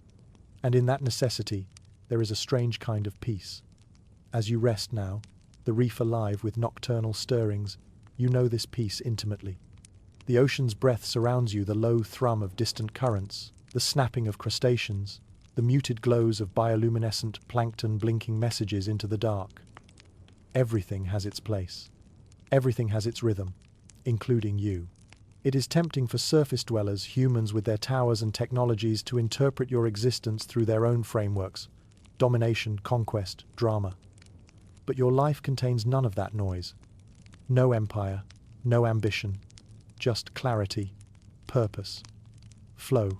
And in that necessity, there is a strange kind of peace. As you rest now, the reef alive with nocturnal stirrings, you know this peace intimately. The ocean's breath surrounds you, the low thrum of distant currents, the snapping of crustaceans, the muted glows of bioluminescent plankton blinking messages into the dark. Everything has its place. Everything has its rhythm, including you. It is tempting for surface dwellers, humans with their towers and technologies, to interpret your existence through their own frameworks: domination, conquest, drama. But your life contains none of that noise. No empire, no ambition, just clarity, purpose, flow.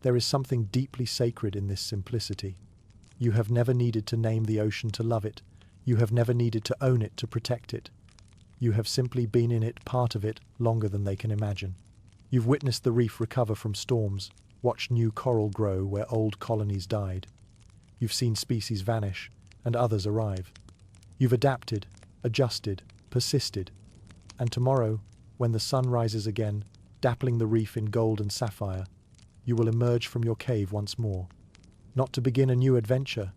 There is something deeply sacred in this simplicity. You have never needed to name the ocean to love it. You have never needed to own it to protect it. You have simply been in it, part of it, longer than they can imagine. You've witnessed the reef recover from storms, watched new coral grow where old colonies died. You've seen species vanish and others arrive. You've adapted, adjusted, persisted. And tomorrow, when the sun rises again, dappling the reef in gold and sapphire, you will emerge from your cave once more. Not to begin a new adventure,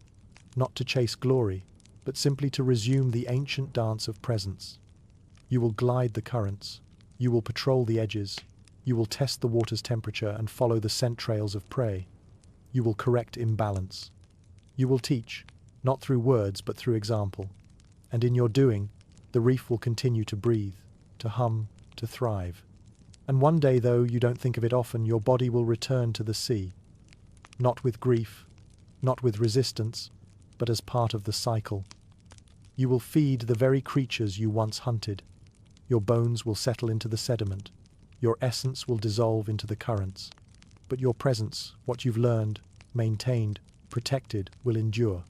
not to chase glory, but simply to resume the ancient dance of presence. You will glide the currents, you will patrol the edges, you will test the water's temperature and follow the scent trails of prey. You will correct imbalance. You will teach, not through words but through example. And in your doing, the reef will continue to breathe, to hum, to thrive. And one day, though you don't think of it often, your body will return to the sea. Not with grief, not with resistance, but as part of the cycle. You will feed the very creatures you once hunted. Your bones will settle into the sediment. Your essence will dissolve into the currents. But your presence, what you've learned, maintained, protected, will endure.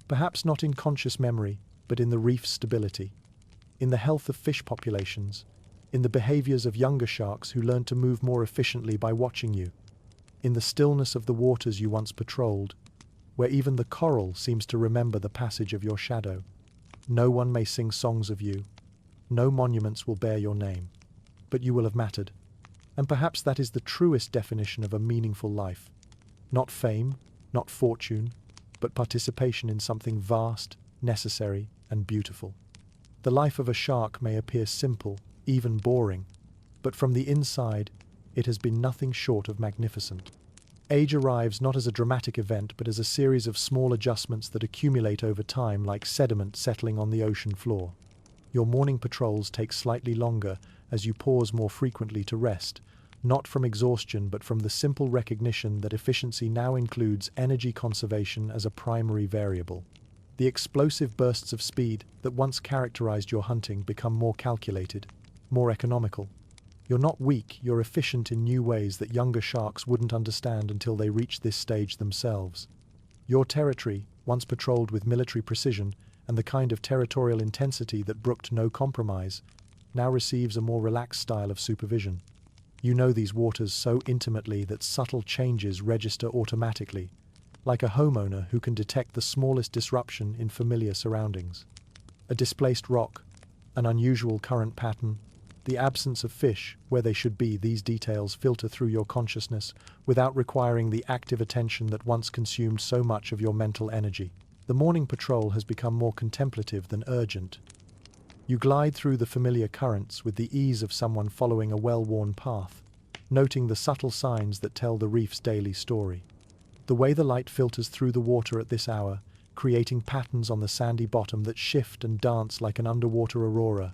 Perhaps not in conscious memory, but in the reef's stability, in the health of fish populations, in the behaviors of younger sharks who learn to move more efficiently by watching you, in the stillness of the waters you once patrolled, where even the coral seems to remember the passage of your shadow. No one may sing songs of you. No monuments will bear your name, but you will have mattered. And perhaps that is the truest definition of a meaningful life. Not fame, not fortune, but participation in something vast, necessary, and beautiful. The life of a shark may appear simple, even boring, but from the inside, it has been nothing short of magnificent. Age arrives not as a dramatic event, but as a series of small adjustments that accumulate over time like sediment settling on the ocean floor. Your morning patrols take slightly longer as you pause more frequently to rest, not from exhaustion but from the simple recognition that efficiency now includes energy conservation as a primary variable. The explosive bursts of speed that once characterized your hunting become more calculated, more economical. You're not weak, you're efficient in new ways that younger sharks wouldn't understand until they reach this stage themselves. Your territory, once patrolled with military precision and the kind of territorial intensity that brooked no compromise, now receives a more relaxed style of supervision. You know these waters so intimately that subtle changes register automatically, like a homeowner who can detect the smallest disruption in familiar surroundings. A displaced rock, an unusual current pattern, the absence of fish where they should be, these details filter through your consciousness without requiring the active attention that once consumed so much of your mental energy. The morning patrol has become more contemplative than urgent. You glide through the familiar currents with the ease of someone following a well-worn path, noting the subtle signs that tell the reef's daily story. The way the light filters through the water at this hour, creating patterns on the sandy bottom that shift and dance like an underwater aurora.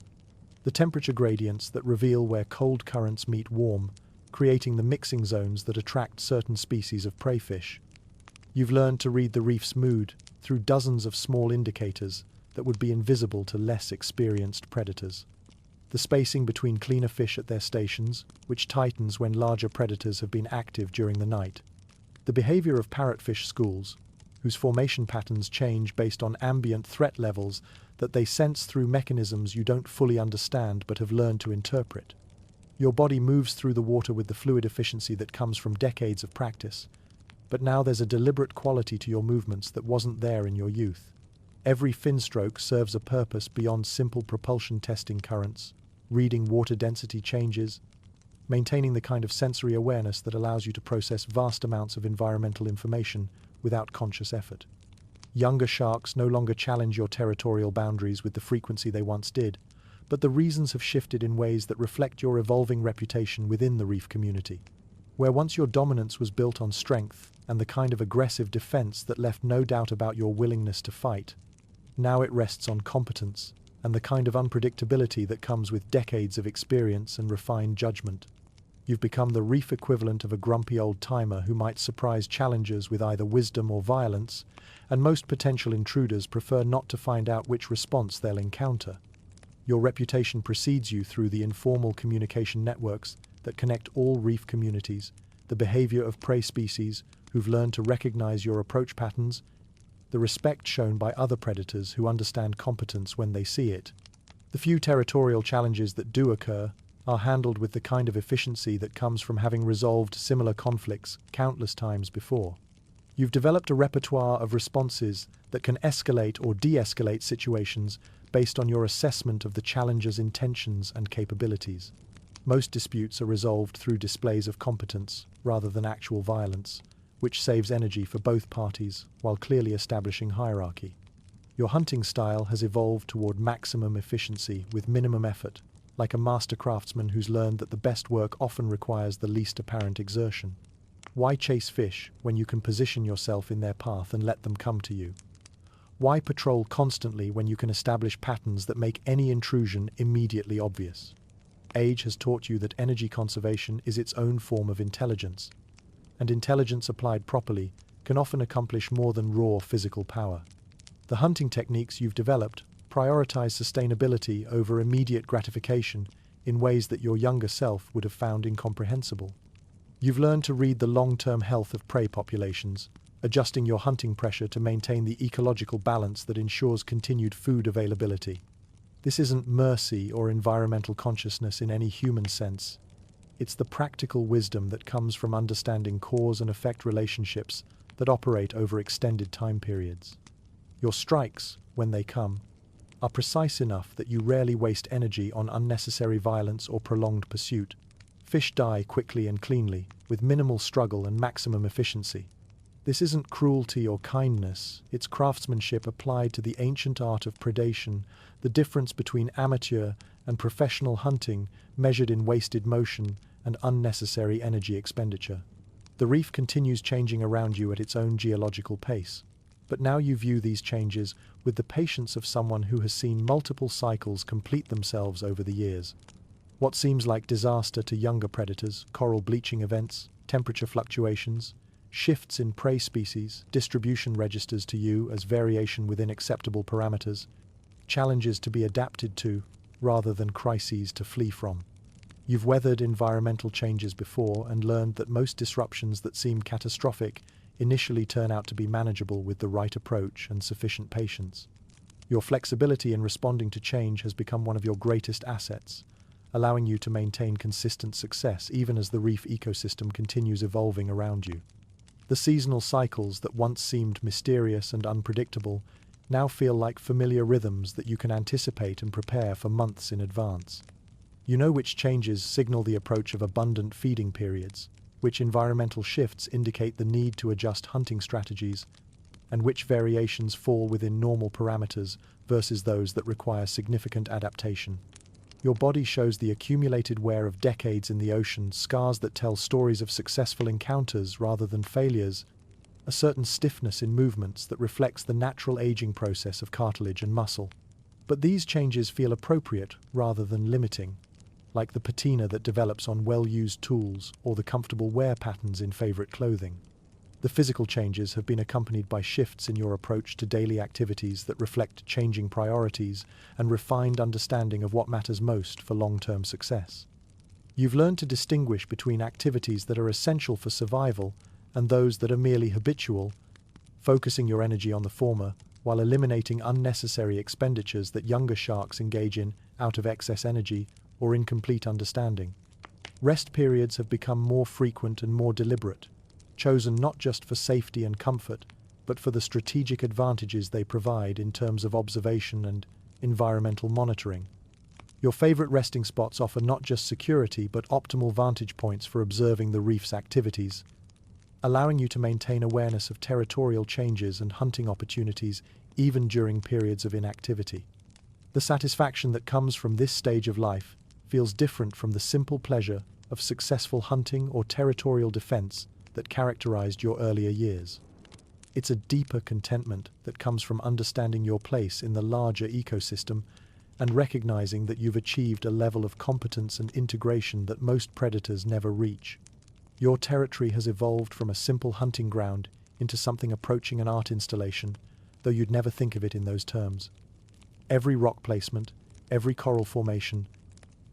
The temperature gradients that reveal where cold currents meet warm, creating the mixing zones that attract certain species of prey fish. You've learned to read the reef's mood through dozens of small indicators that would be invisible to less experienced predators. The spacing between cleaner fish at their stations, which tightens when larger predators have been active during the night. The behavior of parrotfish schools, whose formation patterns change based on ambient threat levels that they sense through mechanisms you don't fully understand but have learned to interpret. Your body moves through the water with the fluid efficiency that comes from decades of practice, but now there's a deliberate quality to your movements that wasn't there in your youth. Every fin stroke serves a purpose beyond simple propulsion testing currents, reading water density changes, maintaining the kind of sensory awareness that allows you to process vast amounts of environmental information without conscious effort. Younger sharks no longer challenge your territorial boundaries with the frequency they once did, but the reasons have shifted in ways that reflect your evolving reputation within the reef community. Where once your dominance was built on strength and the kind of aggressive defense that left no doubt about your willingness to fight, now it rests on competence and the kind of unpredictability that comes with decades of experience and refined judgment. You've become the reef equivalent of a grumpy old-timer who might surprise challengers with either wisdom or violence, and most potential intruders prefer not to find out which response they'll encounter. Your reputation precedes you through the informal communication networks that connect all reef communities, the behavior of prey species who've learned to recognize your approach patterns, the respect shown by other predators who understand competence when they see it. The few territorial challenges that do occur are handled with the kind of efficiency that comes from having resolved similar conflicts countless times before. You've developed a repertoire of responses that can escalate or de-escalate situations based on your assessment of the challenger's intentions and capabilities. Most disputes are resolved through displays of competence rather than actual violence, which saves energy for both parties while clearly establishing hierarchy. Your hunting style has evolved toward maximum efficiency with minimum effort, like a master craftsman who's learned that the best work often requires the least apparent exertion. Why chase fish when you can position yourself in their path and let them come to you? Why patrol constantly when you can establish patterns that make any intrusion immediately obvious? Age has taught you that energy conservation is its own form of intelligence, and intelligence applied properly can often accomplish more than raw physical power. The hunting techniques you've developed prioritize sustainability over immediate gratification in ways that your younger self would have found incomprehensible. You've learned to read the long-term health of prey populations, adjusting your hunting pressure to maintain the ecological balance that ensures continued food availability. This isn't mercy or environmental consciousness in any human sense. It's the practical wisdom that comes from understanding cause and effect relationships that operate over extended time periods. Your strikes, when they come, are precise enough that you rarely waste energy on unnecessary violence or prolonged pursuit. Fish die quickly and cleanly, with minimal struggle and maximum efficiency. This isn't cruelty or kindness, it's craftsmanship applied to the ancient art of predation, the difference between amateur and professional hunting measured in wasted motion and unnecessary energy expenditure. The reef continues changing around you at its own geological pace, but now you view these changes with the patience of someone who has seen multiple cycles complete themselves over the years. What seems like disaster to younger predators, coral bleaching events, temperature fluctuations, shifts in prey species, distribution registers to you as variation within acceptable parameters, challenges to be adapted to rather than crises to flee from. You've weathered environmental changes before and learned that most disruptions that seem catastrophic initially turn out to be manageable with the right approach and sufficient patience. Your flexibility in responding to change has become one of your greatest assets, allowing you to maintain consistent success even as the reef ecosystem continues evolving around you. The seasonal cycles that once seemed mysterious and unpredictable now feel like familiar rhythms that you can anticipate and prepare for months in advance. You know which changes signal the approach of abundant feeding periods, which environmental shifts indicate the need to adjust hunting strategies, and which variations fall within normal parameters versus those that require significant adaptation. Your body shows the accumulated wear of decades in the ocean, scars that tell stories of successful encounters rather than failures, a certain stiffness in movements that reflects the natural aging process of cartilage and muscle. But these changes feel appropriate rather than limiting, like the patina that develops on well-used tools or the comfortable wear patterns in favorite clothing. The physical changes have been accompanied by shifts in your approach to daily activities that reflect changing priorities and refined understanding of what matters most for long-term success. You've learned to distinguish between activities that are essential for survival and those that are merely habitual, focusing your energy on the former while eliminating unnecessary expenditures that younger sharks engage in out of excess energy or incomplete understanding. Rest periods have become more frequent and more deliberate, chosen not just for safety and comfort, but for the strategic advantages they provide in terms of observation and environmental monitoring. Your favorite resting spots offer not just security but optimal vantage points for observing the reef's activities, allowing you to maintain awareness of territorial changes and hunting opportunities even during periods of inactivity. The satisfaction that comes from this stage of life feels different from the simple pleasure of successful hunting or territorial defense that characterized your earlier years. It's a deeper contentment that comes from understanding your place in the larger ecosystem and recognizing that you've achieved a level of competence and integration that most predators never reach. Your territory has evolved from a simple hunting ground into something approaching an art installation, though you'd never think of it in those terms. Every rock placement, every coral formation,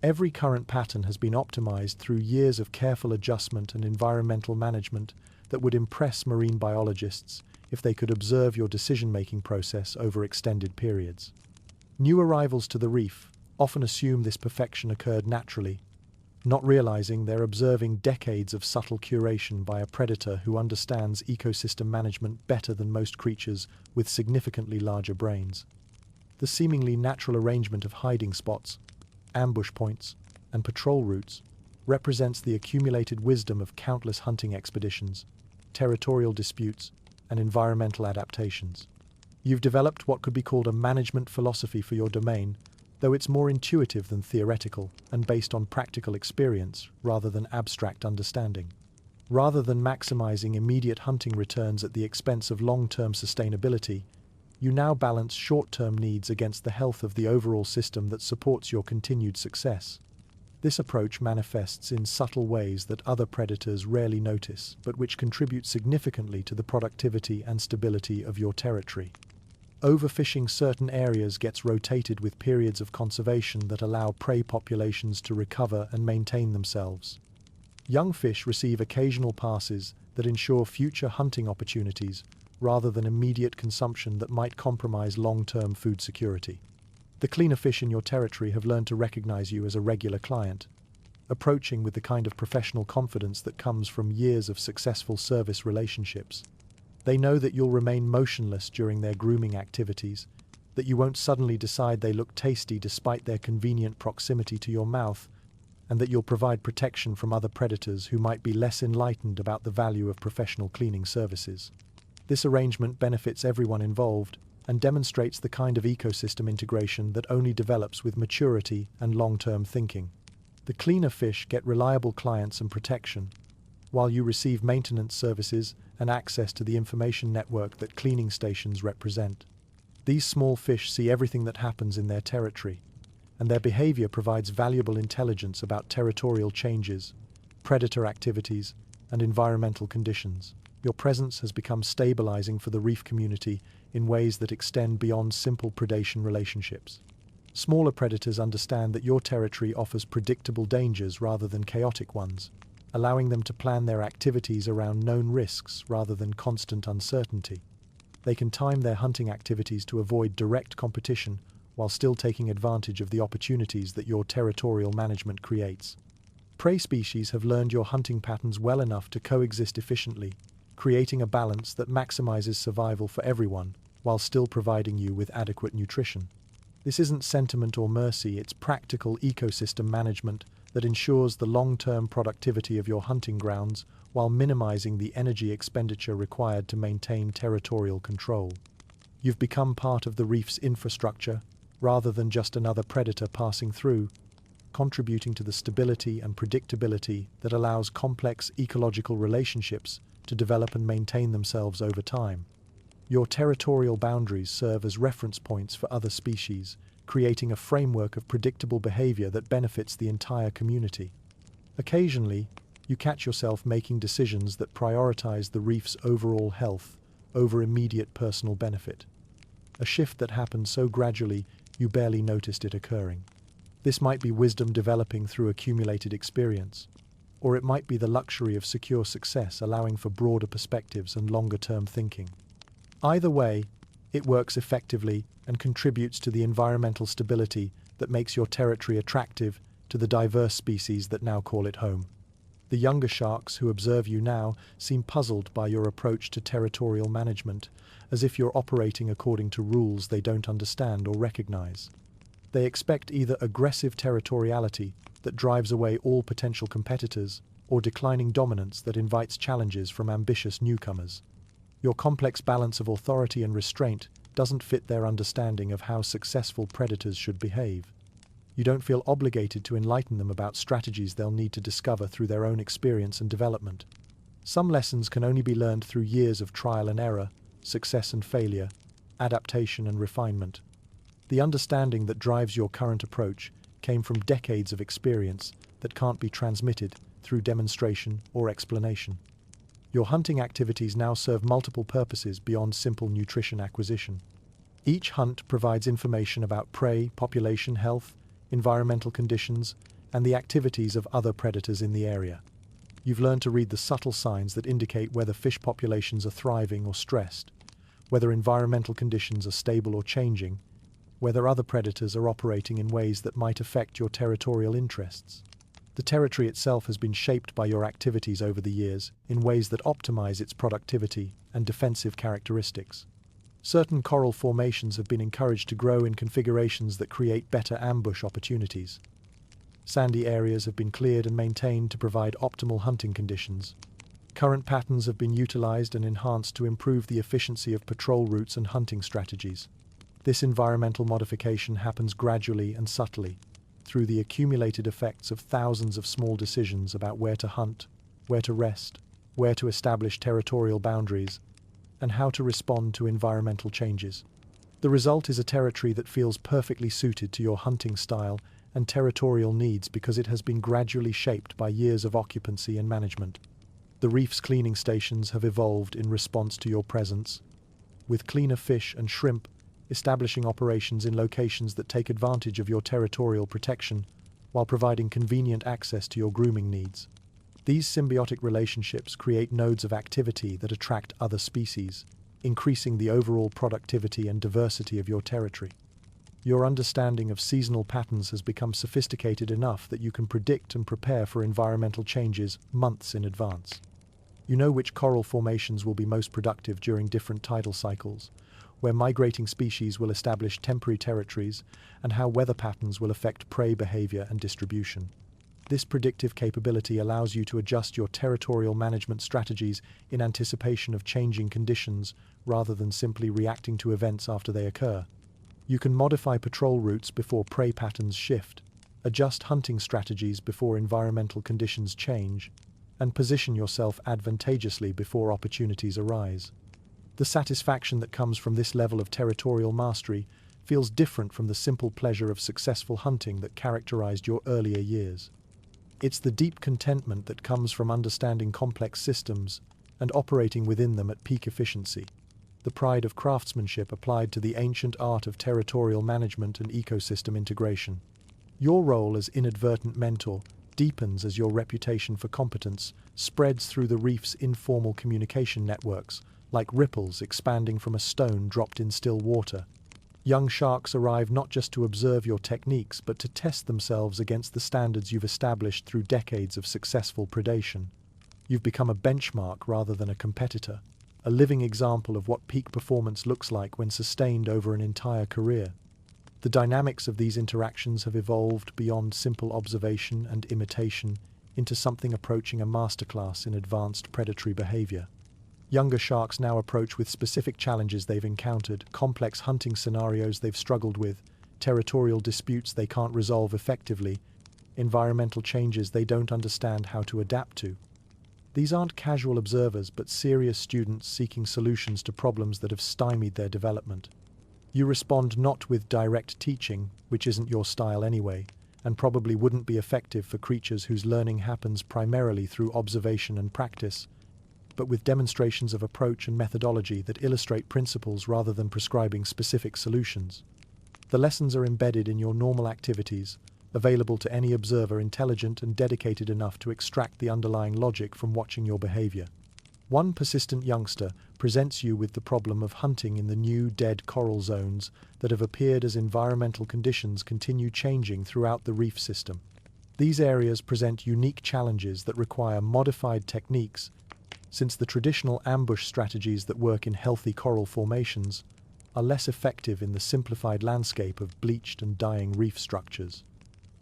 every current pattern has been optimized through years of careful adjustment and environmental management that would impress marine biologists if they could observe your decision-making process over extended periods. New arrivals to the reef often assume this perfection occurred naturally, not realizing they're observing decades of subtle curation by a predator who understands ecosystem management better than most creatures with significantly larger brains. The seemingly natural arrangement of hiding spots, ambush points, and patrol routes represents the accumulated wisdom of countless hunting expeditions, territorial disputes, and environmental adaptations. You've developed what could be called a management philosophy for your domain, though it's more intuitive than theoretical and based on practical experience rather than abstract understanding. Rather than maximizing immediate hunting returns at the expense of long-term sustainability, you now balance short-term needs against the health of the overall system that supports your continued success. This approach manifests in subtle ways that other predators rarely notice, but which contribute significantly to the productivity and stability of your territory. Overfishing certain areas gets rotated with periods of conservation that allow prey populations to recover and maintain themselves. Young fish receive occasional passes that ensure future hunting opportunities rather than immediate consumption that might compromise long-term food security. The cleaner fish in your territory have learned to recognize you as a regular client, approaching with the kind of professional confidence that comes from years of successful service relationships. They know that you'll remain motionless during their grooming activities, that you won't suddenly decide they look tasty despite their convenient proximity to your mouth, and that you'll provide protection from other predators who might be less enlightened about the value of professional cleaning services. This arrangement benefits everyone involved and demonstrates the kind of ecosystem integration that only develops with maturity and long-term thinking. The cleaner fish get reliable clients and protection, while you receive maintenance services and access to the information network that cleaning stations represent. These small fish see everything that happens in their territory, and their behavior provides valuable intelligence about territorial changes, predator activities, and environmental conditions. Your presence has become stabilizing for the reef community in ways that extend beyond simple predation relationships. Smaller predators understand that your territory offers predictable dangers rather than chaotic ones, allowing them to plan their activities around known risks rather than constant uncertainty. They can time their hunting activities to avoid direct competition while still taking advantage of the opportunities that your territorial management creates. Prey species have learned your hunting patterns well enough to coexist efficiently, creating a balance that maximizes survival for everyone while still providing you with adequate nutrition. This isn't sentiment or mercy, it's practical ecosystem management that ensures the long-term productivity of your hunting grounds while minimizing the energy expenditure required to maintain territorial control. You've become part of the reef's infrastructure rather than just another predator passing through, contributing to the stability and predictability that allows complex ecological relationships to develop and maintain themselves over time. Your territorial boundaries serve as reference points for other species, creating a framework of predictable behavior that benefits the entire community. Occasionally, you catch yourself making decisions that prioritize the reef's overall health over immediate personal benefit. A shift that happens so gradually you barely noticed it occurring. This might be wisdom developing through accumulated experience, or it might be the luxury of secure success allowing for broader perspectives and longer-term thinking. Either way, it works effectively and contributes to the environmental stability that makes your territory attractive to the diverse species that now call it home. The younger sharks who observe you now seem puzzled by your approach to territorial management, as if you're operating according to rules they don't understand or recognize. They expect either aggressive territoriality that drives away all potential competitors, or declining dominance that invites challenges from ambitious newcomers. Your complex balance of authority and restraint doesn't fit their understanding of how successful predators should behave. You don't feel obligated to enlighten them about strategies they'll need to discover through their own experience and development. Some lessons can only be learned through years of trial and error, success and failure, adaptation and refinement. The understanding that drives your current approach came from decades of experience that can't be transmitted through demonstration or explanation. Your hunting activities now serve multiple purposes beyond simple nutrition acquisition. Each hunt provides information about prey, population health, environmental conditions, and the activities of other predators in the area. You've learned to read the subtle signs that indicate whether fish populations are thriving or stressed, whether environmental conditions are stable or changing, whether other predators are operating in ways that might affect your territorial interests. The territory itself has been shaped by your activities over the years in ways that optimize its productivity and defensive characteristics. Certain coral formations have been encouraged to grow in configurations that create better ambush opportunities. Sandy areas have been cleared and maintained to provide optimal hunting conditions. Current patterns have been utilized and enhanced to improve the efficiency of patrol routes and hunting strategies. This environmental modification happens gradually and subtly, through the accumulated effects of thousands of small decisions about where to hunt, where to rest, where to establish territorial boundaries, and how to respond to environmental changes. The result is a territory that feels perfectly suited to your hunting style and territorial needs because it has been gradually shaped by years of occupancy and management. The reef's cleaning stations have evolved in response to your presence, with cleaner fish and shrimp establishing operations in locations that take advantage of your territorial protection while providing convenient access to your grooming needs. These symbiotic relationships create nodes of activity that attract other species, increasing the overall productivity and diversity of your territory. Your understanding of seasonal patterns has become sophisticated enough that you can predict and prepare for environmental changes months in advance. You know which coral formations will be most productive during different tidal cycles, where migrating species will establish temporary territories, and how weather patterns will affect prey behavior and distribution. This predictive capability allows you to adjust your territorial management strategies in anticipation of changing conditions rather than simply reacting to events after they occur. You can modify patrol routes before prey patterns shift, adjust hunting strategies before environmental conditions change, and position yourself advantageously before opportunities arise. The satisfaction that comes from this level of territorial mastery feels different from the simple pleasure of successful hunting that characterized your earlier years. It's the deep contentment that comes from understanding complex systems and operating within them at peak efficiency, the pride of craftsmanship applied to the ancient art of territorial management and ecosystem integration. Your role as inadvertent mentor deepens as your reputation for competence spreads through the reef's informal communication networks, like ripples expanding from a stone dropped in still water. Young sharks arrive not just to observe your techniques, but to test themselves against the standards you've established through decades of successful predation. You've become a benchmark rather than a competitor, a living example of what peak performance looks like when sustained over an entire career. The dynamics of these interactions have evolved beyond simple observation and imitation into something approaching a masterclass in advanced predatory behavior. Younger sharks now approach with specific challenges they've encountered, complex hunting scenarios they've struggled with, territorial disputes they can't resolve effectively, environmental changes they don't understand how to adapt to. These aren't casual observers, but serious students seeking solutions to problems that have stymied their development. You respond not with direct teaching, which isn't your style anyway, and probably wouldn't be effective for creatures whose learning happens primarily through observation and practice, but with demonstrations of approach and methodology that illustrate principles rather than prescribing specific solutions. The lessons are embedded in your normal activities, available to any observer intelligent and dedicated enough to extract the underlying logic from watching your behavior. One persistent youngster presents you with the problem of hunting in the new dead coral zones that have appeared as environmental conditions continue changing throughout the reef system. These areas present unique challenges that require modified techniques, since the traditional ambush strategies that work in healthy coral formations are less effective in the simplified landscape of bleached and dying reef structures.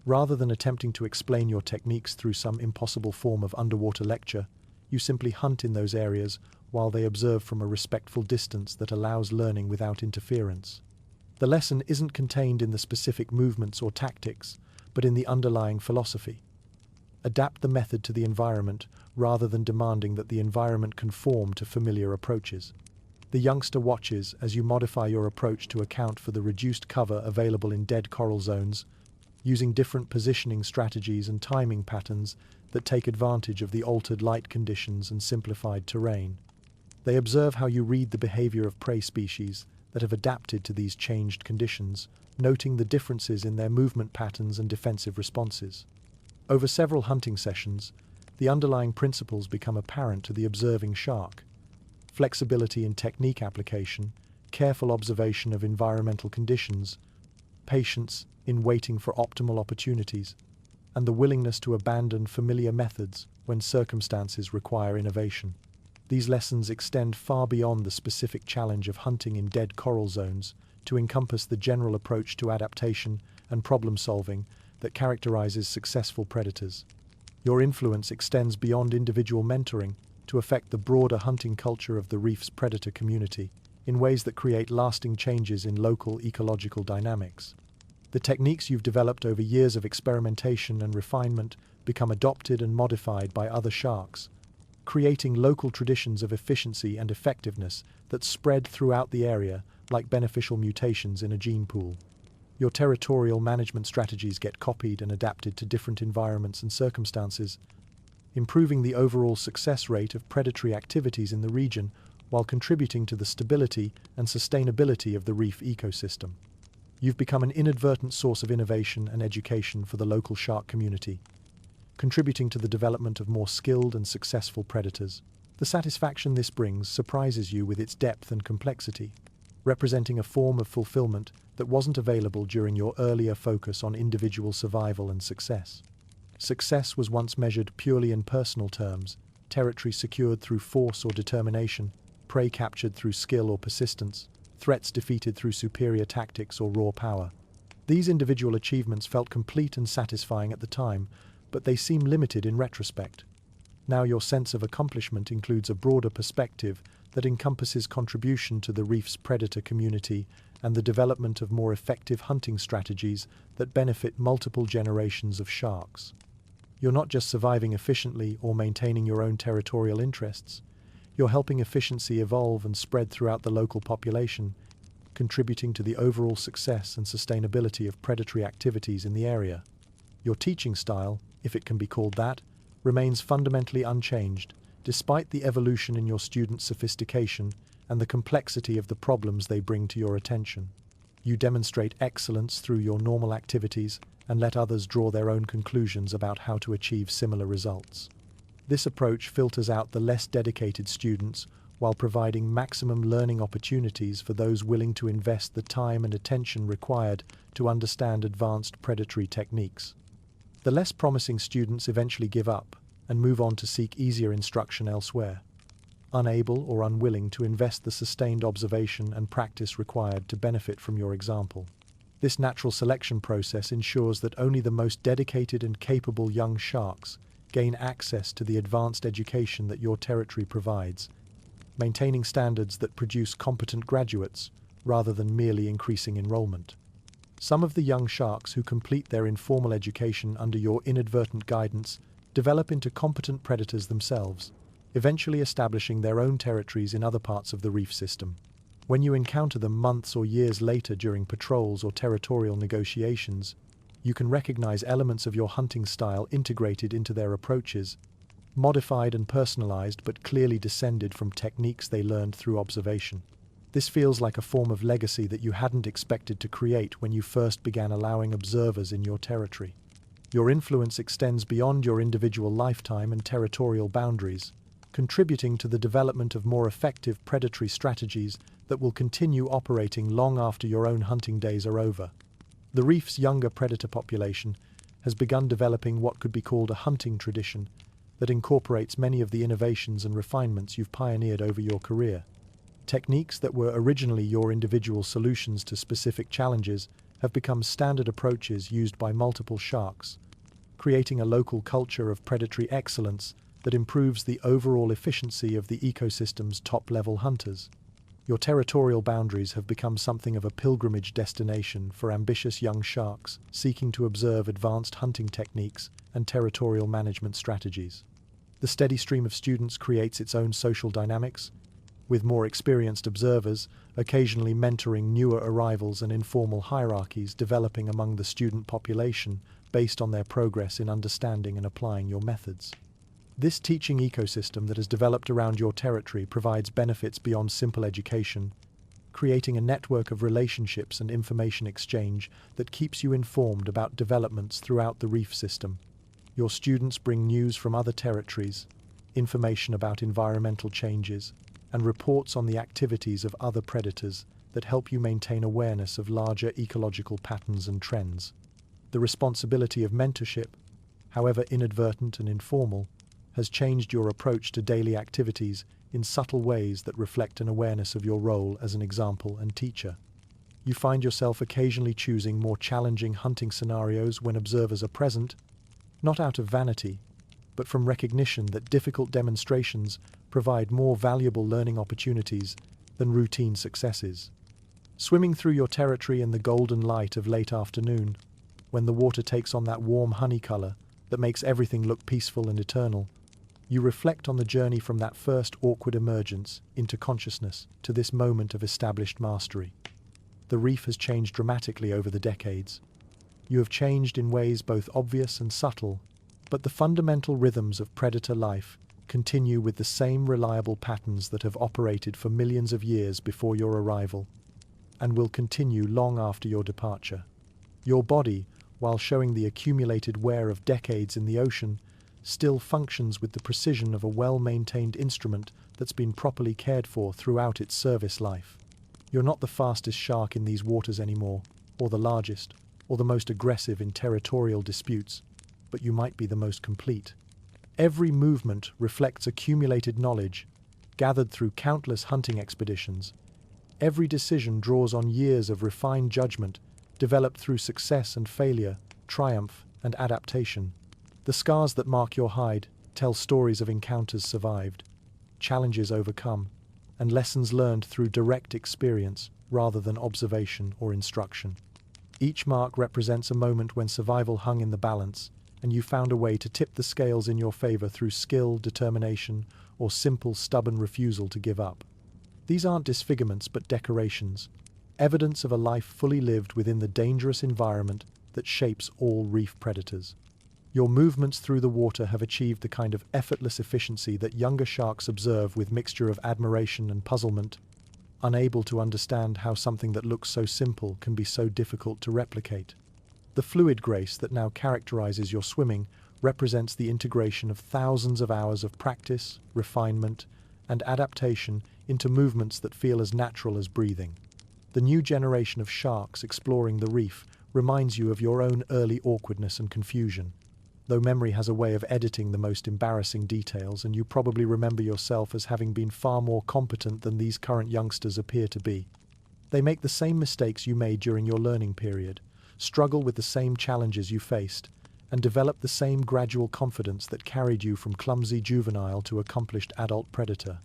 Rather than attempting to explain your techniques through some impossible form of underwater lecture, you simply hunt in those areas, while they observe from a respectful distance that allows learning without interference. The lesson isn't contained in the specific movements or tactics, but in the underlying philosophy. Adapt the method to the environment rather than demanding that the environment conform to familiar approaches. The youngster watches as you modify your approach to account for the reduced cover available in dead coral zones, using different positioning strategies and timing patterns that take advantage of the altered light conditions and simplified terrain. They observe how you read the behavior of prey species that have adapted to these changed conditions, noting the differences in their movement patterns and defensive responses. Over several hunting sessions, the underlying principles become apparent to the observing shark. Flexibility in technique application, careful observation of environmental conditions, patience in waiting for optimal opportunities, and the willingness to abandon familiar methods when circumstances require innovation. These lessons extend far beyond the specific challenge of hunting in dead coral zones to encompass the general approach to adaptation and problem-solving that characterizes successful predators. Your influence extends beyond individual mentoring to affect the broader hunting culture of the reef's predator community in ways that create lasting changes in local ecological dynamics. The techniques you've developed over years of experimentation and refinement become adopted and modified by other sharks, creating local traditions of efficiency and effectiveness that spread throughout the area like beneficial mutations in a gene pool. Your territorial management strategies get copied and adapted to different environments and circumstances, improving the overall success rate of predatory activities in the region while contributing to the stability and sustainability of the reef ecosystem. You've become an inadvertent source of innovation and education for the local shark community, contributing to the development of more skilled and successful predators. The satisfaction this brings surprises you with its depth and complexity, representing a form of fulfillment that wasn't available during your earlier focus on individual survival and success. Success was once measured purely in personal terms, territory secured through force or determination, prey captured through skill or persistence, threats defeated through superior tactics or raw power. These individual achievements felt complete and satisfying at the time, but they seem limited in retrospect. Now your sense of accomplishment includes a broader perspective that encompasses contribution to the reef's predator community and the development of more effective hunting strategies that benefit multiple generations of sharks. You're not just surviving efficiently or maintaining your own territorial interests. You're helping efficiency evolve and spread throughout the local population, contributing to the overall success and sustainability of predatory activities in the area. Your teaching style, if it can be called that, remains fundamentally unchanged, despite the evolution in your students' sophistication and the complexity of the problems they bring to your attention. You demonstrate excellence through your normal activities and let others draw their own conclusions about how to achieve similar results. This approach filters out the less dedicated students while providing maximum learning opportunities for those willing to invest the time and attention required to understand advanced predatory techniques. The less promising students eventually give up and move on to seek easier instruction elsewhere, unable or unwilling to invest the sustained observation and practice required to benefit from your example. This natural selection process ensures that only the most dedicated and capable young sharks gain access to the advanced education that your territory provides, maintaining standards that produce competent graduates rather than merely increasing enrollment. Some of the young sharks who complete their informal education under your inadvertent guidance develop into competent predators themselves, eventually establishing their own territories in other parts of the reef system. When you encounter them months or years later during patrols or territorial negotiations, you can recognize elements of your hunting style integrated into their approaches, modified and personalized but clearly descended from techniques they learned through observation. This feels like a form of legacy that you hadn't expected to create when you first began allowing observers in your territory. Your influence extends beyond your individual lifetime and territorial boundaries, contributing to the development of more effective predatory strategies that will continue operating long after your own hunting days are over. The reef's younger predator population has begun developing what could be called a hunting tradition that incorporates many of the innovations and refinements you've pioneered over your career. Techniques that were originally your individual solutions to specific challenges have become standard approaches used by multiple sharks, creating a local culture of predatory excellence that improves the overall efficiency of the ecosystem's top-level hunters. Your territorial boundaries have become something of a pilgrimage destination for ambitious young sharks seeking to observe advanced hunting techniques and territorial management strategies. The steady stream of students creates its own social dynamics, with more experienced observers occasionally mentoring newer arrivals and informal hierarchies developing among the student population based on their progress in understanding and applying your methods. This teaching ecosystem that has developed around your territory provides benefits beyond simple education, creating a network of relationships and information exchange that keeps you informed about developments throughout the reef system. Your students bring news from other territories, information about environmental changes, and reports on the activities of other predators that help you maintain awareness of larger ecological patterns and trends. The responsibility of mentorship, however inadvertent and informal, has changed your approach to daily activities in subtle ways that reflect an awareness of your role as an example and teacher. You find yourself occasionally choosing more challenging hunting scenarios when observers are present, not out of vanity, but from recognition that difficult demonstrations provide more valuable learning opportunities than routine successes. Swimming through your territory in the golden light of late afternoon, when the water takes on that warm honey color that makes everything look peaceful and eternal, you reflect on the journey from that first awkward emergence into consciousness to this moment of established mastery. The reef has changed dramatically over the decades. You have changed in ways both obvious and subtle, but the fundamental rhythms of predator life continue with the same reliable patterns that have operated for millions of years before your arrival, and will continue long after your departure. Your body, while showing the accumulated wear of decades in the ocean, still functions with the precision of a well-maintained instrument that's been properly cared for throughout its service life. You're not the fastest shark in these waters anymore, or the largest, or the most aggressive in territorial disputes, but you might be the most complete. Every movement reflects accumulated knowledge, gathered through countless hunting expeditions. Every decision draws on years of refined judgment, developed through success and failure, triumph and adaptation. The scars that mark your hide tell stories of encounters survived, challenges overcome, and lessons learned through direct experience rather than observation or instruction. Each mark represents a moment when survival hung in the balance, and you found a way to tip the scales in your favor through skill, determination, or simple, stubborn refusal to give up. These aren't disfigurements but decorations, evidence of a life fully lived within the dangerous environment that shapes all reef predators. Your movements through the water have achieved the kind of effortless efficiency that younger sharks observe with mixture of admiration and puzzlement, unable to understand how something that looks so simple can be so difficult to replicate. The fluid grace that now characterizes your swimming represents the integration of thousands of hours of practice, refinement, and adaptation into movements that feel as natural as breathing. The new generation of sharks exploring the reef reminds you of your own early awkwardness and confusion. Though memory has a way of editing the most embarrassing details, and you probably remember yourself as having been far more competent than these current youngsters appear to be. They make the same mistakes you made during your learning period, struggle with the same challenges you faced, and develop the same gradual confidence that carried you from clumsy juvenile to accomplished adult predator.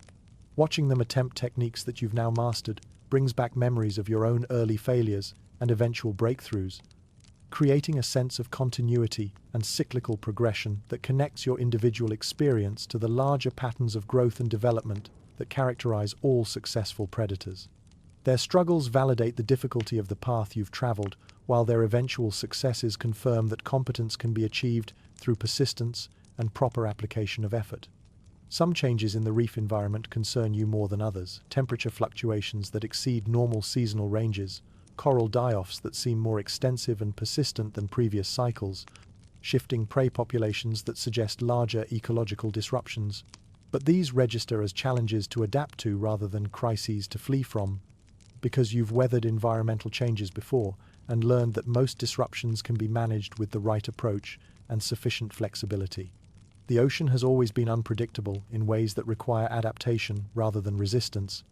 Watching them attempt techniques that you've now mastered brings back memories of your own early failures and eventual breakthroughs, creating a sense of continuity and cyclical progression that connects your individual experience to the larger patterns of growth and development that characterize all successful predators. Their struggles validate the difficulty of the path you've traveled, while their eventual successes confirm that competence can be achieved through persistence and proper application of effort. Some changes in the reef environment concern you more than others: temperature fluctuations that exceed normal seasonal ranges, coral die-offs that seem more extensive and persistent than previous cycles, shifting prey populations that suggest larger ecological disruptions. But these register as challenges to adapt to rather than crises to flee from, because you've weathered environmental changes before and learned that most disruptions can be managed with the right approach and sufficient flexibility. The ocean has always been unpredictable in ways that require adaptation rather than resistance,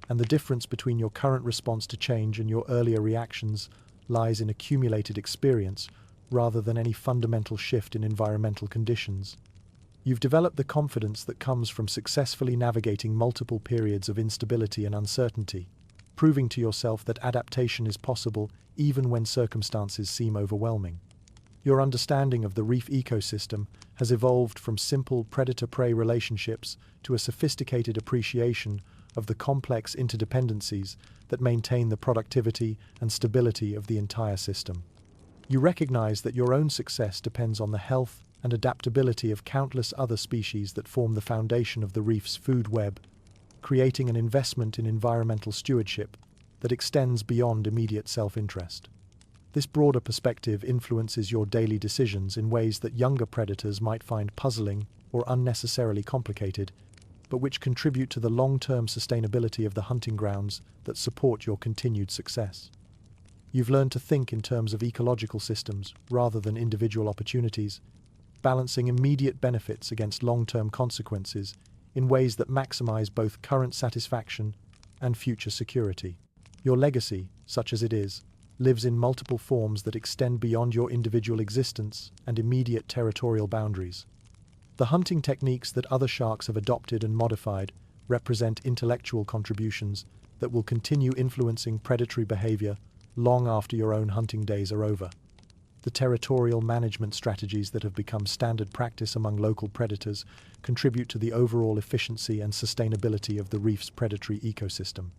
and the difference between your current response to change and your earlier reactions lies in accumulated experience rather than any fundamental shift in environmental conditions. You've developed the confidence that comes from successfully navigating multiple periods of instability and uncertainty, proving to yourself that adaptation is possible even when circumstances seem overwhelming. Your understanding of the reef ecosystem has evolved from simple predator-prey relationships to a sophisticated appreciation of the complex interdependencies that maintain the productivity and stability of the entire system. You recognize that your own success depends on the health and adaptability of countless other species that form the foundation of the reef's food web, creating an investment in environmental stewardship that extends beyond immediate self-interest. This broader perspective influences your daily decisions in ways that younger predators might find puzzling or unnecessarily complicated, but which contribute to the long-term sustainability of the hunting grounds that support your continued success. You've learned to think in terms of ecological systems rather than individual opportunities, balancing immediate benefits against long-term consequences in ways that maximize both current satisfaction and future security. Your legacy, such as it is, lives in multiple forms that extend beyond your individual existence and immediate territorial boundaries. The hunting techniques that other sharks have adopted and modified represent intellectual contributions that will continue influencing predatory behavior long after your own hunting days are over. The territorial management strategies that have become standard practice among local predators contribute to the overall efficiency and sustainability of the reef's predatory ecosystem.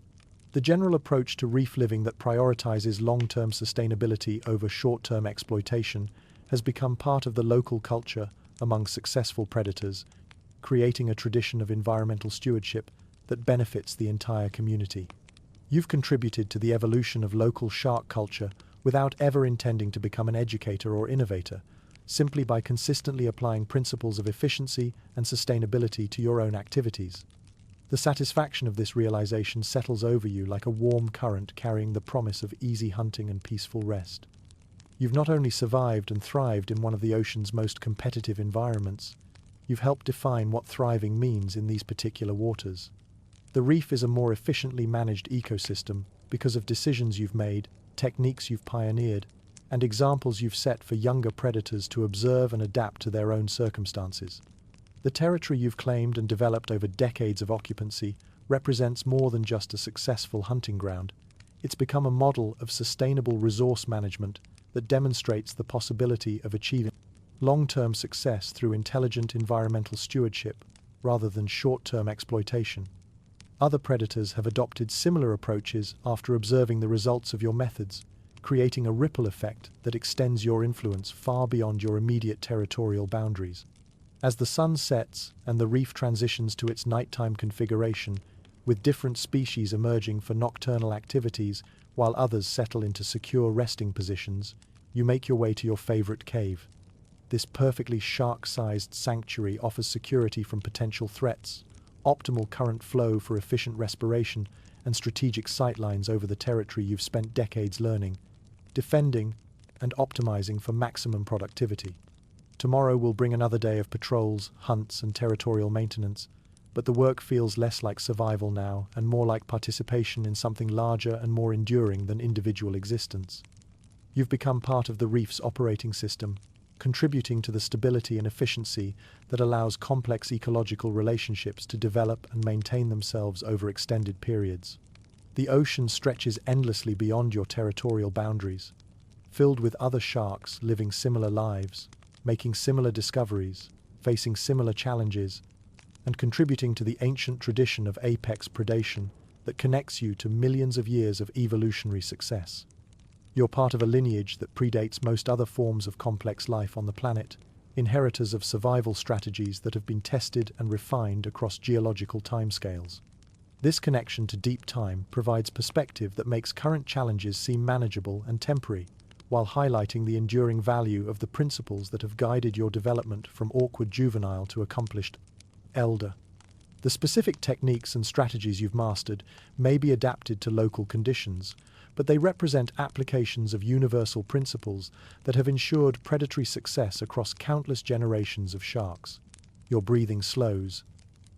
The general approach to reef living that prioritizes long-term sustainability over short-term exploitation has become part of the local culture among successful predators, creating a tradition of environmental stewardship that benefits the entire community. You've contributed to the evolution of local shark culture without ever intending to become an educator or innovator, simply by consistently applying principles of efficiency and sustainability to your own activities. The satisfaction of this realization settles over you like a warm current carrying the promise of easy hunting and peaceful rest. You've not only survived and thrived in one of the ocean's most competitive environments, you've helped define what thriving means in these particular waters. The reef is a more efficiently managed ecosystem because of decisions you've made, techniques you've pioneered, and examples you've set for younger predators to observe and adapt to their own circumstances. The territory you've claimed and developed over decades of occupancy represents more than just a successful hunting ground. It's become a model of sustainable resource management that demonstrates the possibility of achieving long-term success through intelligent environmental stewardship rather than short-term exploitation. Other predators have adopted similar approaches after observing the results of your methods, creating a ripple effect that extends your influence far beyond your immediate territorial boundaries. As the sun sets and the reef transitions to its nighttime configuration, with different species emerging for nocturnal activities while others settle into secure resting positions, you make your way to your favorite cave. This perfectly shark-sized sanctuary offers security from potential threats, optimal current flow for efficient respiration, and strategic sightlines over the territory you've spent decades learning, defending, and optimizing for maximum productivity. Tomorrow will bring another day of patrols, hunts, and territorial maintenance, but the work feels less like survival now and more like participation in something larger and more enduring than individual existence. You've become part of the reef's operating system, contributing to the stability and efficiency that allows complex ecological relationships to develop and maintain themselves over extended periods. The ocean stretches endlessly beyond your territorial boundaries, filled with other sharks living similar lives, making similar discoveries, facing similar challenges, and contributing to the ancient tradition of apex predation that connects you to millions of years of evolutionary success. You're part of a lineage that predates most other forms of complex life on the planet, inheritors of survival strategies that have been tested and refined across geological timescales. This connection to deep time provides perspective that makes current challenges seem manageable and temporary, while highlighting the enduring value of the principles that have guided your development from awkward juvenile to accomplished elder. The specific techniques and strategies you've mastered may be adapted to local conditions, but they represent applications of universal principles that have ensured predatory success across countless generations of sharks. Your breathing slows,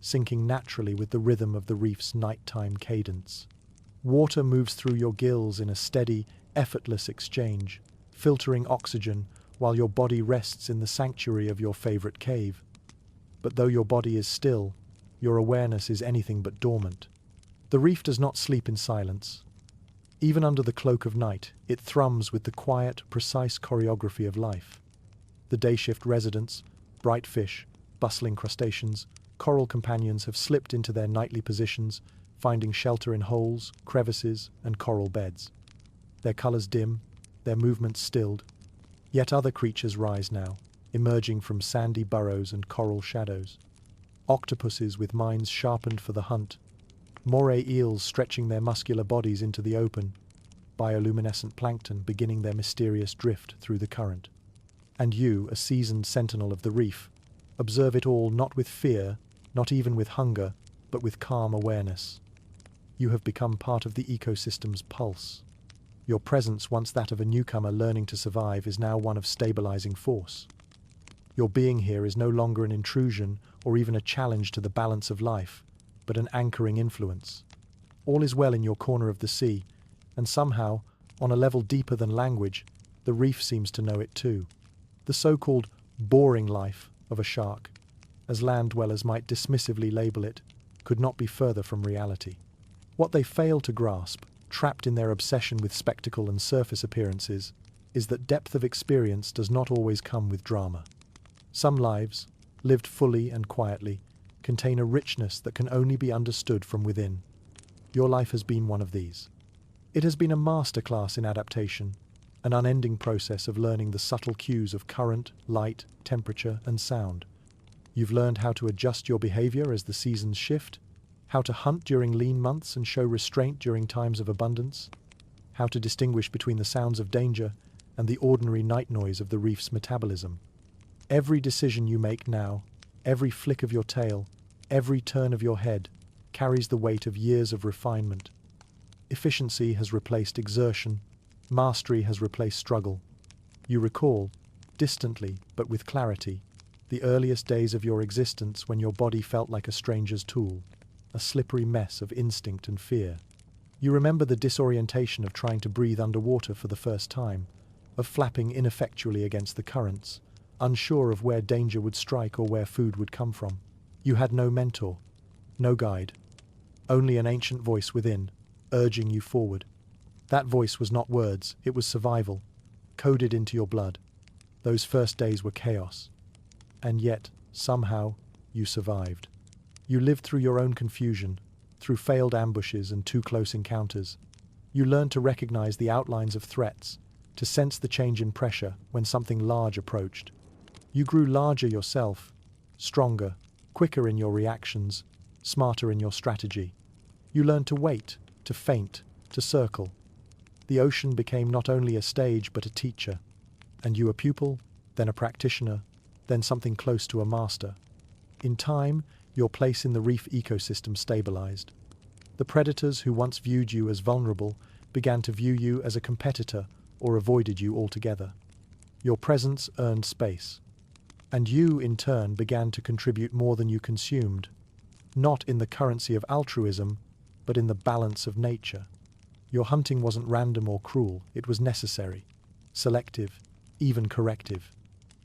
syncing naturally with the rhythm of the reef's nighttime cadence. Water moves through your gills in a steady, effortless exchange, filtering oxygen while your body rests in the sanctuary of your favorite cave. but though your body is still, your awareness is anything but dormant. The reef does not sleep in silence. Even under the cloak of night, it thrums with the quiet, precise choreography of life. The day shift residents, bright fish, bustling crustaceans, coral companions have slipped into their nightly positions, finding shelter in holes, crevices, and coral beds. Their colors dim, their movements stilled. Yet other creatures rise now, emerging from sandy burrows and coral shadows. Octopuses with minds sharpened for the hunt, moray eels stretching their muscular bodies into the open, bioluminescent plankton beginning their mysterious drift through the current. And you, a seasoned sentinel of the reef, observe it all not with fear, not even with hunger, but with calm awareness. You have become part of the ecosystem's pulse. Your presence, once that of a newcomer learning to survive, is now one of stabilizing force. Your being here is no longer an intrusion or even a challenge to the balance of life, but an anchoring influence. All is well in your corner of the sea, and somehow, on a level deeper than language, the reef seems to know it too. The so-called boring life of a shark, as land dwellers might dismissively label it, could not be further from reality. What they fail to grasp, trapped in their obsession with spectacle and surface appearances, is that depth of experience does not always come with drama. Some lives, lived fully and quietly, contain a richness that can only be understood from within. Your life has been one of these. It has been a masterclass in adaptation, an unending process of learning the subtle cues of current, light, temperature, and sound. You've learned how to adjust your behavior as the seasons shift, how to hunt during lean months and show restraint during times of abundance, how to distinguish between the sounds of danger and the ordinary night noise of the reef's metabolism. Every decision you make now, every flick of your tail, every turn of your head, carries the weight of years of refinement. Efficiency has replaced exertion, mastery has replaced struggle. You recall, distantly but with clarity, the earliest days of your existence when your body felt like a stranger's tool, a slippery mess of instinct and fear. You remember the disorientation of trying to breathe underwater for the first time, of flapping ineffectually against the currents, unsure of where danger would strike or where food would come from. You had no mentor, no guide, only an ancient voice within, urging you forward. That voice was not words, it was survival, coded into your blood. Those first days were chaos. And yet, somehow, you survived. You lived through your own confusion, through failed ambushes and too close encounters. You learned to recognize the outlines of threats, to sense the change in pressure when something large approached. You grew larger yourself, stronger, quicker in your reactions, smarter in your strategy. You learned to wait, to feint, to circle. The ocean became not only a stage but a teacher, and you a pupil, then a practitioner, then something close to a master. In time, your place in the reef ecosystem stabilized. The predators who once viewed you as vulnerable began to view you as a competitor or avoided you altogether. Your presence earned space. And you, in turn, began to contribute more than you consumed, not in the currency of altruism, but in the balance of nature. Your hunting wasn't random or cruel, it was necessary, selective, even corrective.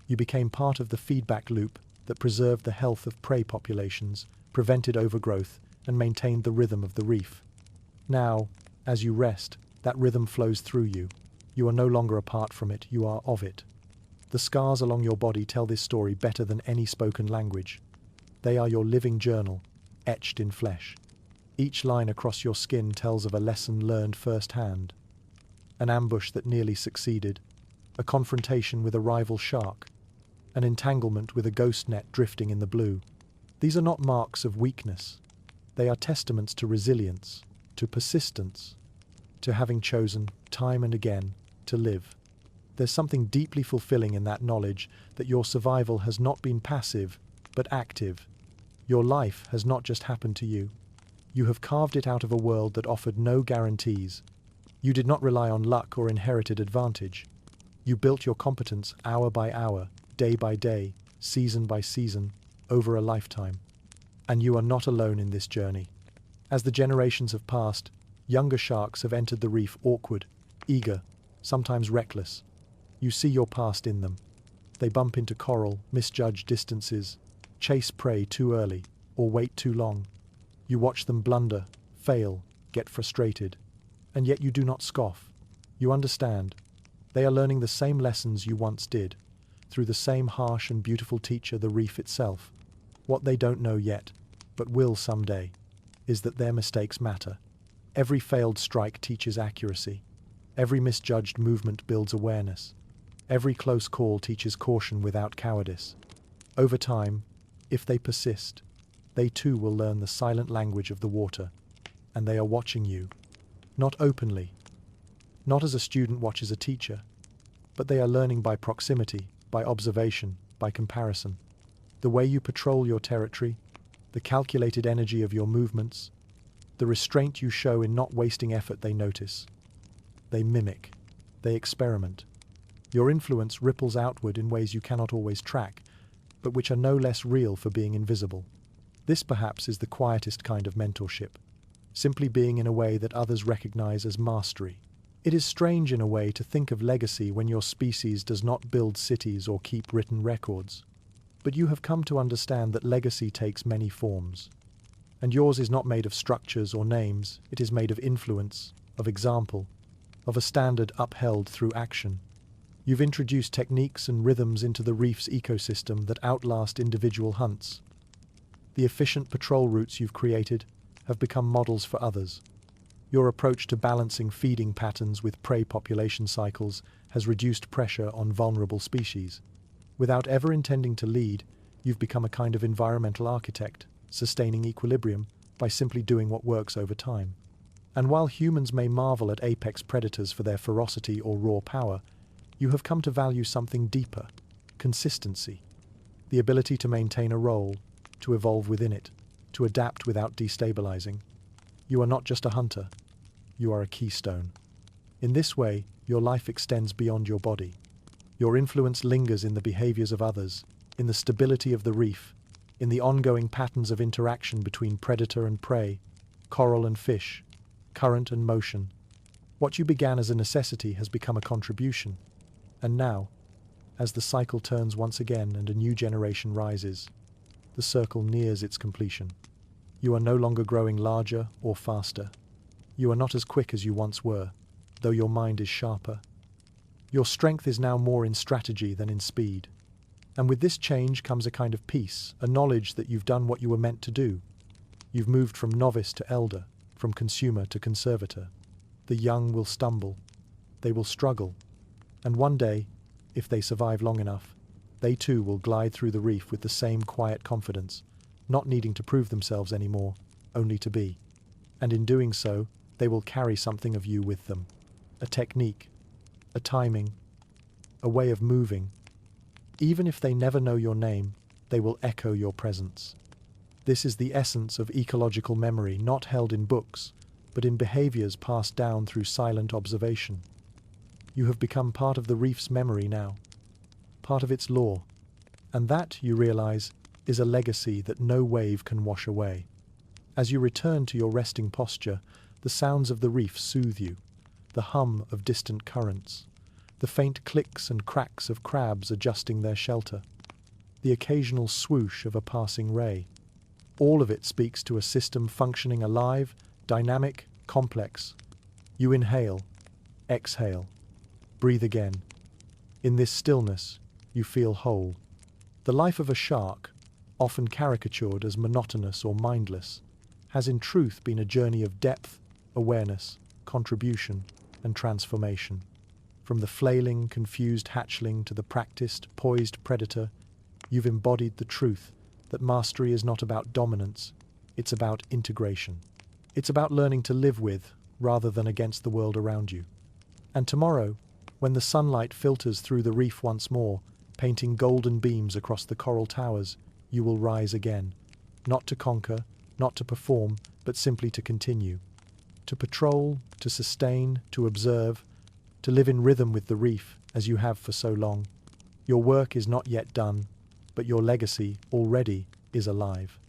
You became part of the feedback loop that preserved the health of prey populations, prevented overgrowth, and maintained the rhythm of the reef. Now, as you rest, that rhythm flows through you. You are no longer apart from it, you are of it. The scars along your body tell this story better than any spoken language. They are your living journal, etched in flesh. Each line across your skin tells of a lesson learned firsthand. An ambush that nearly succeeded, a confrontation with a rival shark, an entanglement with a ghost net drifting in the blue. These are not marks of weakness. They are testaments to resilience, to persistence, to having chosen, time and again, to live. There's something deeply fulfilling in that knowledge that your survival has not been passive, but active. Your life has not just happened to you. You have carved it out of a world that offered no guarantees. You did not rely on luck or inherited advantage. You built your competence hour by hour, day by day, season by season, over a lifetime. And you are not alone in this journey. As the generations have passed, younger sharks have entered the reef awkward, eager, sometimes reckless. You see your past in them. They bump into coral, misjudge distances, chase prey too early, or wait too long. You watch them blunder, fail, get frustrated, and yet you do not scoff. You understand. They are learning the same lessons you once did, through the same harsh and beautiful teacher, the reef itself. What they don't know yet, but will someday, is that their mistakes matter. Every failed strike teaches accuracy. Every misjudged movement builds awareness. Every close call teaches caution without cowardice. Over time, if they persist, they too will learn the silent language of the water, and they are watching you, not openly, not as a student watches a teacher, but they are learning by proximity, by observation, by comparison. The way you patrol your territory, the calculated energy of your movements, the restraint you show in not wasting effort, they notice. They mimic. They experiment. Your influence ripples outward in ways you cannot always track, but which are no less real for being invisible. This perhaps is the quietest kind of mentorship, simply being in a way that others recognize as mastery. It is strange in a way to think of legacy when your species does not build cities or keep written records. But you have come to understand that legacy takes many forms. And yours is not made of structures or names, it is made of influence, of example, of a standard upheld through action. You've introduced techniques and rhythms into the reef's ecosystem that outlast individual hunts. The efficient patrol routes you've created have become models for others. Your approach to balancing feeding patterns with prey population cycles has reduced pressure on vulnerable species. Without ever intending to lead, you've become a kind of environmental architect, sustaining equilibrium by simply doing what works over time. And while humans may marvel at apex predators for their ferocity or raw power, you have come to value something deeper: consistency, the ability to maintain a role, to evolve within it, to adapt without destabilizing. You are not just a hunter, you are a keystone. In this way, your life extends beyond your body. Your influence lingers in the behaviors of others, in the stability of the reef, in the ongoing patterns of interaction between predator and prey, coral and fish, current and motion. What you began as a necessity has become a contribution. And now, as the cycle turns once again and a new generation rises, the circle nears its completion. You are no longer growing larger or faster. You are not as quick as you once were, though your mind is sharper. Your strength is now more in strategy than in speed. And with this change comes a kind of peace, a knowledge that you've done what you were meant to do. You've moved from novice to elder, from consumer to conservator. The young will stumble. They will struggle. And one day, if they survive long enough, they too will glide through the reef with the same quiet confidence, not needing to prove themselves anymore, only to be. And in doing so, they will carry something of you with them. A technique, a timing, a way of moving. Even if they never know your name, they will echo your presence. This is the essence of ecological memory, not held in books, but in behaviors passed down through silent observation. You have become part of the reef's memory now, part of its lore, and that, you realize, is a legacy that no wave can wash away. As you return to your resting posture, the sounds of the reef soothe you, the hum of distant currents, the faint clicks and cracks of crabs adjusting their shelter, the occasional swoosh of a passing ray. All of it speaks to a system functioning alive, dynamic, complex. You inhale, exhale, breathe again. In this stillness, you feel whole. The life of a shark, often caricatured as monotonous or mindless, has in truth been a journey of depth, awareness, contribution, and transformation. From the flailing, confused hatchling to the practiced, poised predator, you've embodied the truth that mastery is not about dominance, it's about integration. It's about learning to live with, rather than against the world around you. And tomorrow, when the sunlight filters through the reef once more, painting golden beams across the coral towers, you will rise again, not to conquer, not to perform, but simply to continue. To patrol, to sustain, to observe, to live in rhythm with the reef, as you have for so long. Your work is not yet done, but your legacy already is alive.